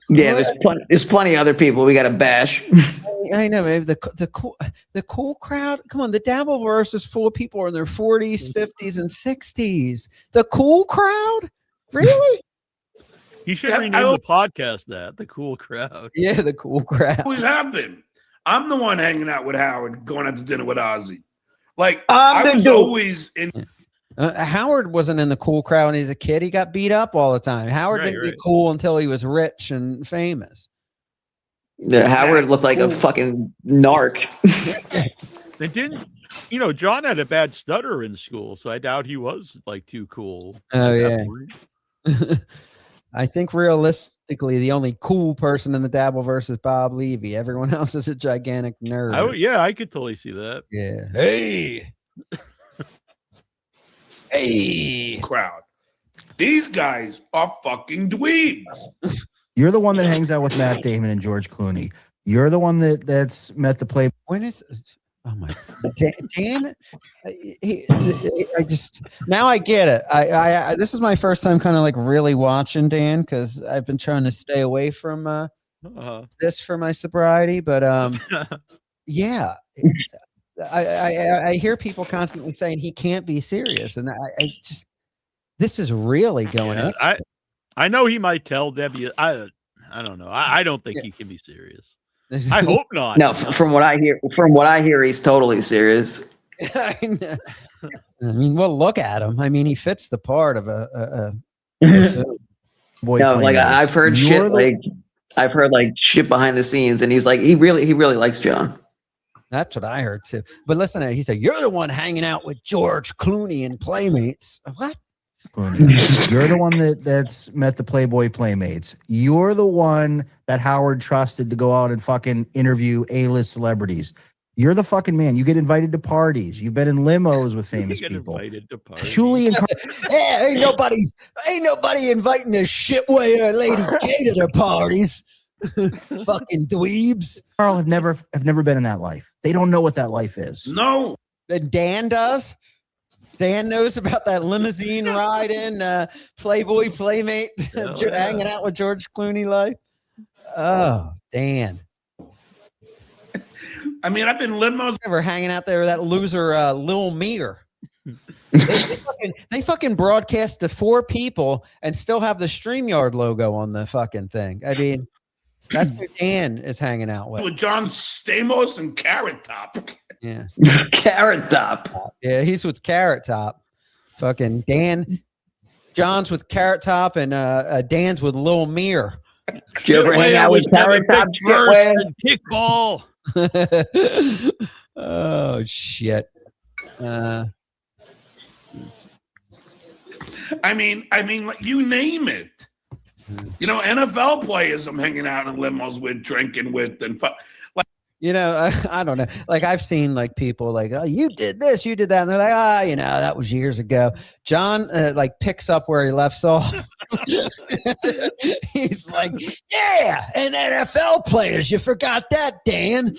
Yeah, there's plenty of other people we got to bash. I know, maybe the cool crowd. Come on, the Dabbleverse is full of people in their 40s, 50s, and 60s. The cool crowd, really? You should rename the podcast that the cool crowd. Yeah, the cool crowd. Always have been. I'm the one hanging out with Howard, going out to dinner with Ozzy. Like I was always in. Howard wasn't in the cool crowd when he was a kid. He got beat up all the time. Howard didn't get cool until he was rich and famous. Yeah, Howard looked like a fucking narc. They didn't, John had a bad stutter in school, so I doubt he was like too cool. Oh yeah. I think realistically, the only cool person in the Dabbleverse is Bob Levy. Everyone else is a gigantic nerd. I could totally see that. Yeah. Hey, crowd. These guys are fucking dweebs. You're the one that hangs out with Matt Damon and George Clooney. You're the one that's met the play. When is? Oh my Dan! I just now I get it. I this is my first time kind of like really watching Dan because I've been trying to stay away from this for my sobriety. But yeah. I hear people constantly saying he can't be serious, and I just this is really going on. I know he might tell Debbie. I don't know. I don't think he can be serious. I hope not. No, from what I hear, he's totally serious. I mean, well, look at him. I mean, he fits the part of a boy. No, like I've heard shit. I've heard like shit behind the scenes, and he's like, he really likes John. That's what I heard too. But listen, he said, "You're the one hanging out with George Clooney and Playmates." What? You're the one that's met the Playboy Playmates. You're the one that Howard trusted to go out and fucking interview A-list celebrities. You're the fucking man. You get invited to parties. You've been in limos with famous people. Invited to parties. Julian, ain't nobody inviting a shitwear Lady K to their parties. Fucking dweebs. Carl have never been in that life. They don't know what that life is. No. And Dan does. Dan knows about that limousine ride in Playboy Playmate, hanging out with George Clooney life. Oh, Dan. I mean, I've been limos. Ever hanging out there with that loser Lil Mir. They fucking broadcast to 4 people and still have the StreamYard logo on the fucking thing. I mean, that's who Dan is hanging out with. With John Stamos and Carrot Top. Yeah. Carrot Top. Yeah, he's with Carrot Top. Fucking Dan. John's with Carrot Top and Dan's with Lil Mir. Did you ever hang out with Carrot Top? Kickball. Oh shit. I mean, like, you name it. You know, NFL players I'm hanging out in limos with, drinking with, and you know, I don't know. Like I've seen like people like, oh, you did this, you did that, and they're like, you know, that was years ago. John like picks up where he left off. He's like, yeah, and NFL players, you forgot that, Dan.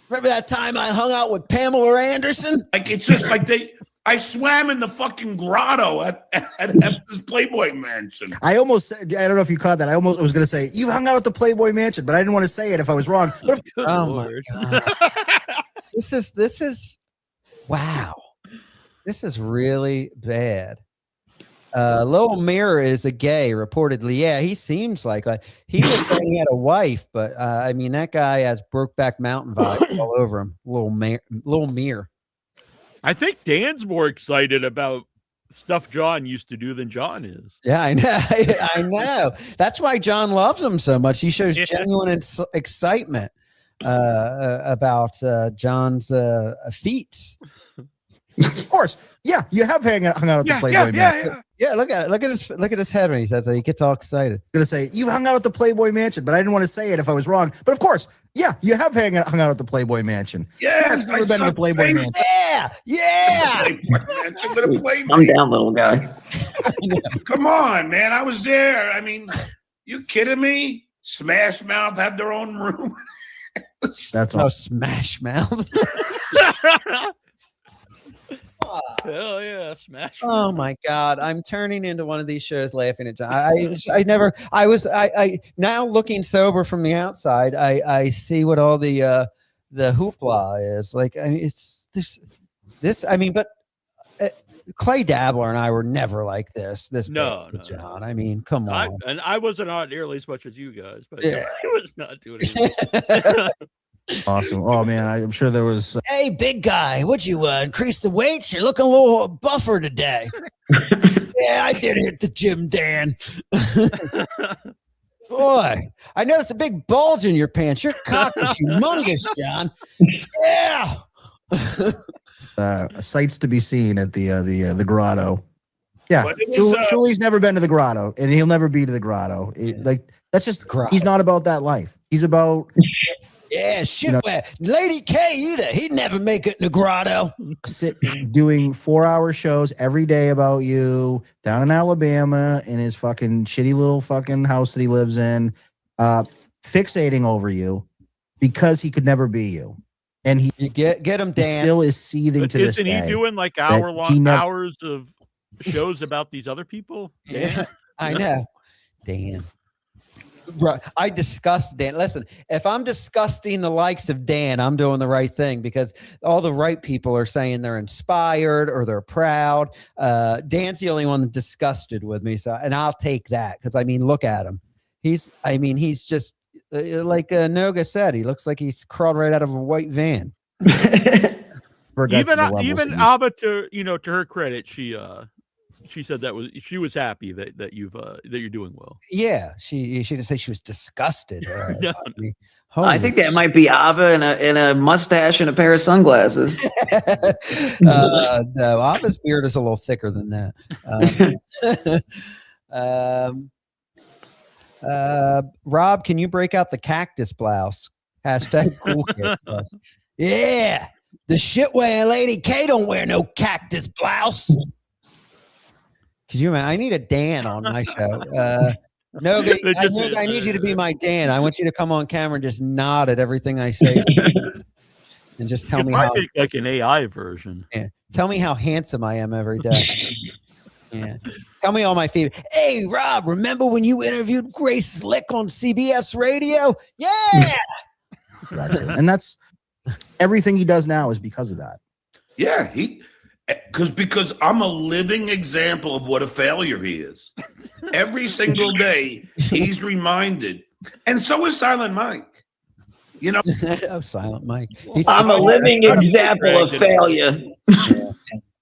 Remember that time I hung out with Pamela Anderson? Like, it's just like I swam in the fucking grotto at this Playboy Mansion. I almost said, I don't know if you caught that. I was going to say, you hung out at the Playboy Mansion, but I didn't want to say it if I was wrong. But oh my God. This is wow. This is really bad. Lil Mirror is a gay, reportedly. Yeah, he seems like he was saying he had a wife, but I mean that guy has Brokeback Mountain vibes all over him. Lil Mirror. I think Dan's more excited about stuff John used to do than John is. Yeah, I know. I know. That's why John loves him so much. He shows genuine excitement about John's feats. Of course, yeah, you have hung out at the Playboy Mansion. Yeah, look at it. Look at his head when he says that. He gets all excited. I'm gonna say you hung out at the Playboy Mansion, but I didn't want to say it if I was wrong. But of course, yeah, you have hung out at the Playboy Mansion. Yeah, I've never been to the Playboy Mansion. Yeah. I'm down, little guy. Come on, man. I was there. I mean, you kidding me? Smash Mouth had their own room. That's all. Smash Mouth. Hell yeah, Smash. Oh my God, I'm turning into one of these shows laughing at John. I now looking sober from the outside, I see what all the hoopla is. Like, I mean, it's this. I mean, but Clay Dabbler and I were never like this. No, John. I mean, come on. I wasn't on nearly as much as you guys, but Yeah. I was not doing it. Awesome. Oh man, I'm sure there was. Hey, big guy, would you increase the weight? You're looking a little buffer today. Yeah, I did it at the gym, Dan. Boy, I noticed a big bulge in your pants. Your cock is humongous, John. Yeah. Sights to be seen at the grotto. Yeah, But it was, Shuli's never been to the grotto, and he'll never be to the grotto. That's just he's not about that life. He's about. Yeah, shit. Lady K either. He'd never make it in the grotto. Doing 4-hour shows every day about you down in Alabama in his fucking shitty little fucking house that he lives in, fixating over you because he could never be you. And you get him, Dan. He still is seething to this day. Isn't he doing like hours of shows about these other people? Yeah, I know. Dan. Right. I disgust Dan. Listen, if I'm disgusting the likes of Dan, I'm doing the right thing because all the right people are saying they're inspired or they're proud. Dan's the only one that disgusted with me. So, and I'll take that because I mean, look at him. He's just like Noga said. He looks like he's crawled right out of a white van. Even Abba, to her credit, she said she was happy that you're doing well. Yeah, she didn't say she was disgusted. No. I think that might be Ava in a mustache and a pair of sunglasses. No, Ava's beard is a little thicker than that. Rob, can you break out the cactus blouse? Hashtag cool kid blouse. Yeah, the shit wearing Lady K don't wear no cactus blouse. Could you imagine? I need a Dan on my show. No, They I, just- Noga, I need you to be my Dan. I want you to come on camera and just nod at everything I say, and just tell You me might how. make like an AI version. Yeah, tell me how handsome I am every day. Yeah, tell me all my favorite. Hey, Rob, remember when you interviewed Grace Slick on CBS Radio? Yeah. And that's everything he does now is because of that. Yeah, because I'm a living example of what a failure he is. Every single day, he's reminded, and so is Silent Mike. You know, Oh, Silent Mike. I'm a living example of failure.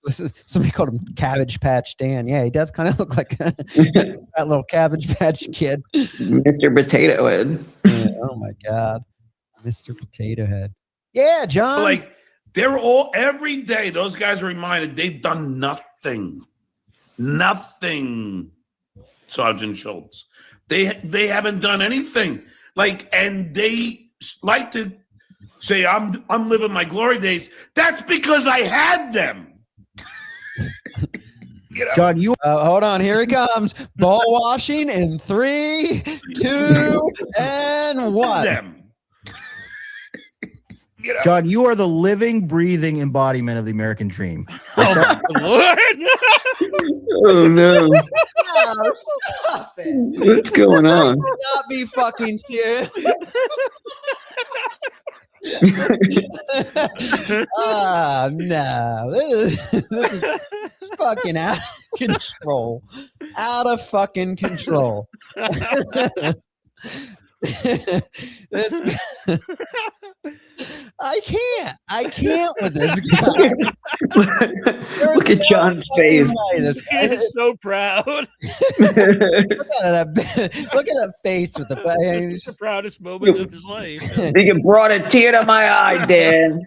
This is, somebody called him Cabbage Patch Dan. Yeah, he does kind of look like that little Cabbage Patch Kid. Mr. Potato Head. Yeah, oh my God, Mr. Potato Head. Yeah, John. like they're all every day. Those guys are reminded they've done nothing. Sergeant Schultz. They haven't done anything. And they like to say, "I'm living my glory days." That's because I had them. John, you hold on. Here he comes. Ball washing in 3, 2, and 1. Them. John, you are the living, breathing embodiment of the American dream. Oh, Lord. Oh, no. No, stop it. What's going on? Not be fucking serious. Oh, no. This is fucking out of control. Out of fucking control. I can't with this guy. Look at John's face. This guy. He's so proud. Look at that face with the. It's the proudest moment of his life. You brought a tear to my eye, Dan.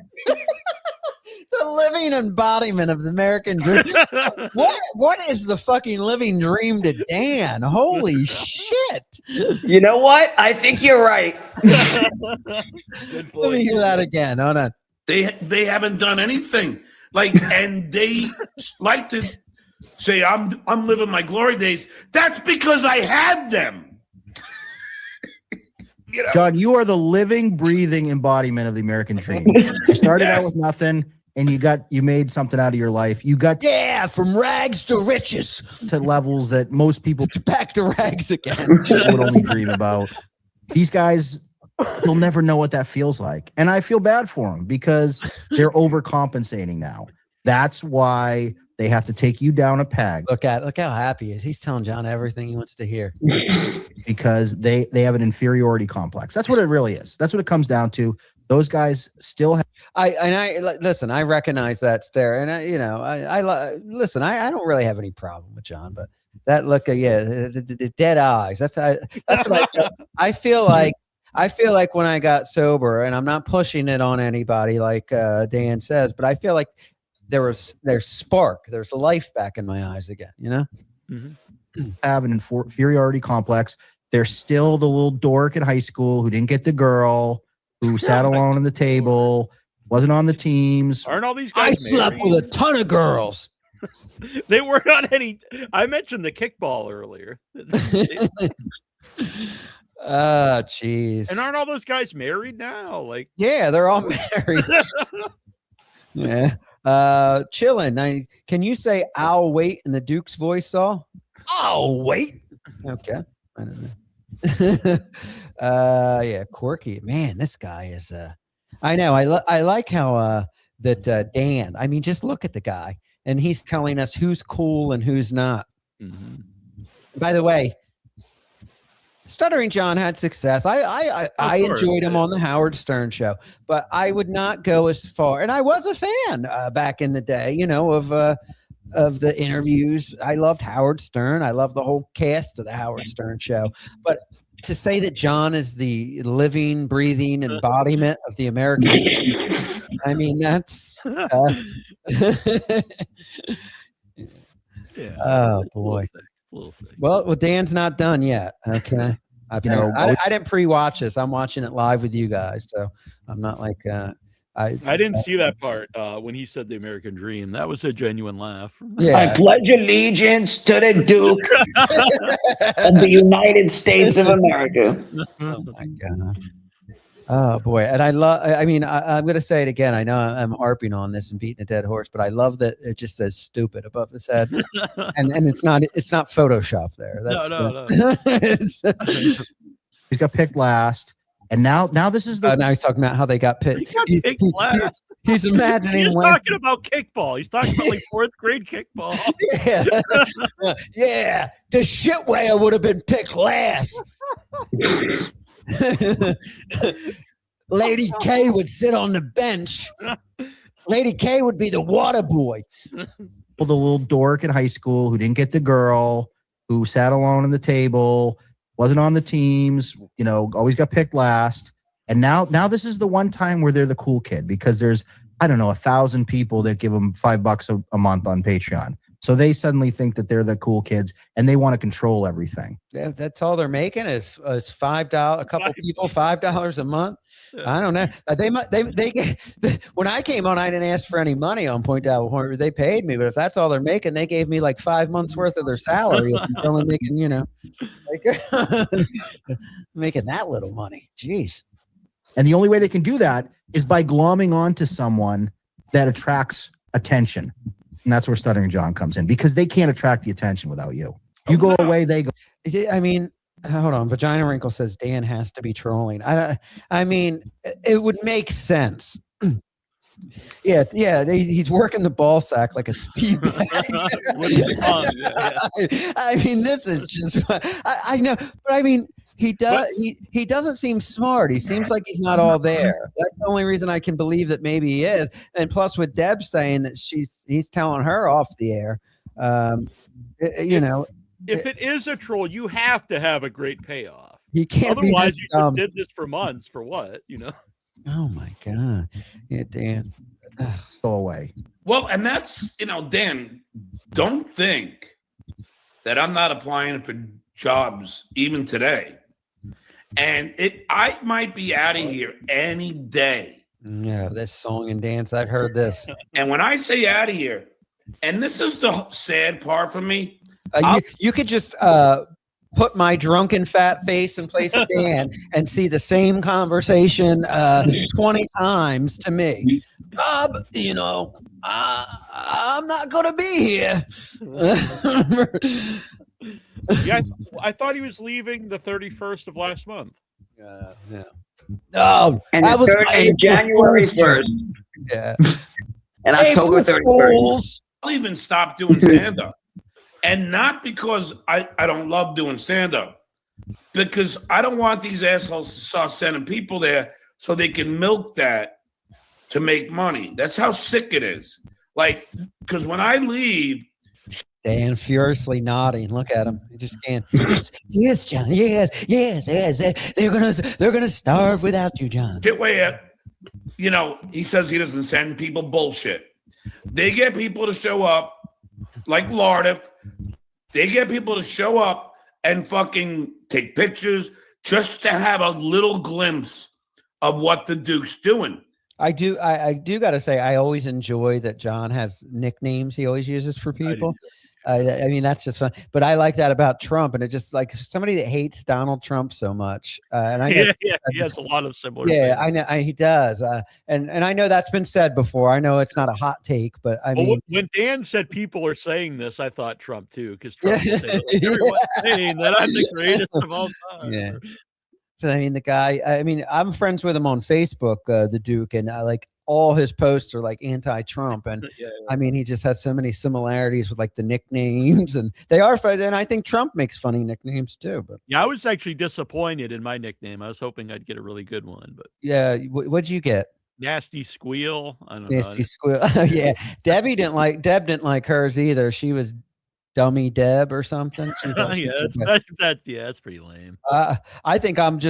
The living embodiment of the American dream. What is the fucking living dream to Dan? Holy shit! You know what? I think you're right. Let me hear that again. Hold on. They haven't done anything. And they like to say, "I'm living my glory days." That's because I had them. John, you are the living, breathing embodiment of the American dream. You started out with nothing, and you made something out of your life. You got from rags to riches to levels that most people back to rags again would only dream about. These guys, they'll never know what that feels like, and I feel bad for them because they're overcompensating now. That's why they have to take you down a peg. Look how happy he is. He's telling John everything he wants to hear. Because they have an inferiority complex. That's what it really is. That's what it comes down to. Those guys still have. Listen. I recognize that stare, and I listen. I don't really have any problem with John, but that look, the dead eyes. That's what I feel like. I feel like when I got sober, and I'm not pushing it on anybody, like Dan says, but I feel like there's spark. There's life back in my eyes again. Have an inferiority complex. They're still the little dork in high school who didn't get the girl, who sat alone on the table, wasn't on the teams. Aren't all these guys I slept married? with a ton of girls. They weren't on any. I mentioned the kickball earlier. Jeez. And aren't all those guys married now? Yeah, they're all married. Yeah. Chillin'. Can you say "I'll wait" in the Duke's voice, Saul? I'll wait. Okay. I don't know. Yeah, quirky. Man, this guy is I know. I like how that Dan. I mean, just look at the guy, and he's telling us who's cool and who's not. Mm-hmm. By the way, Stuttering John had success. I enjoyed him on the Howard Stern show, but I would not go as far. And I was a fan back in the day, of the interviews. I loved Howard Stern. I loved the whole cast of the Howard Stern show. But to say that John is the living, breathing embodiment of the American, I mean, that's. Oh boy. Well, Dan's not done yet. Okay. I didn't pre-watch this. I'm watching it live with you guys, so I'm not like I didn't see that part when he said the American dream. That was a genuine laugh. I pledge allegiance to the Duke of the United States of America. Oh my God. Oh boy. And I love, I mean, I'm going to say it again. I know I'm harping on this and beating a dead horse, but I love that it just says stupid above his head. and it's not Photoshop there. That's, no. He's got picked last. And now this is the now he's talking about how they got picked. He's imagining He's talking about kickball. He's talking about like 4th grade kickball. Yeah. The shit whale would have been picked last. Lady K would sit on the bench. Lady K would be the water boy. The little dork in high school who didn't get the girl, who sat alone on the table, wasn't on the teams, always got picked last. And now this is the one time where they're the cool kid, because there's, I don't know, 1,000 people that give them $5 a month on Patreon. So they suddenly think that they're the cool kids and they want to control everything. Yeah, that's all they're making is $5. A couple people, $5 a month. I don't know. When I came on, I didn't ask for any money on Point Double Horn. They paid me, but if that's all they're making, they gave me like 5 months worth of their salary. If only making, making that little money. Jeez. And the only way they can do that is by glomming onto someone that attracts attention. And that's where Stuttering John comes in, because they can't attract the attention without you. You go away, they go. I mean, hold on. Vagina Wrinkle says Dan has to be trolling. I mean, it would make sense. Yeah. He's working the ball sack like a speed bag. I mean, this is just. I know, but I mean, he does. He doesn't seem smart. He seems like he's not all there. That's the only reason I can believe that maybe he is. And plus, with Deb saying that he's telling her off the air. If it is a troll, you have to have a great payoff. He can't. Otherwise, you just did this for months for what? Oh my God. Yeah, Dan. Go away. Well, and that's, Dan, don't think that I'm not applying for jobs even today. And I might be out of here any day. Yeah, this song and dance. I've heard this. And when I say out of here, and this is the sad part for me. You could just put my drunken fat face in place of Dan and see the same conversation 20 times to me. Bob, I'm not going to be here. Yeah, I thought he was leaving the 31st of last month. Yeah. No, and that was January 1st. Yeah. And October 31st. I'll even stop doing stand-up. And not because I don't love doing stand-up, because I don't want these assholes to start sending people there so they can milk that to make money. That's how sick it is. Like, because when I leave, Dan furiously nodding. Look at him. He just can't. Yes, John. Yes. They're gonna starve without you, John. He says he doesn't send people bullshit. They get people to show up, like Lardiff. They get people to show up and fucking take pictures just to have a little glimpse of what the Duke's doing. I do got to say, I always enjoy that John has nicknames he always uses for people. I mean, that's just fun. But I like that about Trump, and it just like somebody that hates Donald Trump so much. And I know, he has a lot of similar. Yeah, things. I know he does. And I know that's been said before. I know it's not a hot take, but I mean, when Dan said people are saying this, I thought Trump too, because Trump is saying, everyone's saying that I'm the greatest of all time. Yeah. I mean, the guy. I mean, I'm friends with him on Facebook, the Duke, and I like. All his posts are like anti-Trump, and I mean, he just has so many similarities with like the nicknames, and they are fun. And I think Trump makes funny nicknames too. But yeah, I was actually disappointed in my nickname. I was hoping I'd get a really good one, but yeah, what'd you get? Nasty Squeal. I don't Nasty know. Squeal. Yeah, Deb didn't like hers either. She was Dummy Deb or something. That's pretty lame. I think I'm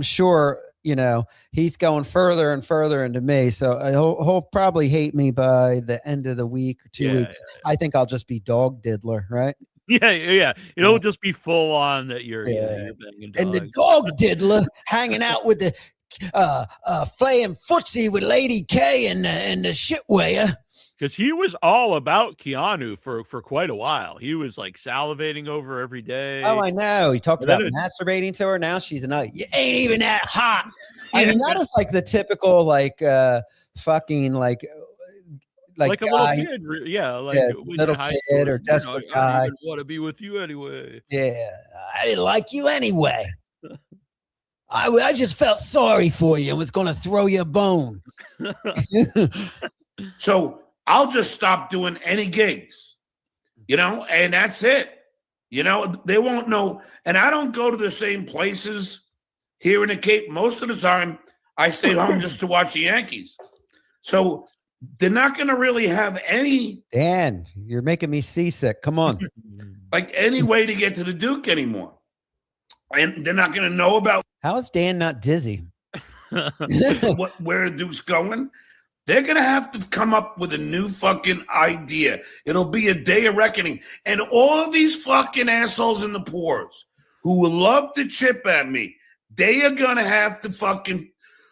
sure. He's going further and further into me. So he'll probably hate me by the end of the week or 2 weeks. Yeah. I think I'll just be dog diddler, right? Yeah. It'll just be full on that you're banging dogs. And the dog diddler hanging out with the playing footsie with Lady K and the shitweigher. Because he was all about Keanu for quite a while. He was like salivating over her every day. Oh, I know. He talked And then about masturbating to her. Now she's another. You ain't even that hot. I mean, that is like the typical fucking like a guy, little kid, when little you're high kid school, or desperate I don't guy. even want to be with you anyway. Yeah, I didn't like you anyway. I just felt sorry for you and was going to throw you a bone. So I'll just stop doing any gigs, and that's it. They won't know. And I don't go to the same places here in the Cape. Most of the time, I stay home just to watch the Yankees. So they're not going to really have any. Dan, you're making me seasick. Come on. Like any way to get to the Duke anymore. And they're not going to know about. How is Dan not dizzy? Where the Duke's going. They're going to have to come up with a new fucking idea. It'll be a day of reckoning. And all of these fucking assholes in the pores who will love to chip at me, they are going to have to fucking,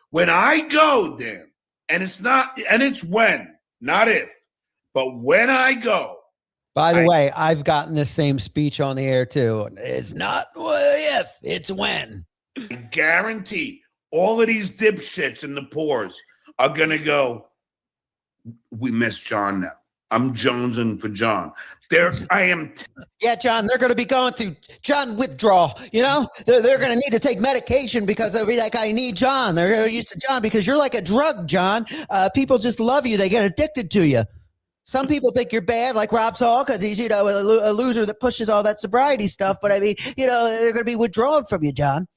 when I go, Dan, and it's when, not if, but when I go. By the way, I've gotten the same speech on the air too. It's not if, it's when. I guarantee all of these dipshits in the pores are going to go, we miss John now. I'm jonesing for John. Yeah, John, they're going to be going through John withdrawal. They're going to need to take medication because they'll be like, I need John. They're used to John because you're like a drug, John. People just love you. They get addicted to you. Some people think you're bad, like Rob Saul, because he's, a loser that pushes all that sobriety stuff. But I mean, they're going to be withdrawn from you, John.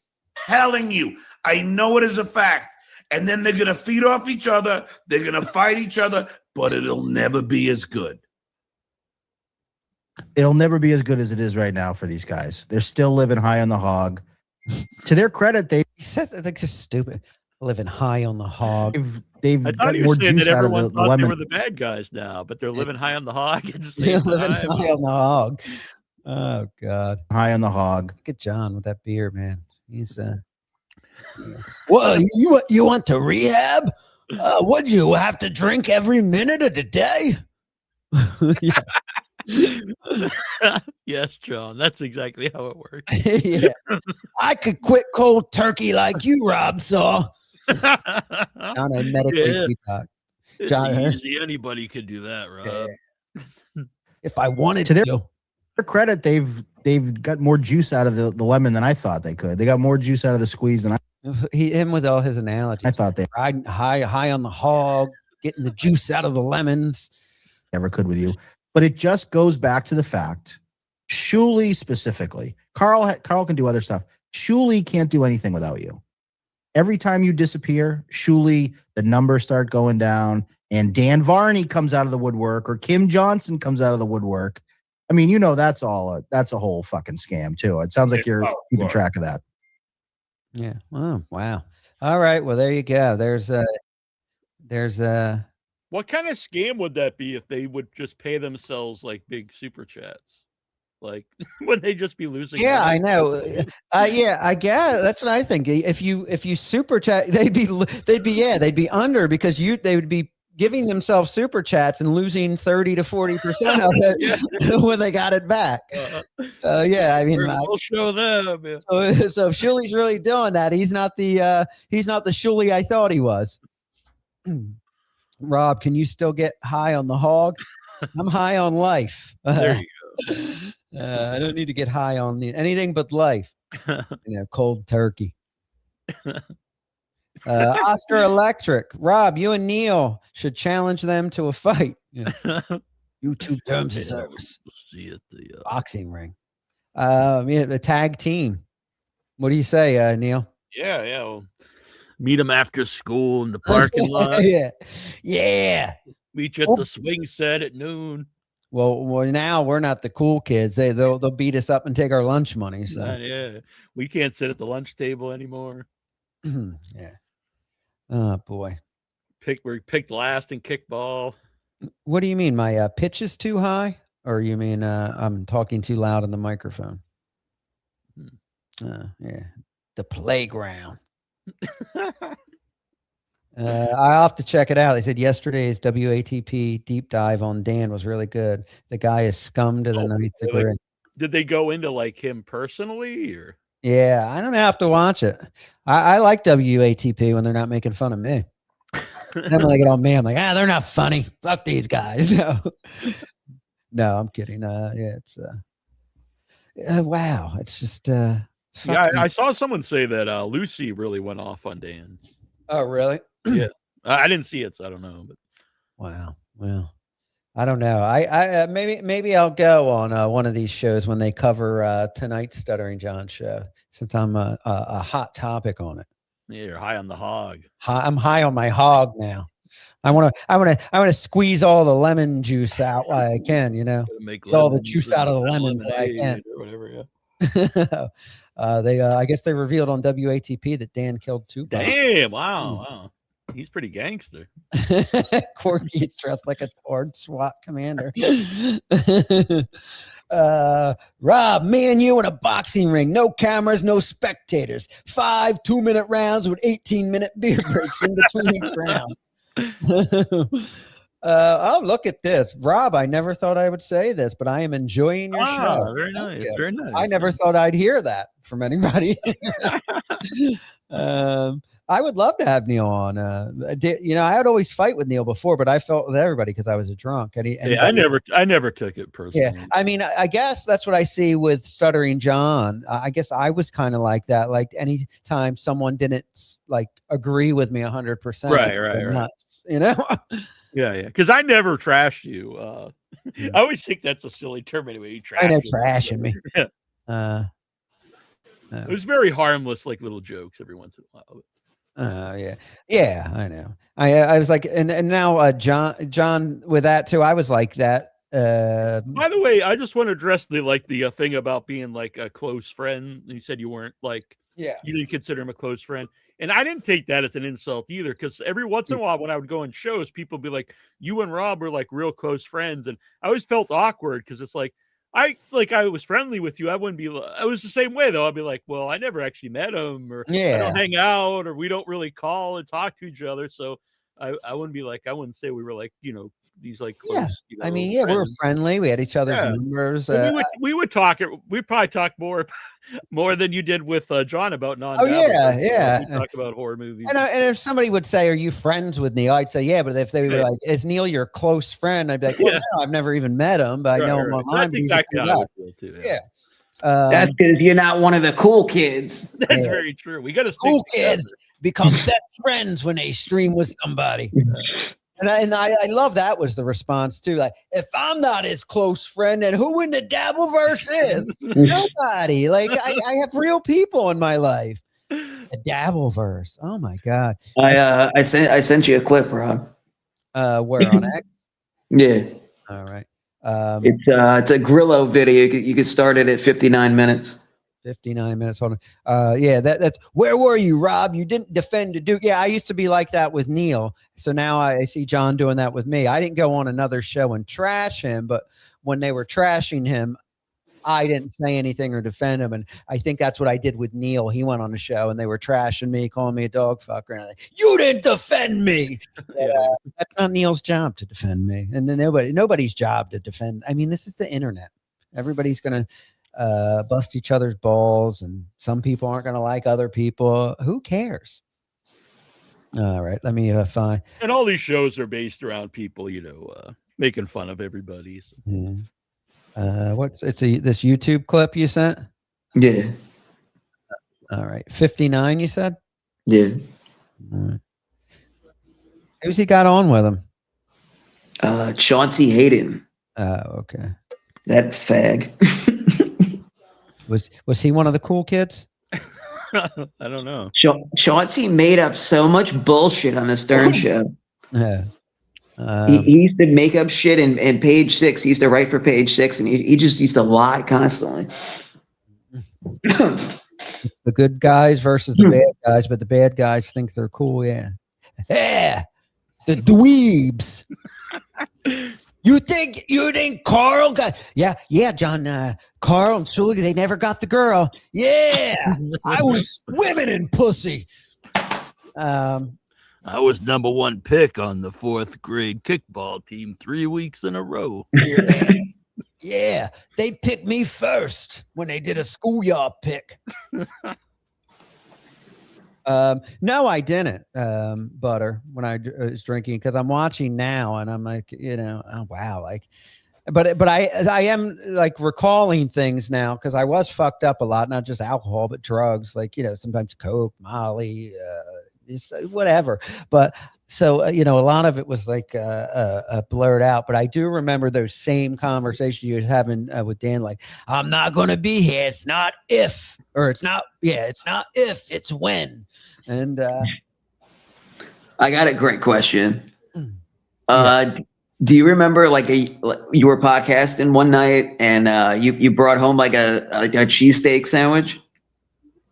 Telling you, I know it is a fact. And then they're going to feed off each other. They're going to fight each other, but it'll never be as good. It'll never be as good as it is right now for these guys. They're still living high on the hog. To their credit, he says I think it's stupid. Living high on the hog. They've I thought he was saying that everyone thought they were the bad guys now, but they're living high on the hog at the same time. Living high on the hog. Oh God. High on the hog. Look at John with that beer, man. He's Well, you went to rehab? Would you have to drink every minute of the day? Yes, John. That's exactly how it works. Yeah. I could quit cold turkey like you, Rob Saw. John, I medically detox. It's John, easy. Anybody could do that, Rob. If I wanted to. Their credit, they've got more juice out of the lemon than I thought they could. They got more juice out of the squeeze than him with all his analogies. I thought they riding high on the hog, getting the juice out of the lemons. Never could with you. But it just goes back to the fact, Shuley specifically, Carl can do other stuff. Shuley can't do anything without you. Every time you disappear, Shuley, the numbers start going down, and Dan Varney comes out of the woodwork, or Kim Johnson comes out of the woodwork. I mean, that's a whole fucking scam too. It sounds like you're keeping track of that. Yeah. Oh, wow. All right. Well, there you go. There's What kind of scam would that be if they would just pay themselves like big super chats? Like, would they just be losing? Yeah, money? I know. Yeah, I guess that's what I think. If you super chat, they'd be under because they would be giving themselves super chats and losing 30 to 40% of it when they got it back. So yeah, I mean, we'll show them. Yeah. So if Shuley's really doing that, he's not the Shuley I thought he was. Rob, can you still get high on the hog? I'm high on life. There you go. I don't need to get high on anything but life. Cold turkey. Oscar Electric. Rob, you and Neil should challenge them to a fight. YouTube terms of service. We'll see at the boxing ring. The tag team. What do you say, Neil? Yeah. We'll meet them after school in the parking lot. Yeah. Meet you at the swing set at noon. Well, now we're not the cool kids. They'll beat us up and take our lunch money. So yeah, we can't sit at the lunch table anymore. Yeah. Oh boy. We picked last in kickball. What do you mean? My pitch is too high, or you mean I'm talking too loud on the microphone? Yeah. The playground. I'll have to check it out. They said yesterday's WATP deep dive on Dan was really good. The guy is scum to the ninth degree. Did they go into like him personally, or? Yeah, I don't have to watch it. I like WATP when they're not making fun of me. Then when they get on me, I'm like, they're not funny. Fuck these guys. No, I'm kidding. Yeah, it's wow. It's just yeah. I saw someone say that Lucy really went off on Dan. Oh, really? Yeah, I didn't see it, so I don't know. But wow. Well, I don't know. I maybe I'll go on one of these shows when they cover tonight's Stuttering John show, since I'm a hot topic on it. Yeah, you're high on the hog. I'm high on my hog now. I want to squeeze all the lemon juice out while I can. Make all the juice out of the lemons while I can. Or whatever. Yeah. I guess they revealed on WATP that Dan killed Tupac. Damn! Wow. He's pretty gangster. Corky is dressed like a Tord SWAT commander. Rob, me and you in a boxing ring. No cameras, no spectators. 5 2-minute rounds with 18-minute beer breaks in between each round. Oh, look at this. Rob, I never thought I would say this, but I am enjoying your show. Very nice. Very nice. I never thought I'd hear that from anybody. I would love to have Neil on. I would always fight with Neil before, but I felt with everybody because I was a drunk. I never took it personally. Yeah, I mean, I guess that's what I see with Stuttering John. I guess I was kind of like that. Like anytime someone didn't like agree with me 100%, right. Nuts, Yeah. Because I never trashed you. I always think that's a silly term anyway. You trash. I know trashing me. It was very harmless, like little jokes every once in a while. Yeah, I know. I was like, and now John with that too. I was like that. By the way, I just want to address the thing about being like a close friend. You said you weren't you didn't consider him a close friend, and I didn't take that as an insult either. Because every once in a while, when I would go on shows, people would be like, "You and Rob were like real close friends," and I always felt awkward because it's like. I was friendly with you. I wouldn't be. I was the same way though. I'd be like, well, I never actually met him, or I don't hang out, or we don't really call and talk to each other. So I wouldn't be like. I wouldn't say we were like these like close. I mean, we were friendly. We had each other's numbers. We would talk. We'd probably talk more than you did with John about non. Oh yeah. We talk about horror movies. And if somebody would say, "Are you friends with Neil?" I'd say, "Yeah." But if they were like, "Is Neil your close friend?" I'd be like, "Well, no, I've never even met him, but I know him online." That's exactly how I feel too. Yeah. That's because you're not one of the cool kids. That's very true. We got to cool kids become best friends when they stream with somebody. And I love that was the response too. Like, if I'm not his close friend, then who in the Dabbleverse is? Nobody. Like, I have real people in my life. The Dabbleverse. Oh my God. I sent you a clip, Rob. Where on X? Yeah. All right. It's a Grillo video. You could start it at 59 minutes. 59 minutes. Hold on. Yeah, that's where were you, Rob? You didn't defend the Duke. Yeah, I used to be like that with Neil. So now I see John doing that with me. I didn't go on another show and trash him, but when they were trashing him, I didn't say anything or defend him. And I think that's what I did with Neil. He went on the show and they were trashing me, calling me a dog fucker. And I'm like, you didn't defend me. That's not Neil's job to defend me. And then nobody's job to defend. I mean, this is the internet. Everybody's going to bust each other's balls, and some people aren't going to like other people. Who cares? All right, let me find. And all these shows are based around people, making fun of everybody. So. This YouTube clip you sent? Yeah. All right, 59. You said? Yeah. All right. Who's he got on with him? Chauncey Hayden. Oh, okay. That fag. Was he one of the cool kids? I don't know. Chauncey made up so much bullshit on the Stern show. Yeah. He used to make up shit in Page Six. He used to write for Page Six, and he just used to lie constantly. It's the good guys versus the bad guys, but the bad guys think they're cool. Yeah. Yeah. The dweebs. You think Carl got? Yeah, John. Carl and Sully, they never got the girl. Yeah, I was swimming in pussy. I was number 1 pick on the 4th grade kickball team 3 weeks in a row. Yeah, they picked me first when they did a schoolyard pick. No, I didn't, Butter, when I was drinking, because I'm watching now and I'm like, oh, wow, like, but I am like recalling things now because I was fucked up a lot, not just alcohol, but drugs, like, sometimes Coke, Molly, whatever. But so, a lot of it was like blurred out, but I do remember those same conversations you were having with Dan, like, I'm not going to be here. It's not if, or it's not if, it's when. And I got a great question. Yeah. Do you remember like you were podcasting one night and you brought home like a cheesesteak sandwich?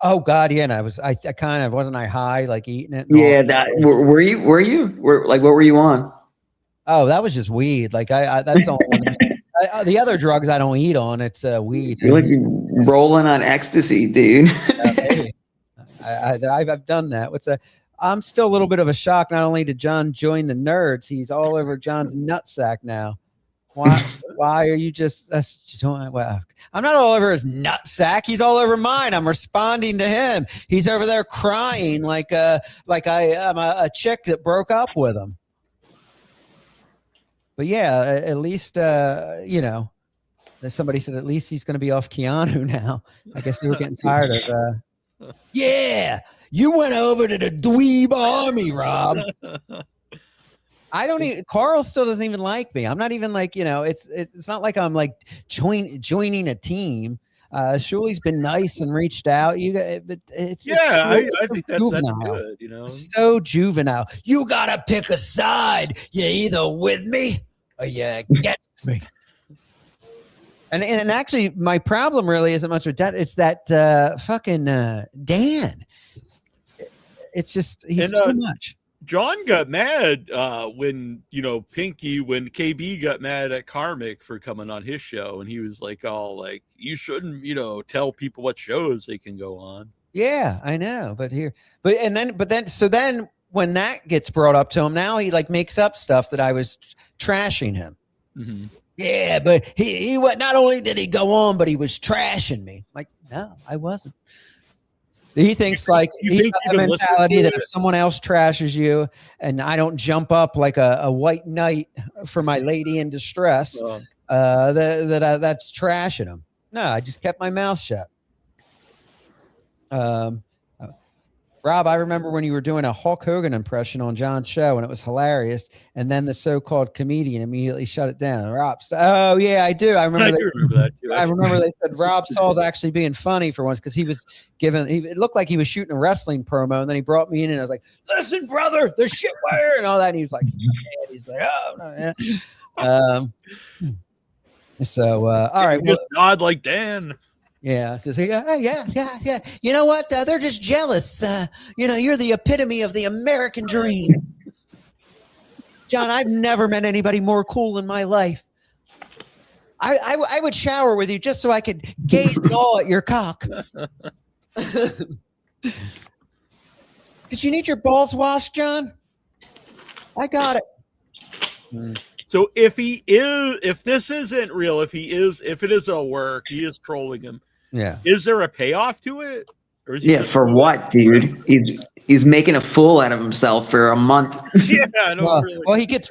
Oh God, yeah. And I kind of wasn't I high, like eating it. Yeah, were you? What were you on? Oh, that was just weed. Like that's all. The other drugs I don't eat on. It's weed. You're like rolling on ecstasy, dude. I've done that. What's that? I'm still a little bit of a shock. Not only did John join the nerds, he's all over John's nutsack now. Why are you just? Well, I'm not all over his nutsack. He's all over mine. I'm responding to him. He's over there crying like I'm a chick that broke up with him. But yeah, at least somebody said at least he's going to be off Keanu now. I guess they were getting tired of. Yeah, you went over to the dweeb army, Rob. I don't even. Carl still doesn't even like me. I'm not even like It's not like I'm like joining a team. Shuli's been nice and reached out. But it's I think that's good. So juvenile. You gotta pick a side. You're either with me or you're against me. And actually, my problem really isn't much with that. It's that fucking Dan. It's just he's too much. John got mad when when KB got mad at Karmic for coming on his show, and he was like, "All like you shouldn't tell people what shows they can go on." Yeah, I know, but then when that gets brought up to him, now he like makes up stuff that I was trashing him. Mm-hmm. Yeah, but he went. Not only did he go on, but he was trashing me. Like, no, I wasn't. He thinks like he's got the mentality that if someone else trashes you and I don't jump up like a white knight for my lady in distress, that's trashing him. No, I just kept my mouth shut. Rob, I remember when you were doing a Hulk Hogan impression on John's show and it was hilarious. And then the so-called comedian immediately shut it down. Rob, oh yeah, I do. I remember that too. I remember they said Rob Saul's actually being funny for once because he was it looked like he was shooting a wrestling promo, and then he brought me in and I was like, "Listen, brother, the shit wire," and all that. And he was like, "Oh no, yeah." All right, just nod like Dan. Yeah, just yeah. You know what? They're just jealous. You're the epitome of the American dream. John, I've never met anybody more cool in my life. I would shower with you just so I could gaze at all at your cock. Did you need your balls washed, John? I got it. So if this isn't real, if it is a work, he is trolling him. Yeah. Is there a payoff to it? Or is for what, dude? He's making a fool out of himself for a month. Yeah, I know. Well, he gets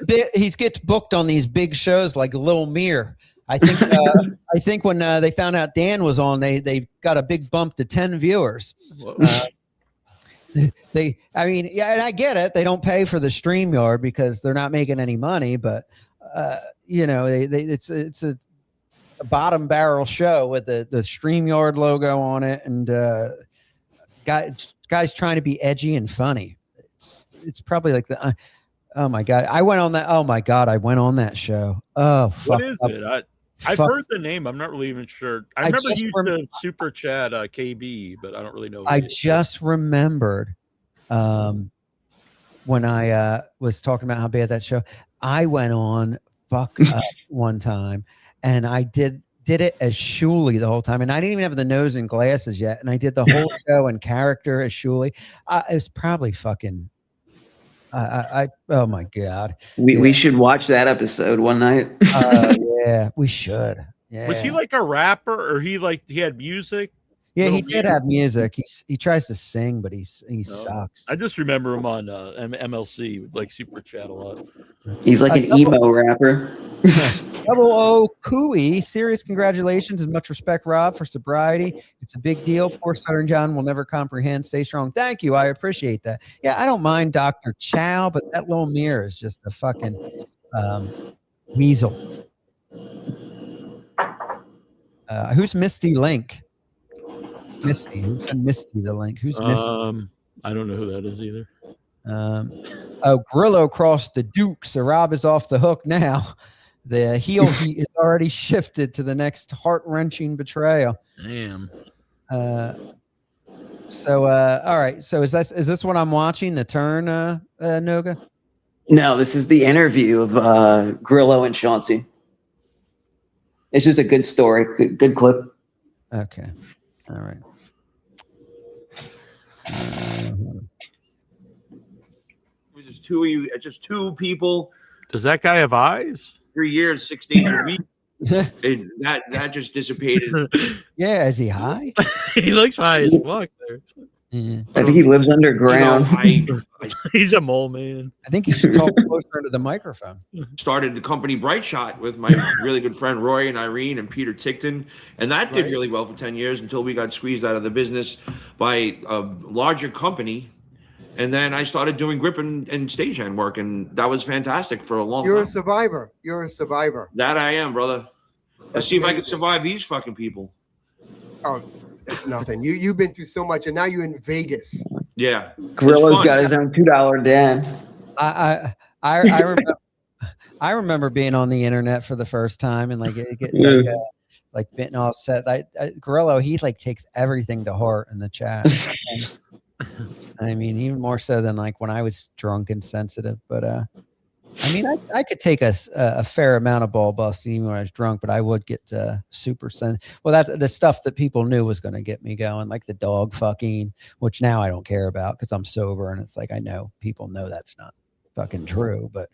booked on these big shows like Lil Mir. I think when they found out Dan was on, they got a big bump to 10 viewers. And I get it. They don't pay for the StreamYard because they're not making any money, but it's a bottom barrel show with the StreamYard logo on it, and guys trying to be edgy and funny. It's probably like oh my god, I went on that. Oh my god, I went on that show. Oh, what is it? I've heard the name. I'm not really even sure. I remember he used to super chat KB, but I don't really know. I just remembered when I was talking about how bad that show. I went on one time, and I did did it as Shuley the whole time, and I didn't even have the nose and glasses yet, and I did the whole show in character as Shuley. It was probably fucking. Oh my god. We should watch that episode one night. Yeah, we should. Yeah. Was he like a rapper, or he had music? Yeah, he did have music. He tries to sing, but he sucks. I just remember him on MLC with like Super Chat a lot. He's like an emo rapper. Double O Cooey, serious congratulations and much respect, Rob, for sobriety. It's a big deal. Poor Southern John will never comprehend. Stay strong. Thank you. I appreciate that. Yeah, I don't mind Dr. Chow, but that little mirror is just a fucking weasel. Who's Misty Link? Misty. Who sent Misty the link? Who's Misty? I don't know who that is either. Grillo crossed the Duke, so Rob is off the hook now. The heel heat is already shifted to the next heart-wrenching betrayal. Damn. So all right. So is this what I'm watching? The turn, Noga? No, this is the interview of Grillo and Chauncey. It's just a good story, good clip. Okay. All right. It was just two people. Does that guy have eyes? 3 years, 6 days a week. That just dissipated. Yeah, is he high? He looks high as fuck there. Yeah. I think he lives underground. He's a mole man. I think you should talk closer to the microphone. Started the company Bright Shot with my really good friend Roy and Irene and Peter Tickton, and that did really well for 10 years until we got squeezed out of the business by a larger company. And then I started doing grip and stagehand work, and that was fantastic for a long time. You're a survivor. You're a survivor. That I am, brother. Let's see if I can survive these fucking people. Oh, it's nothing. You've been through so much, and now you're in Vegas. Yeah. Grillo's got his own $2 den. I remember being on the internet for the first time and like getting all set. Grillo, he like takes everything to heart in the chat. I mean, even more so than like when I was drunk and sensitive. But I mean, I could take a fair amount of ball busting even when I was drunk, but I would get super sensitive. Well, that's the stuff that people knew was going to get me going, like the dog fucking, which now I don't care about because I'm sober and it's like I know people know that's not fucking true. But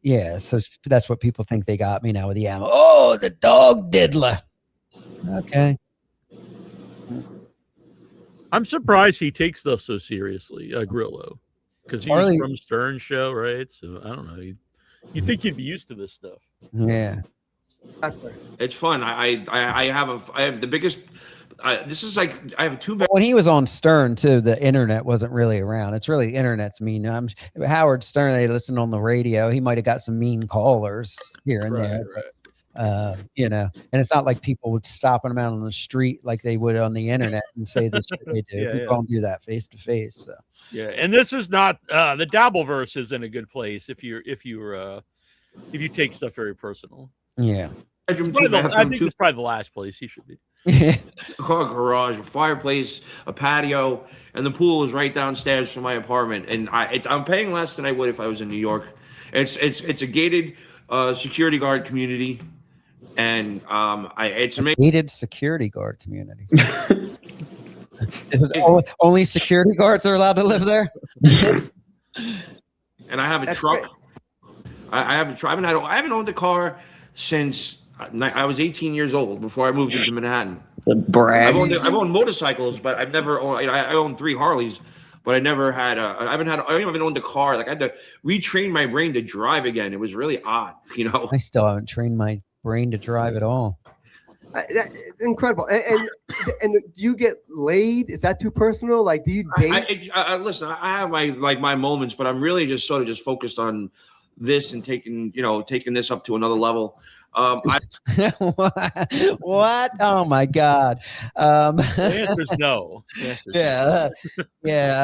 yeah, so that's what people think they got me now with the ammo. Oh, the dog diddler. Okay. I'm surprised he takes stuff so seriously, Grillo, because he's from Stern Show, right? So I don't know. You think he'd be used to this stuff? Yeah, it's fun. I have the biggest. This is like I have two. When he was on Stern too, the internet wasn't really around. It's really internet's mean. Howard Stern. They listened on the radio. He might have got some mean callers here and there. Right. You know, and it's not like people would stop him out on the street like they would on the internet and say this shit they do. People don't do that face to face. So yeah, and this is not the Dabbleverse is in a good place if you take stuff very personal. Yeah, I think it's probably the last place he should be. Car garage, a fireplace, a patio, and the pool is right downstairs from my apartment. And I'm paying less than I would if I was in New York. It's a gated security guard community. And it's amazing. Gated security guard community. Is it only security guards are allowed to live there? And I have a truck. I have a truck. I haven't owned a car since I was 18 years old before I moved into Manhattan. Brag. I've owned motorcycles, but I've never owned. I owned 3 Harleys, but I never had. I haven't even owned a car. Like I had to retrain my brain to drive again. It was really odd, you know. I still haven't trained my brain to drive at all. It's incredible. And do you get laid? Is that too personal? Like, do you date? Listen, I have my moments, but I'm really just sort of just focused on this and taking this up to another level. What? Oh my God. The answer's no. Yeah.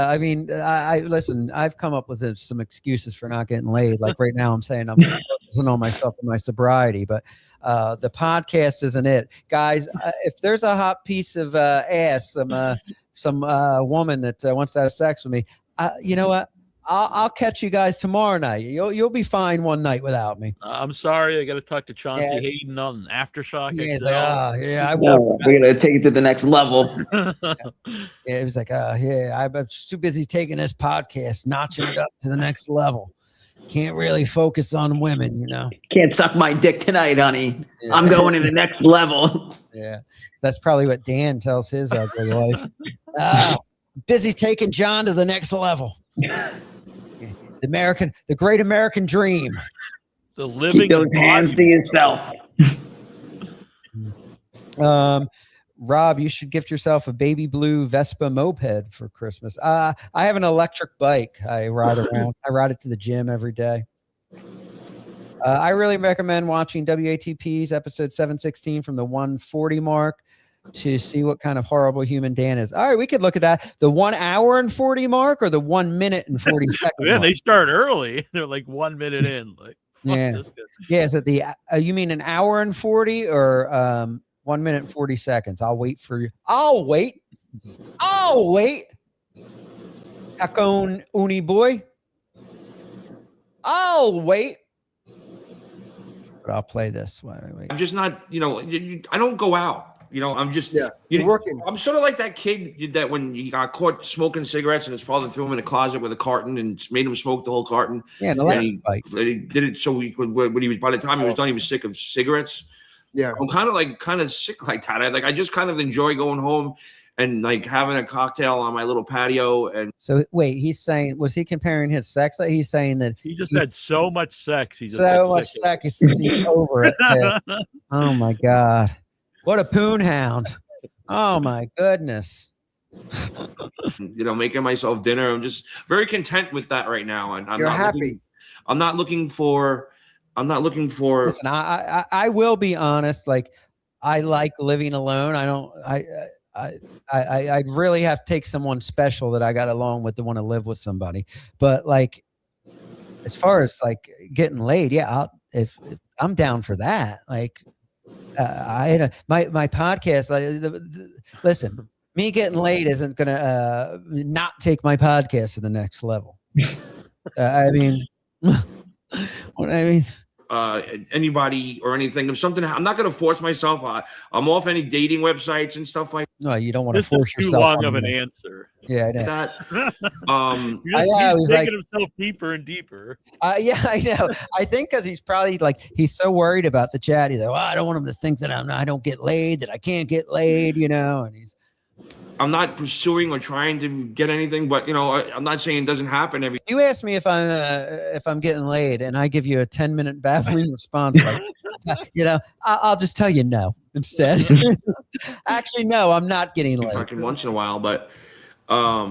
I mean, I listen, I've come up with some excuses for not getting laid. Like right now I'm saying I'm focusing on myself and my sobriety, but the podcast isn't it. Guys, if there's a hot piece of ass, some woman that wants to have sex with me, you know what? I'll catch you guys tomorrow night. You'll be fine one night without me. I'm sorry, I got to talk to Chauncey Yeah. Hayden on Aftershock Yeah, he's XL. like, yeah, We're gonna take it to the next level. Yeah, it was like, yeah, I'm too busy taking this podcast, notching it up to the next level. Can't really focus on women, you know. Can't suck my dick tonight, honey. Yeah. I'm going to the next level. Yeah, that's probably what Dan tells his ugly wife. Busy taking John to the next level. The great American dream. The living. Keep those hands to yourself. Rob, you should gift yourself a baby blue Vespa moped for Christmas. I have an electric bike. I ride around. I ride it to the gym every day. I really recommend watching WATP's episode 716 from the 140 mark to see what kind of horrible human Dan is. All right, we could look at that. The 1 hour and 40 mark or the 1 minute and 40 seconds. Yeah, mark? they start early. They're like 1 minute in. Like, fuck Yeah. this guy. Yeah, is it the you mean an hour and 40 or 1 minute and 40 seconds? I'll wait for you. I'll wait. Hakon Uni boy. I'll wait. But I'll play this. Wait. I'm just not, I don't go out. I'm just, you're working. I'm sort of like that kid that when he got caught smoking cigarettes and his father threw him in a closet with a carton and made him smoke the whole carton. Yeah, and he did it so he could, when he was, by the time he was done, he was sick of cigarettes. Yeah. I'm kind of sick like that. I just kind of enjoy going home and like having a cocktail on my little patio. And so wait, he's saying, was he comparing his sex? He's saying that he just had so much sex. He just so much sex. He's over it. Yeah. Oh my God. What a poon hound. Oh my goodness. Making myself dinner. I'm just very content with that right now. And You're happy. I'm not looking for. Listen, I will be honest. Like, I like living alone. I'd really have to take someone special that I got along with to want to live with somebody. But like, as far as like getting laid, yeah, if I'm down for that. Like, I had my podcast. Listen, me getting laid isn't gonna not take my podcast to the next level. I mean, anybody or anything. If something, I'm not going to force myself. I'm off any dating websites and stuff like. No, you don't want to This force is too yourself. long of an answer. Yeah, I know. That. He's taking himself deeper and deeper. Yeah, I know. I think because he's probably like he's so worried about the chat. He's like, well, I don't want him to think that I don't get laid, that I can't get laid, and he's. I'm not pursuing or trying to get anything, but I'm not saying it doesn't happen every. You ask me if I'm getting laid, and I give you a 10-minute babbling response, like, I'll just tell you no instead. Actually, no, I'm not getting laid. Fucking once in a while, but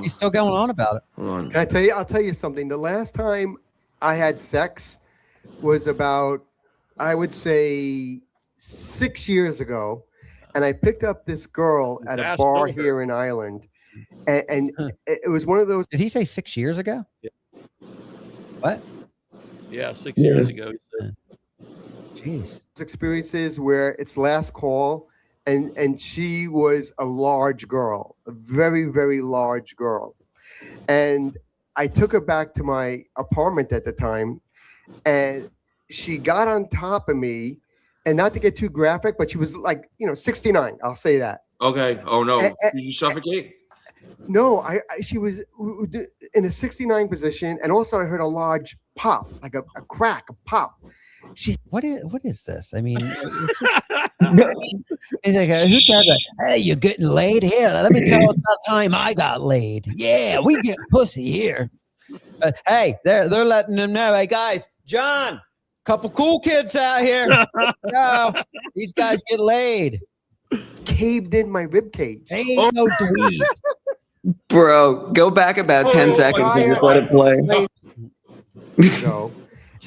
he's still going on about it. Hold on. Can I tell you? I'll tell you something. The last time I had sex was about, I would say, 6 years ago. And I picked up this girl at a bar here in Ireland, and it was one of those. Did he say 6 years ago? Yeah. What? Yeah, 6 years ago. Jeez. Experiences where it's last call, and she was a large girl, a very, very large girl, and I took her back to my apartment at the time, and she got on top of me. And not to get too graphic, but she was like, 69. I'll say that. Okay. Oh no. Did you suffocate? No, she was in a 69 position, and also I heard a large pop, like a crack, a pop. What is this? I mean, he's like, who said that? Hey, you're getting laid here. Let me tell you about time I got laid. Yeah, we get pussy here. Hey, they're letting them know. Hey guys, John. Couple cool kids out here. No, these guys get laid. Caved in my rib cage. Ain't no dweeb. Bro, go back about 10 seconds and just let it play.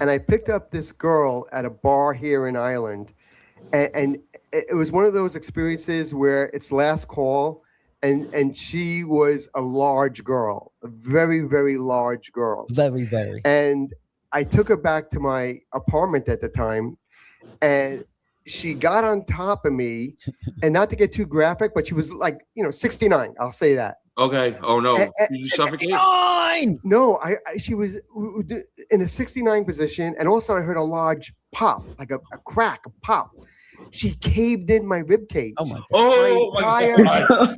And I picked up this girl at a bar here in Ireland, and it was one of those experiences where it's last call, and she was a large girl, a very, very large girl. Very, very. And I took her back to my apartment at the time, and she got on top of me, and not to get too graphic, but she was like, 69. I'll say that. Okay. Oh no. And- Did you suffocate? No, she was in a 69 position, and all of a sudden I heard a large pop, like a crack, a pop. She caved in my rib cage. Oh my God. Oh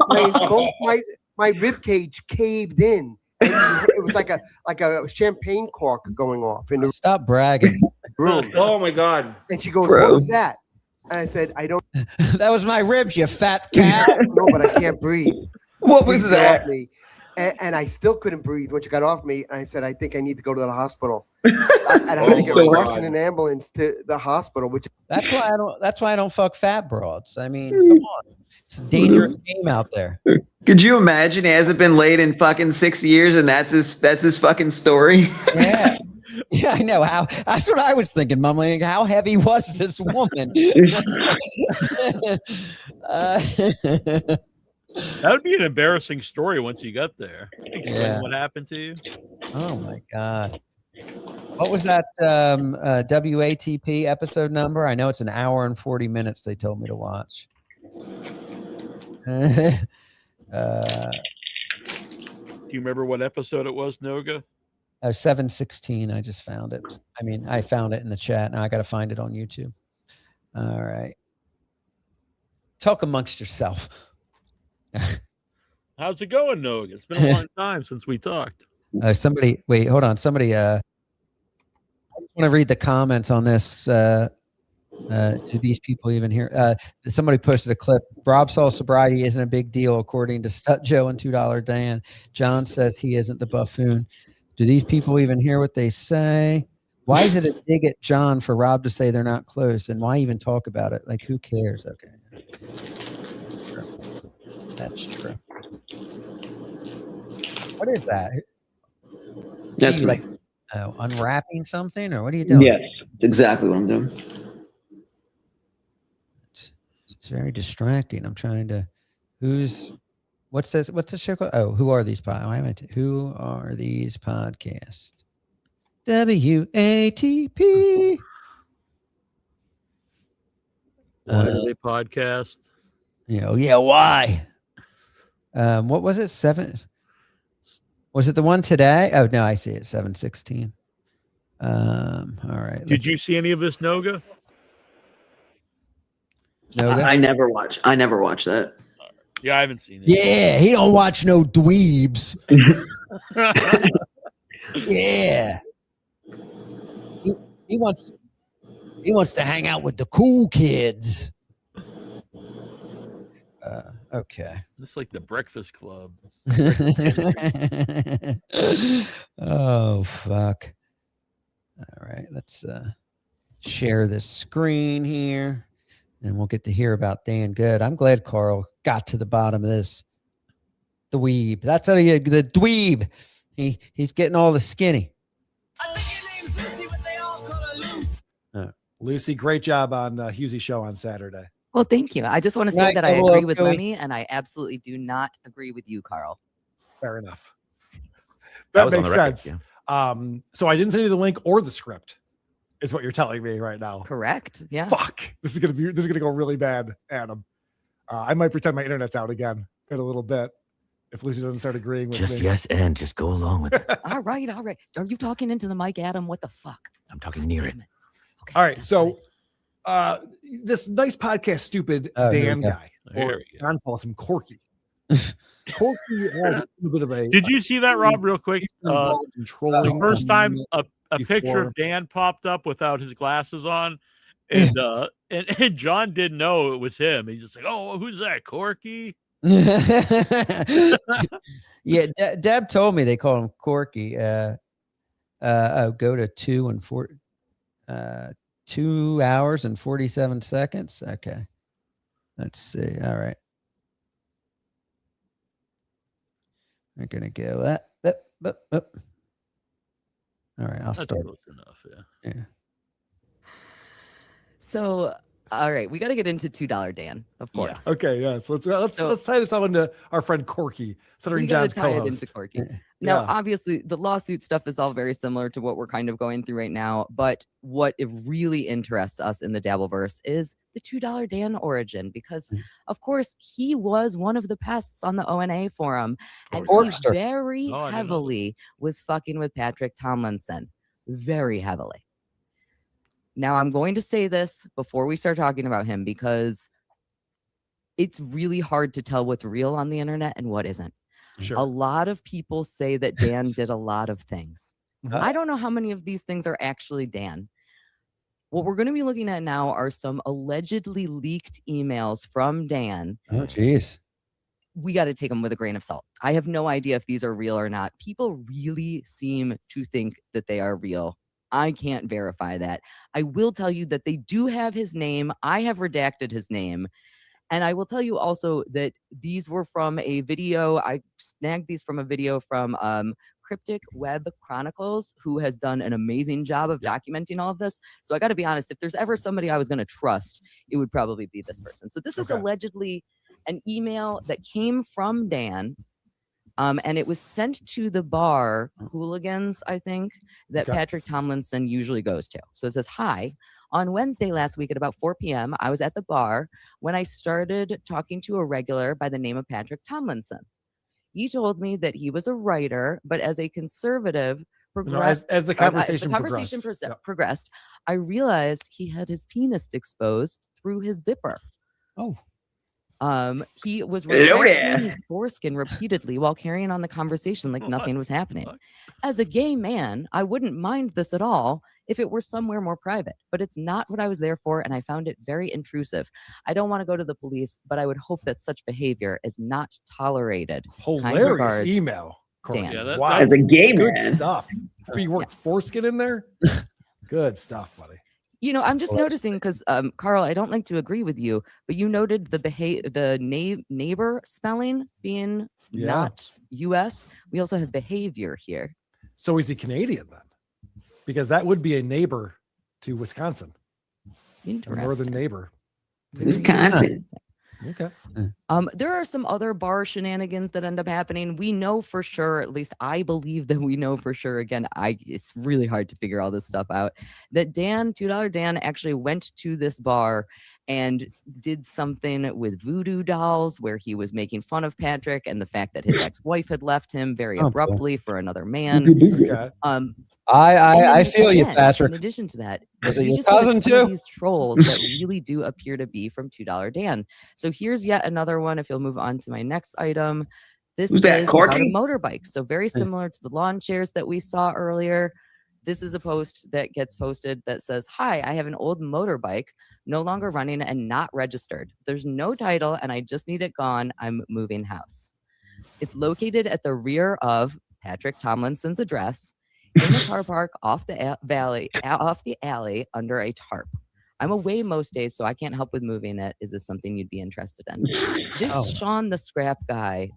my God. My rib cage caved in. And it was like a champagne cork going off in the Stop bragging. room. Oh my God. And she goes, Bro. "What was that?" And I said, "I don't That was my ribs, you fat cow. know, but I can't breathe." What was Please get that? off me. And I still couldn't breathe when she got off me. And I said, "I think I need to go to the hospital." And I had to get Oh, rushed God. in an ambulance to the hospital, which That's why I don't fuck fat broads. I mean, come on. It's a dangerous game out there. Could you imagine? He hasn't been laid in fucking 6 years, and that's his fucking story. Yeah. Yeah, I know. That's what I was thinking, Mom. Like, how heavy was this woman? That would be an embarrassing story once you got there. Explain what happened to you. Oh my God. What was that WATP episode number? I know it's an hour and 40 minutes they told me to watch. Do you remember what episode it was, Noga? 716. I just found it. I mean, I found it in the chat. Now I got to find it on YouTube. All right. Talk amongst yourself. How's it going, Noga? It's been a long time since we talked. Somebody, wait, hold on. Somebody, I just want to read the comments on this. Do these people even hear? Somebody posted a clip. Rob Saul sobriety isn't a big deal, according to Stut Joe and $2 Dan. John says he isn't the buffoon. Do these people even hear what they say? Why is it a dig at John for Rob to say they're not close? And why even talk about it? Like, who cares? Okay. That's true. What is that? That's you me. Unwrapping something, or what are you doing? Yes, that's exactly what I'm doing. It's very distracting. I'm trying to. What's this? What's the show called? Oh, who are these? Who are these podcasts? WATP. Why do they podcast? Yeah. Why? What was it? 7. Was it the one today? Oh no, I see it. 716. All right. Did you see any of this, Noga? I never watch that. Yeah, I haven't seen it. Yeah, he don't watch no dweebs. Yeah. He wants to hang out with the cool kids. Okay. It's like the Breakfast Club. Oh fuck. All right, let's share this screen here, and we'll get to hear about Dan Good. I'm glad Carl got to the bottom of this. Dweeb. That's how you the dweeb. He's getting all the skinny. Lucy, great job on Hughesy's show on Saturday. Well, thank you. I just want to say Right, that I hello, agree with Joey. Lemmy, and I absolutely do not agree with you, Carl. Fair enough. That That was on makes the record, sense. So I didn't send you the link or the script, is what you're telling me right now. Correct. Yeah. Fuck. This is gonna go really bad, Adam. I might pretend my internet's out again in a little bit if Lucy doesn't start agreeing with Just me. yes, and just go along with it. All right. Are you talking into the mic, Adam? What the fuck? I'm talking near it. All right, so this nice podcast, stupid Oh, here Dan we go. guy, Here or we John calls him Corky. Corky has a little bit of a. Did you see that, Rob, real quick? The Controlling first time a before. picture of Dan popped up without his glasses on, and John didn't know it was him. He's just like, "Oh, who's that, Corky?" Yeah, Deb told me they call him Corky. Go to 2 hours and 47 seconds. Okay, let's see. All right, we're gonna go up. All right, I'll That's start. close enough. Yeah. Yeah. So All right, we got to get into $2 Dan, of course. Okay, yeah. So let's tie this all into our friend Corky, Stuttering We gotta John's tie it co-host. into Corky. Now, Yeah. obviously, the lawsuit stuff is all very similar to what we're kind of going through right now. But what it really interests us in the Dabbleverse is the $2 Dan origin, because, of course, he was one of the pests on the ONA forum, and he very heavily was fucking with Patrick Tomlinson, very heavily. Now, I'm going to say this before we start talking about him because it's really hard to tell what's real on the internet and what isn't. Sure. A lot of people say that Dan did a lot of things. I don't know how many of these things are actually Dan. What we're going to be looking at now are some allegedly leaked emails from Dan. Oh, jeez. We got to take them with a grain of salt. I have no idea if these are real or not. People really seem to think that they are real. I can't verify that. I will tell you that they do have his name. I have redacted his name. And I will tell you also that these were from a video. I snagged these from a video from Cryptic Web Chronicles, who has done an amazing job of documenting all of this. So I got to be honest, if there's ever somebody I was going to trust, it would probably be this person. So this is allegedly an email that came from Dan. And it was sent to the bar Hooligans, I think, that Patrick Tomlinson usually goes to. So it says, hi, on Wednesday last week at about 4 p.m., I was at the bar when I started talking to a regular by the name of Patrick Tomlinson. He told me that he was a writer, but as a conservative, as the conversation progressed, I realized he had his penis exposed through his zipper. Oh. He was retracting his foreskin repeatedly while carrying on the conversation like nothing was happening. As a gay man, I wouldn't mind this at all if it were somewhere more private, but it's not what I was there for, and I found it very intrusive. I don't want to go to the police, but I would hope that such behavior is not tolerated. Hilarious regards, email. Dan. Yeah, wow. As a gay Good man. stuff. You worked foreskin in there? Good stuff, buddy. You know, I'm just noticing because, Carl, I don't like to agree with you, but you noted the neighbor spelling being not U.S. We also have behavior here. So is he Canadian then? Because that would be a neighbor to Wisconsin. Interesting. A northern neighbor. Wisconsin. Okay. There are some other bar shenanigans that end up happening. We know for sure, at least I believe that we know for sure. Again, it's really hard to figure all this stuff out. That $2 Dan actually went to this bar and did something with voodoo dolls where he was making fun of Patrick and the fact that his ex-wife had left him very abruptly for another man. I feel you, again, Patrick. In addition to that, Was it you your just have cousin a ton of too? these trolls that really do appear to be from $2 Dan. So here's yet another one. If you'll move on to my next item, this Who's that, is about Corky? a motorbike. So very similar to the lawn chairs that we saw earlier. This is a post that gets posted that says, hi, I have an old motorbike, no longer running and not registered. There's no title and I just need it gone. I'm moving house. It's located at the rear of Patrick Tomlinson's address in the car park off the alley under a tarp. I'm away most days, so I can't help with moving it. Is this something you'd be interested in? This Sean the Scrap Guy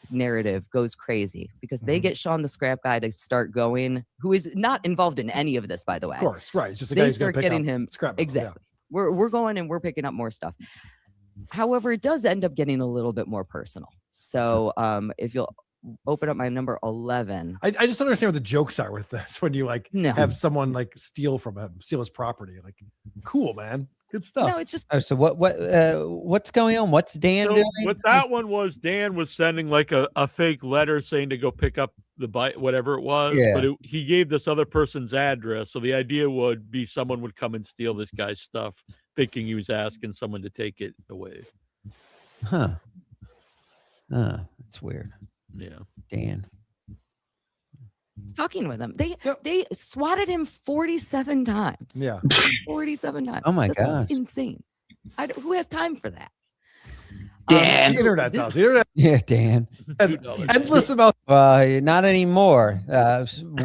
narrative goes crazy because they get Sean the Scrap Guy to start going, who is not involved in any of this, by the way. Of course, right. It's just a guy They who's gonna start pick getting up him scrap metal, exactly. We're going and we're picking up more stuff. However, it does end up getting a little bit more personal. So if you'll open up my number 11. I just don't understand what the jokes are with this when you have someone steal from him, steal his property. Like, cool, man. Good stuff. No, it's just so what's going on? What's Dan So doing? what that one was, Dan was sending like a fake letter saying to go pick up the bike, whatever it was, but he gave this other person's address. So the idea would be someone would come and steal this guy's stuff, thinking he was asking someone to take it away. Huh. That's weird. Yeah. Dan. fucking with him. They swatted him 47 times. Yeah. 47 times. Oh my That's gosh. insane. Who has time for that? Dan. The internet does. The internet. Yeah, Dan. Has endless amount. Not anymore.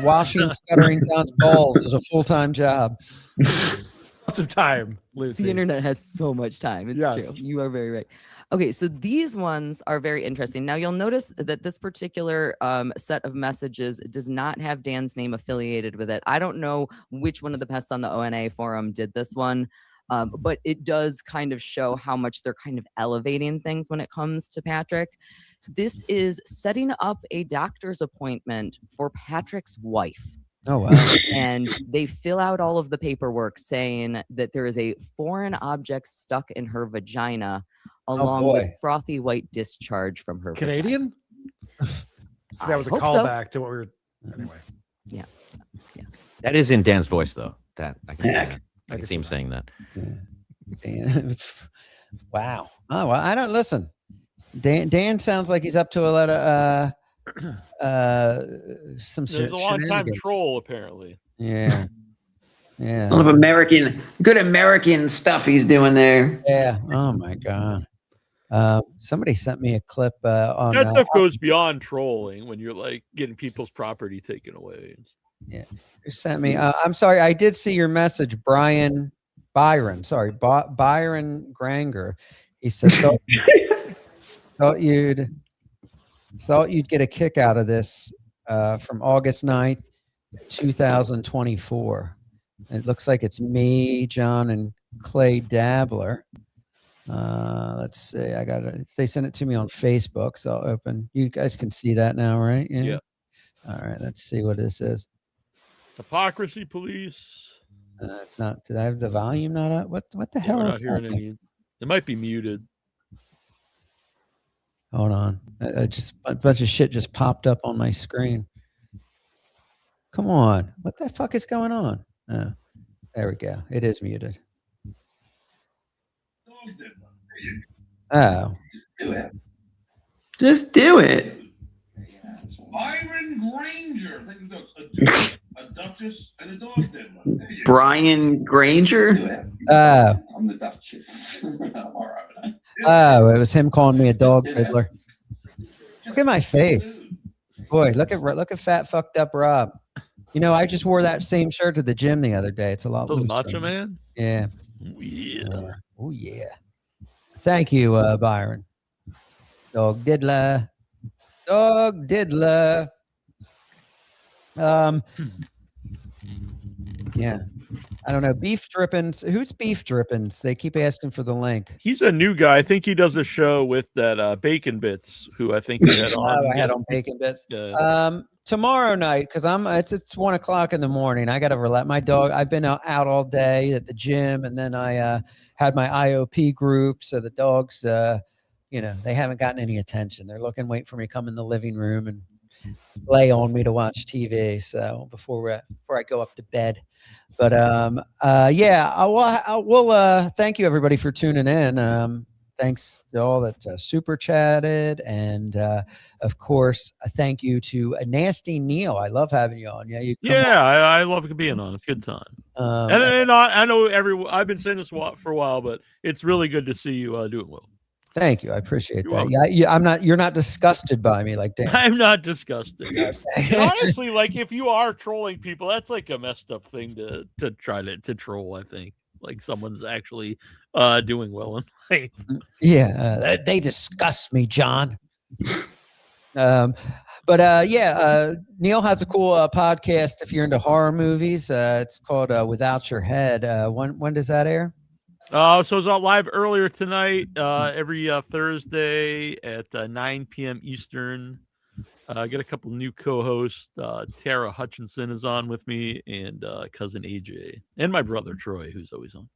Washing Stuttering John's balls is a full-time job. Lots of time, Lucy. The internet has so much time. It's true. You are very right. Okay, so these ones are very interesting. Now, you'll notice that this particular set of messages does not have Dan's name affiliated with it. I don't know which one of the pests on the ONA forum did this one. But it does kind of show how much they're kind of elevating things when it comes to Patrick. This is setting up a doctor's appointment for Patrick's wife. Oh, wow. And they fill out all of the paperwork saying that there is a foreign object stuck in her vagina, along with boy. frothy white discharge from her Canadian? So that was a hope so. callback to what we were. Anyway. Yeah. That is in Dan's voice, though. That I can see, Yeah. that. I can see him saying that. Dan. Wow. Oh, well, I don't listen. Dan sounds like he's up to a lot of some There's a long time troll, apparently. Yeah. Yeah. A lot of good American stuff he's doing there. Yeah. Oh my God. Somebody sent me a clip on That stuff goes beyond trolling when you're like getting people's property taken away. Yeah. Who sent me? I'm sorry. I did see your message, Byron. Sorry, Byron Granger. He said, thought you'd get a kick out of this from August 9th, 2024. It looks like it's me, John, and Clay Dabbler. Let's see. They sent it to me on Facebook, so I'll open. You guys can see that now, right? Yeah. All right. Let's see what this is. Hypocrisy police. It's not. Did I have the volume not up? What the hell We're is not hearing happening? any. It might be muted. Hold on. A bunch of shit just popped up on my screen. Come on. What the fuck is going on? Oh, there we go. It is muted. Oh. Just do it. Byron Granger. A duchess and a dog diddler. Brian Granger. I'm the duchess. All right. Oh, it was him calling me a dog diddler. Look at my face. Boy, look at fat fucked up Rob. You know, I just wore that same shirt to the gym the other day. It's a lot Oh, the looser. Macho Man? Yeah. Yeah. Oh yeah. Thank you, Byron. Dog diddler. Dog diddler. Yeah. I don't know. Beef Drippins. Who's Beef Drippins? They keep asking for the link. He's a new guy. I think he does a show with that Bacon Bits, who I think you had on. I had on Bacon Bits. Yeah. Tomorrow night, because it's 1 o'clock in the morning. I gotta relax. My dog, I've been out all day at the gym, and then I had my IOP group. So the dogs they haven't gotten any attention. They're waiting for me to come in the living room and lay on me to watch TV. So before I go up to bed. But we'll thank you everybody for tuning in. Thanks to all that super chatted, and of course, a thank you to Nasty Neil. I love having you on. Yeah, I love being on. It's a good time. And I know I've been saying this for a while, but it's really good to see you doing well. Thank you. I appreciate that. Yeah, you're not disgusted by me like Dan. I'm not disgusted. Honestly, like if you are trolling people, that's like a messed up thing to try to troll. I think like someone's actually doing well in life. Yeah, they disgust me, John. Neil has a cool podcast if you're into horror movies. It's called Without Your Head. When does that air? So it's out live earlier tonight, every Thursday at 9 p.m. Eastern. I got a couple new co-hosts. Tara Hutchinson is on with me, and cousin AJ, and my brother Troy, who's always on.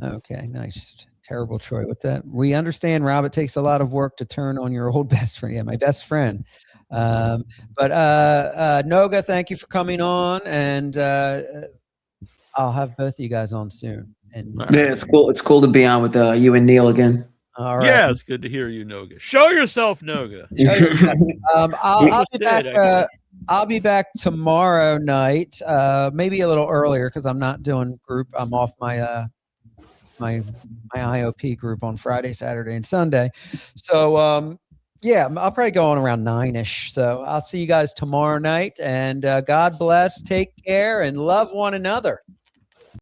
Okay, nice. Terrible, Troy. With that, we understand, Rob. It takes a lot of work to turn on your old best friend. Yeah, my best friend. But Noga, thank you for coming on, and I'll have both of you guys on soon. And yeah, it's cool. It's cool to be on with you and Neil again. All right. Yeah, it's good to hear you, Noga. Show yourself, Noga. I'll be back tomorrow night, maybe a little earlier because I'm not doing group. I'm off my my IOP group on Friday, Saturday, and Sunday. So I'll probably go on around 9-ish. So I'll see you guys tomorrow night, and God bless. Take care and love one another.